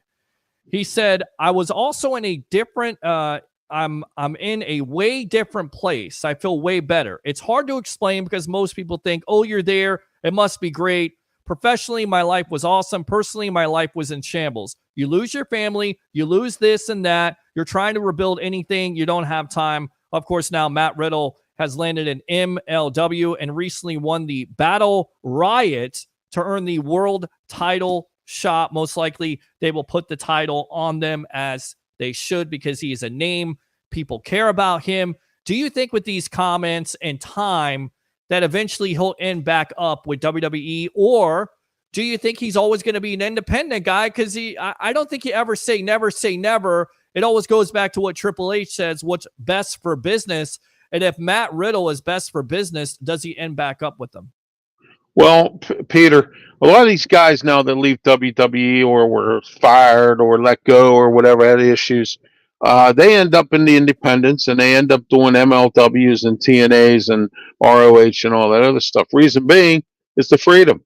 He said, I was also in a different, I'm in a way different place. I feel way better. It's hard to explain because most people think, oh, you're there. It must be great. Professionally, my life was awesome. Personally, my life was in shambles. You lose your family, you lose this and that. You're trying to rebuild anything. You don't have time. Of course, now Matt Riddle has landed an MLW and recently won the Battle Riot to earn the world title shot. Most likely, they will put the title on them as they should because he is a name. People care about him. Do you think with these comments and time that eventually he'll end back up with WWE, or do you think he's always going to be an independent guy? Because I don't think you ever say never say never. It always goes back to what Triple H says, what's best for business. And if Matt Riddle is best for business, does he end back up with them? Well, Peter, a lot of these guys now that leave WWE or were fired or let go or whatever, had issues, they end up in the independents and they end up doing MLWs and TNAs and ROH and all that other stuff. Reason being is the freedom.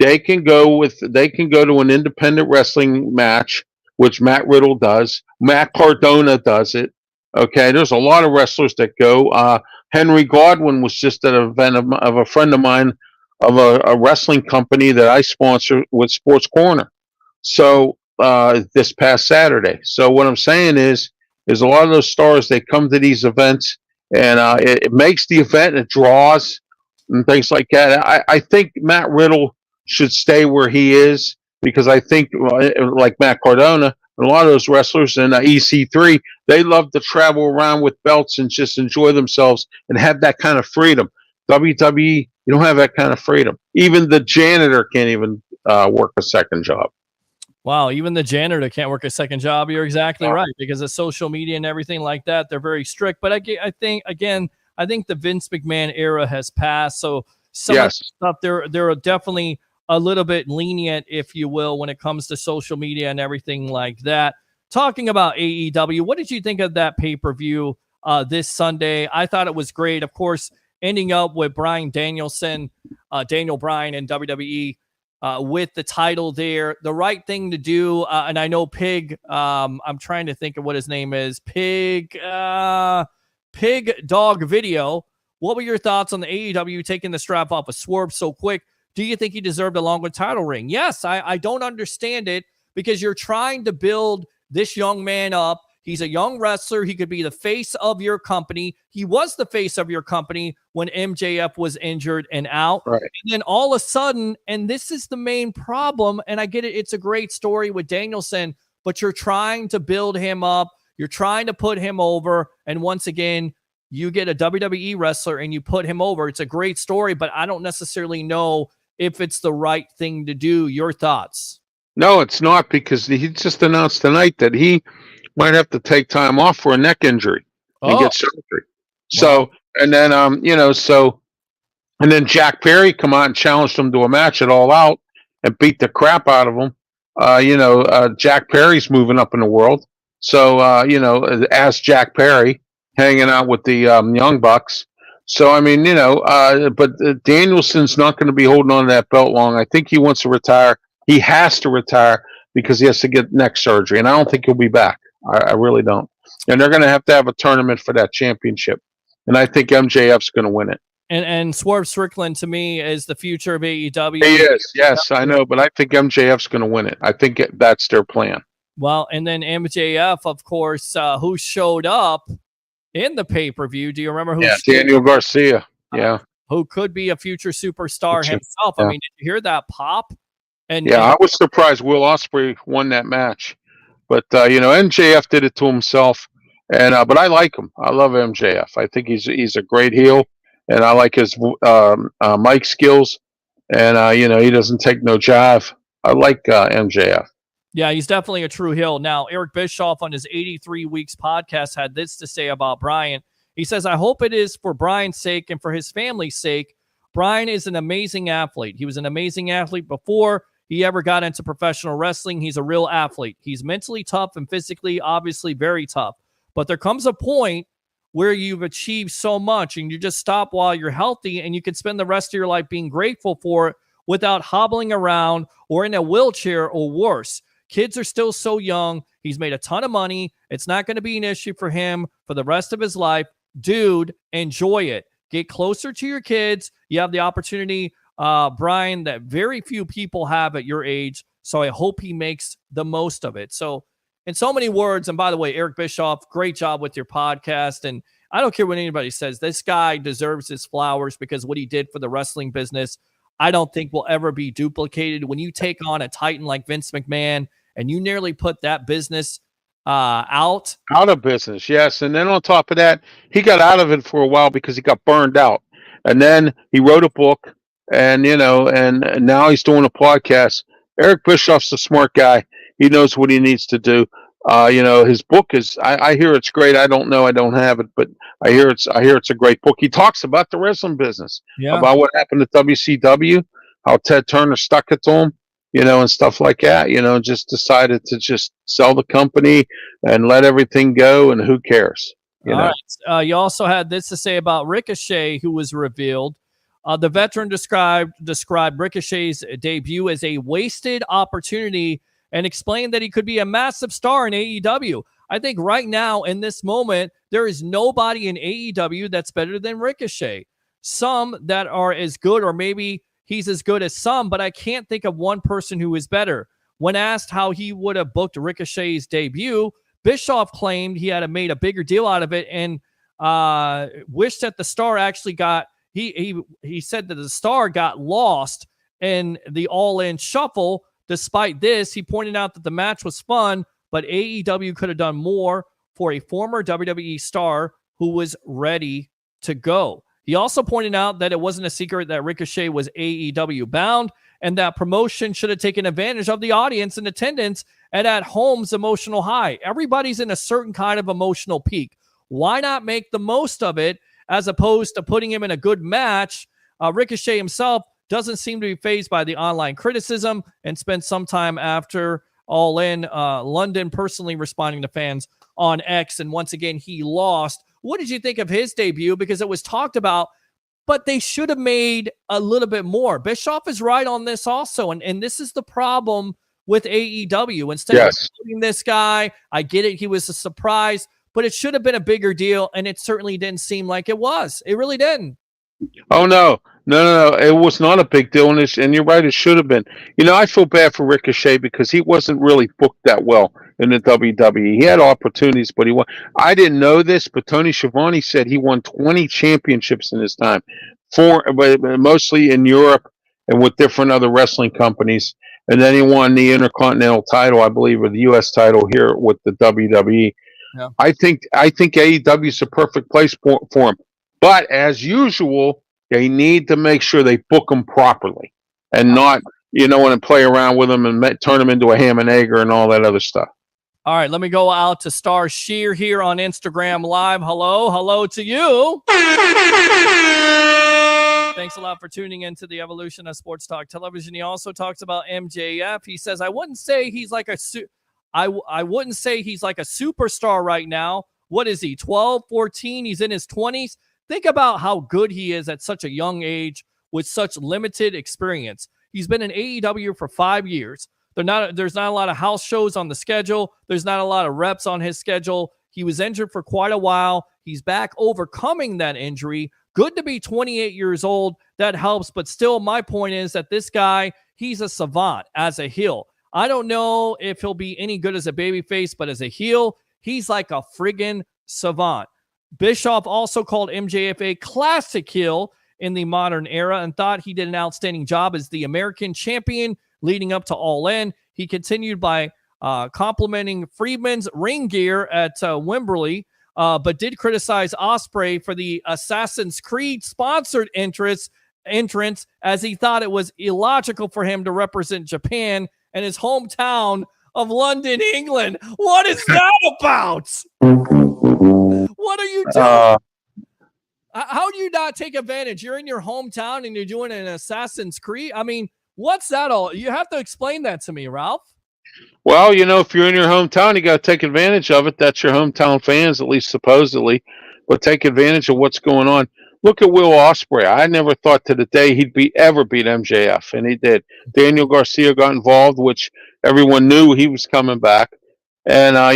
They can go to an independent wrestling match, which Matt Riddle does. Matt Cardona does it. Okay, there's a lot of wrestlers that go. Henry Godwin was just at an event of a friend of mine of a wrestling company that I sponsor with Sports Corner. So this past Saturday. So what I'm saying is a lot of those stars, they come to these events and it makes the event, it draws and things like that. I think Matt Riddle should stay where he is because I think like Matt Cardona, a lot of those wrestlers and EC3, they love to travel around with belts and just enjoy themselves and have that kind of freedom. WWE, you don't have that kind of freedom. Even the janitor can't even work a second job. Wow, even the janitor can't work a second job. You're exactly right because of social media and everything like that. They're very strict. But I think the Vince McMahon era has passed. So some of the stuff they're definitely a little bit lenient, if you will, when it comes to social media and everything like that. Talking about AEW, what did you think of that pay-per-view this Sunday? I thought it was great. Of course, ending up with Bryan Danielson, Daniel Bryan in WWE with the title there. The right thing to do, and I know Pig, I'm trying to think of what his name is, Pig Dog Video. What were your thoughts on the AEW taking the strap off of Swerve so quick? Do you think he deserved a longer title reign? Yes, I don't understand it because you're trying to build this young man up. He's a young wrestler. He could be the face of your company. He was the face of your company when MJF was injured and out. Right. And then all of a sudden, and this is the main problem, and I get it, it's a great story with Danielson, but you're trying to build him up. You're trying to put him over. And once again, you get a WWE wrestler and you put him over. It's a great story, but I don't necessarily know if it's the right thing to do. Your thoughts? No, it's not, because he just announced tonight that he might have to take time off for a neck injury and get surgery. So, and then, and then Jack Perry come out and challenged him to a match at All Out and beat the crap out of him. Jack Perry's moving up in the world. So, as Jack Perry hanging out with the Young Bucks. So, I mean, but Danielson's not going to be holding on to that belt long. I think he wants to retire. He has to retire because he has to get neck surgery, and I don't think he'll be back. I really don't. And they're going to have a tournament for that championship, and I think MJF's going to win it. And Swerve Strickland, to me, is the future of AEW. He is, yes, I know, but I think MJF's going to win it. I think that's their plan. Well, and then MJF, of course, who showed up in the pay-per-view. Do you remember who? Yeah, Daniel Garcia. Yeah. Who could be a future superstar himself. Yeah. I mean, did you hear that pop? And I was surprised Will Ospreay won that match. But, MJF did it to himself. And but I like him. I love MJF. I think he's a great heel. And I like his mic skills. And, he doesn't take no jive. I like MJF. Yeah, he's definitely a true heel. Now, Eric Bischoff on his 83 Weeks podcast had this to say about Bryan. He says, I hope it is for Bryan's sake and for his family's sake. Bryan is an amazing athlete. He was an amazing athlete before he ever got into professional wrestling. He's a real athlete. He's mentally tough and physically, obviously, very tough. But there comes a point where you've achieved so much and you just stop while you're healthy, and you can spend the rest of your life being grateful for it without hobbling around or in a wheelchair or worse. Kids are still so young. He's made a ton of money. It's not going to be an issue for him for the rest of his life. Dude, enjoy it. Get closer to your kids. You have the opportunity, Bryan, that very few people have at your age. So I hope he makes the most of it. So in so many words, and by the way, Eric Bischoff, great job with your podcast. And I don't care what anybody says. This guy deserves his flowers because what he did for the wrestling business, I don't think will ever be duplicated. When you take on a titan like Vince McMahon and you nearly put that business out of business, yes. And then on top of that, he got out of it for a while because he got burned out. And then he wrote a book, and and now he's doing a podcast. Eric Bischoff's a smart guy. He knows what he needs to do. His book is, I hear it's great. I don't know, I don't have it, but I hear it's a great book. He talks about the wrestling business, about what happened at WCW, how Ted Turner stuck it to him, and stuff like that, just decided to just sell the company and let everything go, and who cares? All right. You also had this to say about Ricochet, who was revealed. The veteran described Ricochet's debut as a wasted opportunity and explained that he could be a massive star in AEW. I think right now, in this moment, there is nobody in AEW that's better than Ricochet. Some that are as good, or maybe he's as good as some, but I can't think of one person who is better. When asked how he would have booked Ricochet's debut, Bischoff claimed he had made a bigger deal out of it and wished that the star actually got, he said that the star got lost in the All-In shuffle. Despite this, he pointed out that the match was fun, but AEW could have done more for a former WWE star who was ready to go. He also pointed out that it wasn't a secret that Ricochet was AEW bound and that promotion should have taken advantage of the audience in attendance and at home's emotional high. Everybody's in a certain kind of emotional peak. Why not make the most of it as opposed to putting him in a good match? Ricochet himself doesn't seem to be fazed by the online criticism and spent some time after All In London personally responding to fans on X. And once again, he lost. What did you think of his debut? Because it was talked about, but they should have made a little bit more. Bischoff is right on this also. And this is the problem with AEW. Instead of putting this guy, I get it, he was a surprise, but it should have been a bigger deal. And it certainly didn't seem like it was. It really didn't. Oh, no. No. It was not a big deal, and you're right. It should have been. I feel bad for Ricochet because he wasn't really booked that well in the WWE. He had opportunities, but he won. I didn't know this, but Tony Schiavone said he won 20 championships in his time, but mostly in Europe and with different other wrestling companies. And then he won the Intercontinental title, I believe, or the U.S. title here with the WWE. Yeah. I think AEW is a perfect place for him. But as usual, they need to make sure they book them properly and not, and play around with them and turn them into a ham and egger and all that other stuff. All right, let me go out to Star Shear here on Instagram Live. Hello to you. Thanks a lot for tuning into the evolution of Sports Talk Television. He also talks about MJF. He says, I wouldn't say he's like a superstar right now. What is he, 12, 14? He's in his 20s. Think about how good he is at such a young age with such limited experience. He's been in AEW for 5 years. There's not a lot of house shows on the schedule. There's not a lot of reps on his schedule. He was injured for quite a while. He's back overcoming that injury. Good to be 28 years old. That helps. But still, my point is that this guy, he's a savant as a heel. I don't know if he'll be any good as a babyface, but as a heel, he's like a friggin' savant. Bischoff also called MJF a classic heel in the modern era and thought he did an outstanding job as the American champion leading up to All In. He continued by complimenting Friedman's ring gear at Wembley, but did criticize Ospreay for the Assassin's Creed sponsored entrance as he thought it was illogical for him to represent Japan and his hometown of London, England. What is that about? What are you doing? How do you not take advantage? You're in your hometown and you're doing an Assassin's Creed. I mean, what's that all? You have to explain that to me, Ralph. Well, if you're in your hometown, you got to take advantage of it. That's your hometown fans, at least supposedly. But take advantage of what's going on. Look at Will Ospreay. I never thought to the day he'd ever beat MJF, and he did. Daniel Garcia got involved, which everyone knew he was coming back. And, I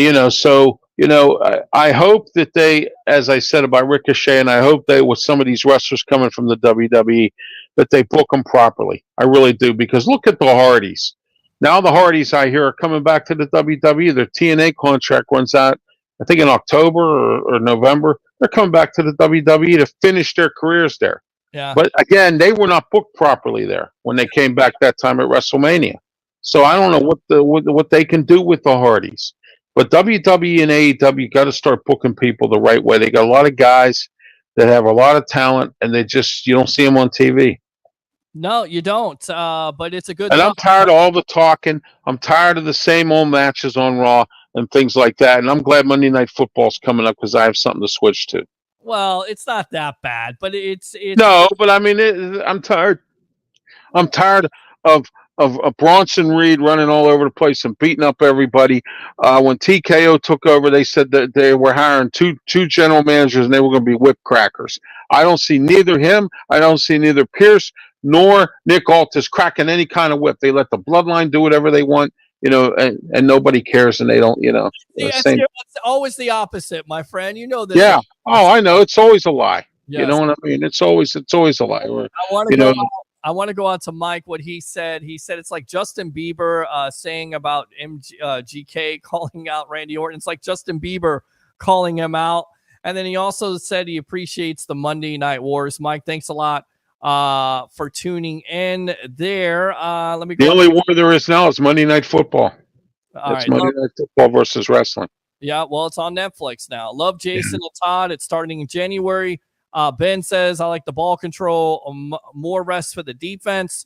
hope that they, as I said about Ricochet, and I hope they, with some of these wrestlers coming from the WWE, that they book them properly. I really do, because look at the Hardys. Now the Hardys, I hear, are coming back to the WWE. Their TNA contract runs out, I think, in October or November. They're coming back to the WWE to finish their careers there. Yeah. But again, they were not booked properly there when they came back that time at WrestleMania. So I don't know what they can do with the Hardys. But WWE and AEW got to start booking people the right way. They got a lot of guys that have a lot of talent, and you don't see them on TV. No, you don't. But it's a good. And I'm tired of all the talking. I'm tired of the same old matches on Raw and things like that. And I'm glad Monday Night Football's coming up because I have something to switch to. Well, it's not that bad, but it's no. But I mean, I'm tired. I'm tired of Bronson Reed running all over the place and beating up everybody. When TKO took over, they said that they were hiring two general managers and they were going to be whip crackers. I don't see neither Pierce nor Nick Aldis cracking any kind of whip. They let the bloodline do whatever they want, and nobody cares, and they don't, It's always the opposite, my friend. You know this. Yeah. Oh, I know. It's always a lie. Yes. You know what I mean? It's always a lie. I want to go on to Mike, what he said. He said it's like Justin Bieber saying about GK calling out Randy Orton. It's like Justin Bieber calling him out. And then he also said he appreciates the Monday Night Wars. Mike, thanks a lot for tuning in there. Let me go. The only war there is now is Monday Night Football. It's Monday Night Football versus wrestling. Yeah, well, it's on Netflix now. Love Jason and Todd. It's starting in January. Ben says, I like the ball control, more rest for the defense.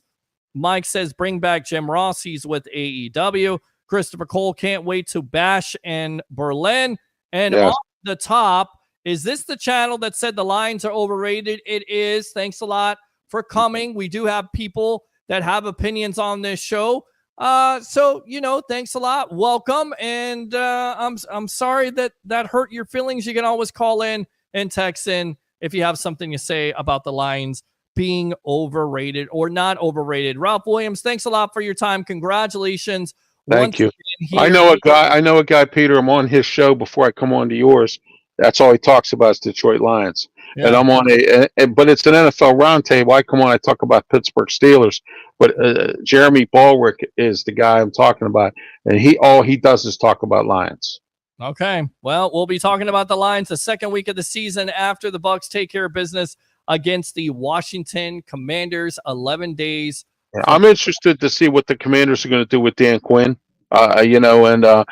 Mike says, bring back Jim Ross. He's with AEW. Christopher Cole, can't wait to bash in Berlin. And off the top, is this the channel that said the Lions are overrated? It is. Thanks a lot for coming. We do have people that have opinions on this show. So, thanks a lot. Welcome. And I'm sorry that hurt your feelings. You can always call in and text in if you have something to say about the Lions being overrated or not overrated. Ralph Williams, thanks a lot for your time. Congratulations. Thank you. I know a guy, Peter. I'm on his show before I come on to yours. That's all he talks about is Detroit Lions. Yeah. And I'm on but it's an NFL roundtable. I come on, I talk about Pittsburgh Steelers, but Jeremy Ballrick is the guy I'm talking about, and all he does is talk about Lions. Okay. Well, we'll be talking about the Lions the second week of the season after the Bucs take care of business against the Washington Commanders. 11 days. Yeah, I'm interested to see what the Commanders are going to do with Dan Quinn. And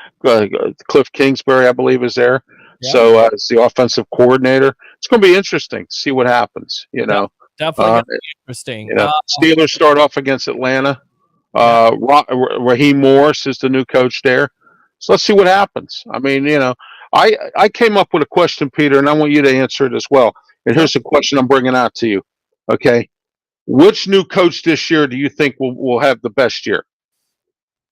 Cliff Kingsbury, I believe, is there. Yeah. So as the offensive coordinator, it's going to be interesting to see what happens. Definitely gonna be interesting. Steelers start off against Atlanta. Raheem Morris is the new coach there. So let's see what happens. I mean, I came up with a question, Peter, and I want you to answer it as well. And here's the question I'm bringing out to you. Okay. Which new coach this year do you think will have the best year?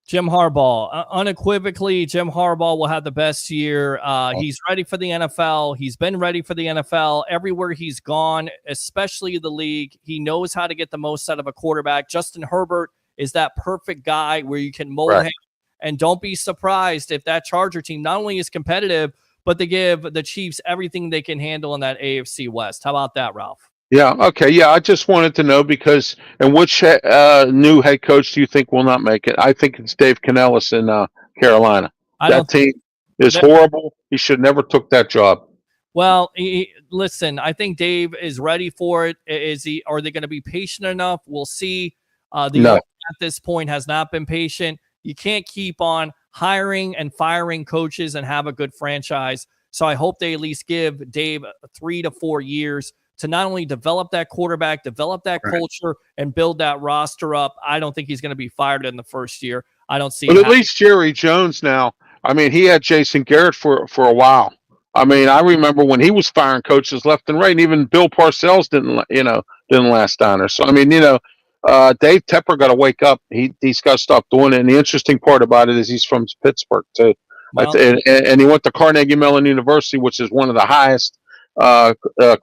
Jim Harbaugh. Unequivocally, Jim Harbaugh will have the best year. He's ready for the NFL. He's been ready for the NFL everywhere he's gone, especially the league. He knows how to get the most out of a quarterback. Justin Herbert is that perfect guy where you can mold him. And don't be surprised if that Charger team not only is competitive, but they give the Chiefs everything they can handle in that AFC West. How about that, Ralph? Yeah. Okay. Yeah. I just wanted to know and which new head coach do you think will not make it? I think it's Dave Canellis in Carolina. That team is horrible. He should never took that job. Well, listen, I think Dave is ready for it. Are they going to be patient enough? We'll see. The at this point has not been patient. You can't keep on hiring and firing coaches and have a good franchise. So I hope they at least give Dave 3 to 4 years to not only develop that quarterback, develop that culture, and build that roster up. I don't think he's going to be fired in the first year. I don't see. But at least Jerry Jones now. I mean, he had Jason Garrett for a while. I mean, I remember when he was firing coaches left and right, and even Bill Parcells didn't last down there. So I mean, Dave Tepper got to wake up. He's got to stop doing it. And the interesting part about it is he's from Pittsburgh too, and he went to Carnegie Mellon University, which is one of the highest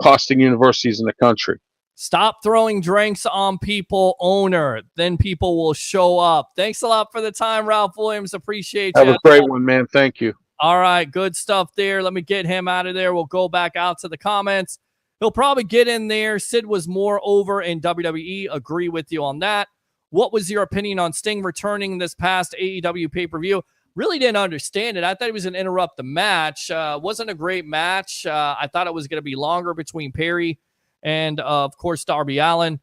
costing universities in the country. Stop throwing drinks on people, owner. Then people will show up. Thanks a lot for the time, Ralph Williams. Appreciate you. Have a great one, man. Thank you. All right, good stuff there. Let me get him out of there. We'll go back out to the comments. He'll probably get in there. Sid was more over in WWE. Agree with you on that. What was your opinion on Sting returning this past AEW pay-per-view? Really didn't understand it. I thought he was going to interrupt the match. Wasn't a great match. I thought it was going to be longer between Perry and, of course, Darby Allin.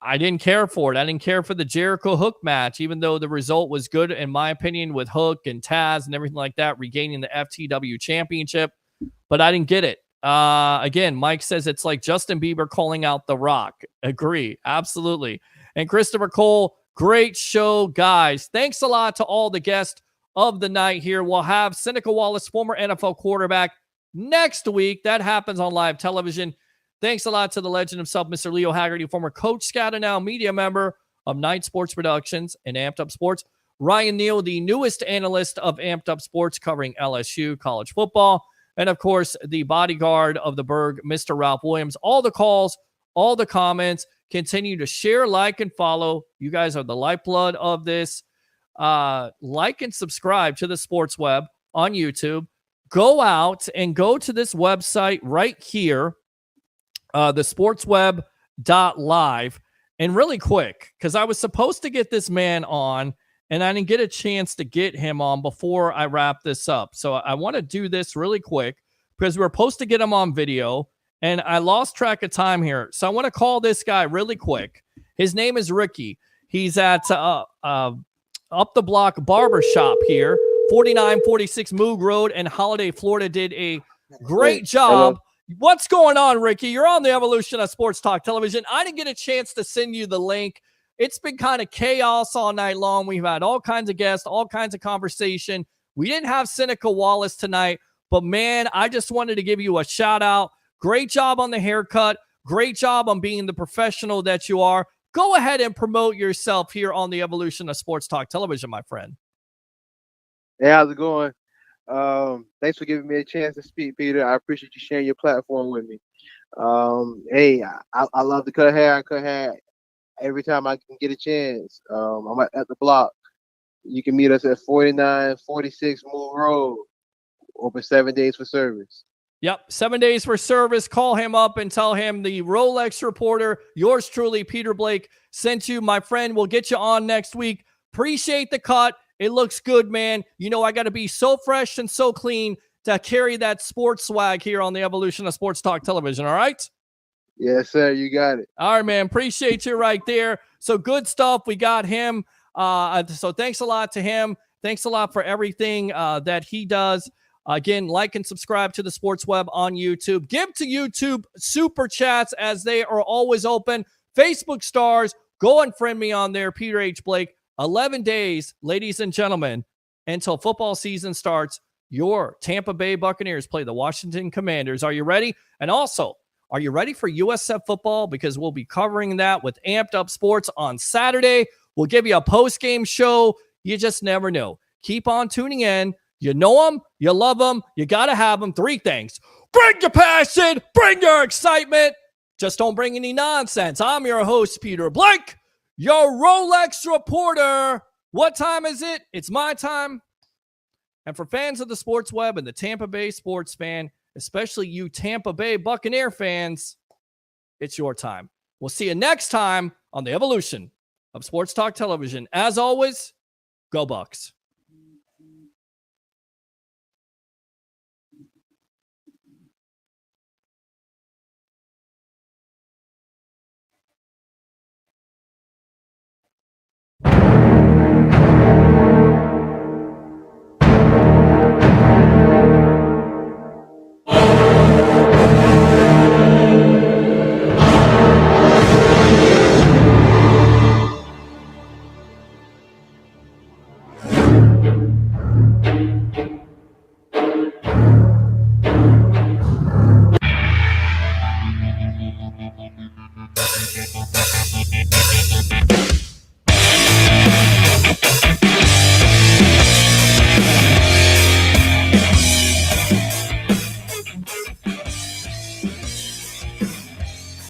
I didn't care for it. I didn't care for the Jericho Hook match, even though the result was good, in my opinion, with Hook and Taz and everything like that, regaining the FTW championship. But I didn't get it. Again, Mike says it's like Justin Bieber calling out The Rock. Agree. Absolutely. And Christopher Cole, great show, guys. Thanks a lot to all the guests of the night here. We'll have Seneca Walace, former NFL quarterback, next week. That happens on live television. Thanks a lot to the legend himself, Mr. Leo Haggerty, former Coach Scout and now media member of Night Sports Productions and Amped Up Sports. Ryan Neal, the newest analyst of Amped Up Sports, covering LSU college football. And, of course, the bodyguard of the Berg, Mr. Ralph Williams. All the calls, all the comments. Continue to share, like, and follow. You guys are the lifeblood of this. Like and subscribe to the Sports Web on YouTube. Go out and go to this website right here, the sportsweb.live. And really quick, because I was supposed to get this man on, and I didn't get a chance to get him on before I wrap this up. So I want to do this really quick because we were supposed to get him on video, and I lost track of time here. So I want to call this guy really quick. His name is Ricky. He's at Up the Block Barbershop here, 4946 Moog Road in Holiday, Florida. Did a great job. Hello. What's going on, Ricky? You're on the Evolution of Sports Talk Television. I didn't get a chance to send you the link. It's been kind of chaos all night long. We've had all kinds of guests, all kinds of conversation. We didn't have Seneca Walace tonight, but man, I just wanted to give you a shout out. Great job on the haircut. Great job on being the professional that you are. Go ahead and promote yourself here on the Evolution of Sports Talk Television, my friend. Hey, how's it going? Thanks for giving me a chance to speak, Peter. I appreciate you sharing your platform with me. Hey, I love to cut hair. I cut hair every time I can get a chance. I'm at the block. You can meet us at 4946 Moon Road. Open 7 days for service. Yep, 7 days for service. Call him up and tell him the Rolex reporter, yours truly, Peter Blake, sent you. My friend, we'll get you on next week. Appreciate the cut. It looks good, man. You know, I got to be so fresh and so clean to carry that sports swag here on the Evolution of Sports Talk Television, all right? Yes, sir. You got it. All right, man. Appreciate you right there. So good stuff. We got him. So thanks a lot to him. Thanks a lot for everything that he does. Again, like and subscribe to the Sports Web on YouTube. Give to YouTube super chats as they are always open. Facebook stars, go and friend me on there, Peter H. Blake. 11 days, ladies and gentlemen, until football season starts. Your Tampa Bay Buccaneers play the Washington Commanders. Are you ready? And also, are you ready for USF football? Because we'll be covering that with Amped Up Sports on Saturday. We'll give you a post-game show. You just never know. Keep on tuning in. You know them, you love them, you got to have them. 3 things. Bring your passion, bring your excitement. Just don't bring any nonsense. I'm your host, Peter Blake, your Rolex reporter. What time is it? It's my time. And for fans of the Sports Web and the Tampa Bay sports fan, especially you Tampa Bay Buccaneer fans, it's your time. We'll see you next time on the Evolution of Sports Talk Television. As always, go Bucs.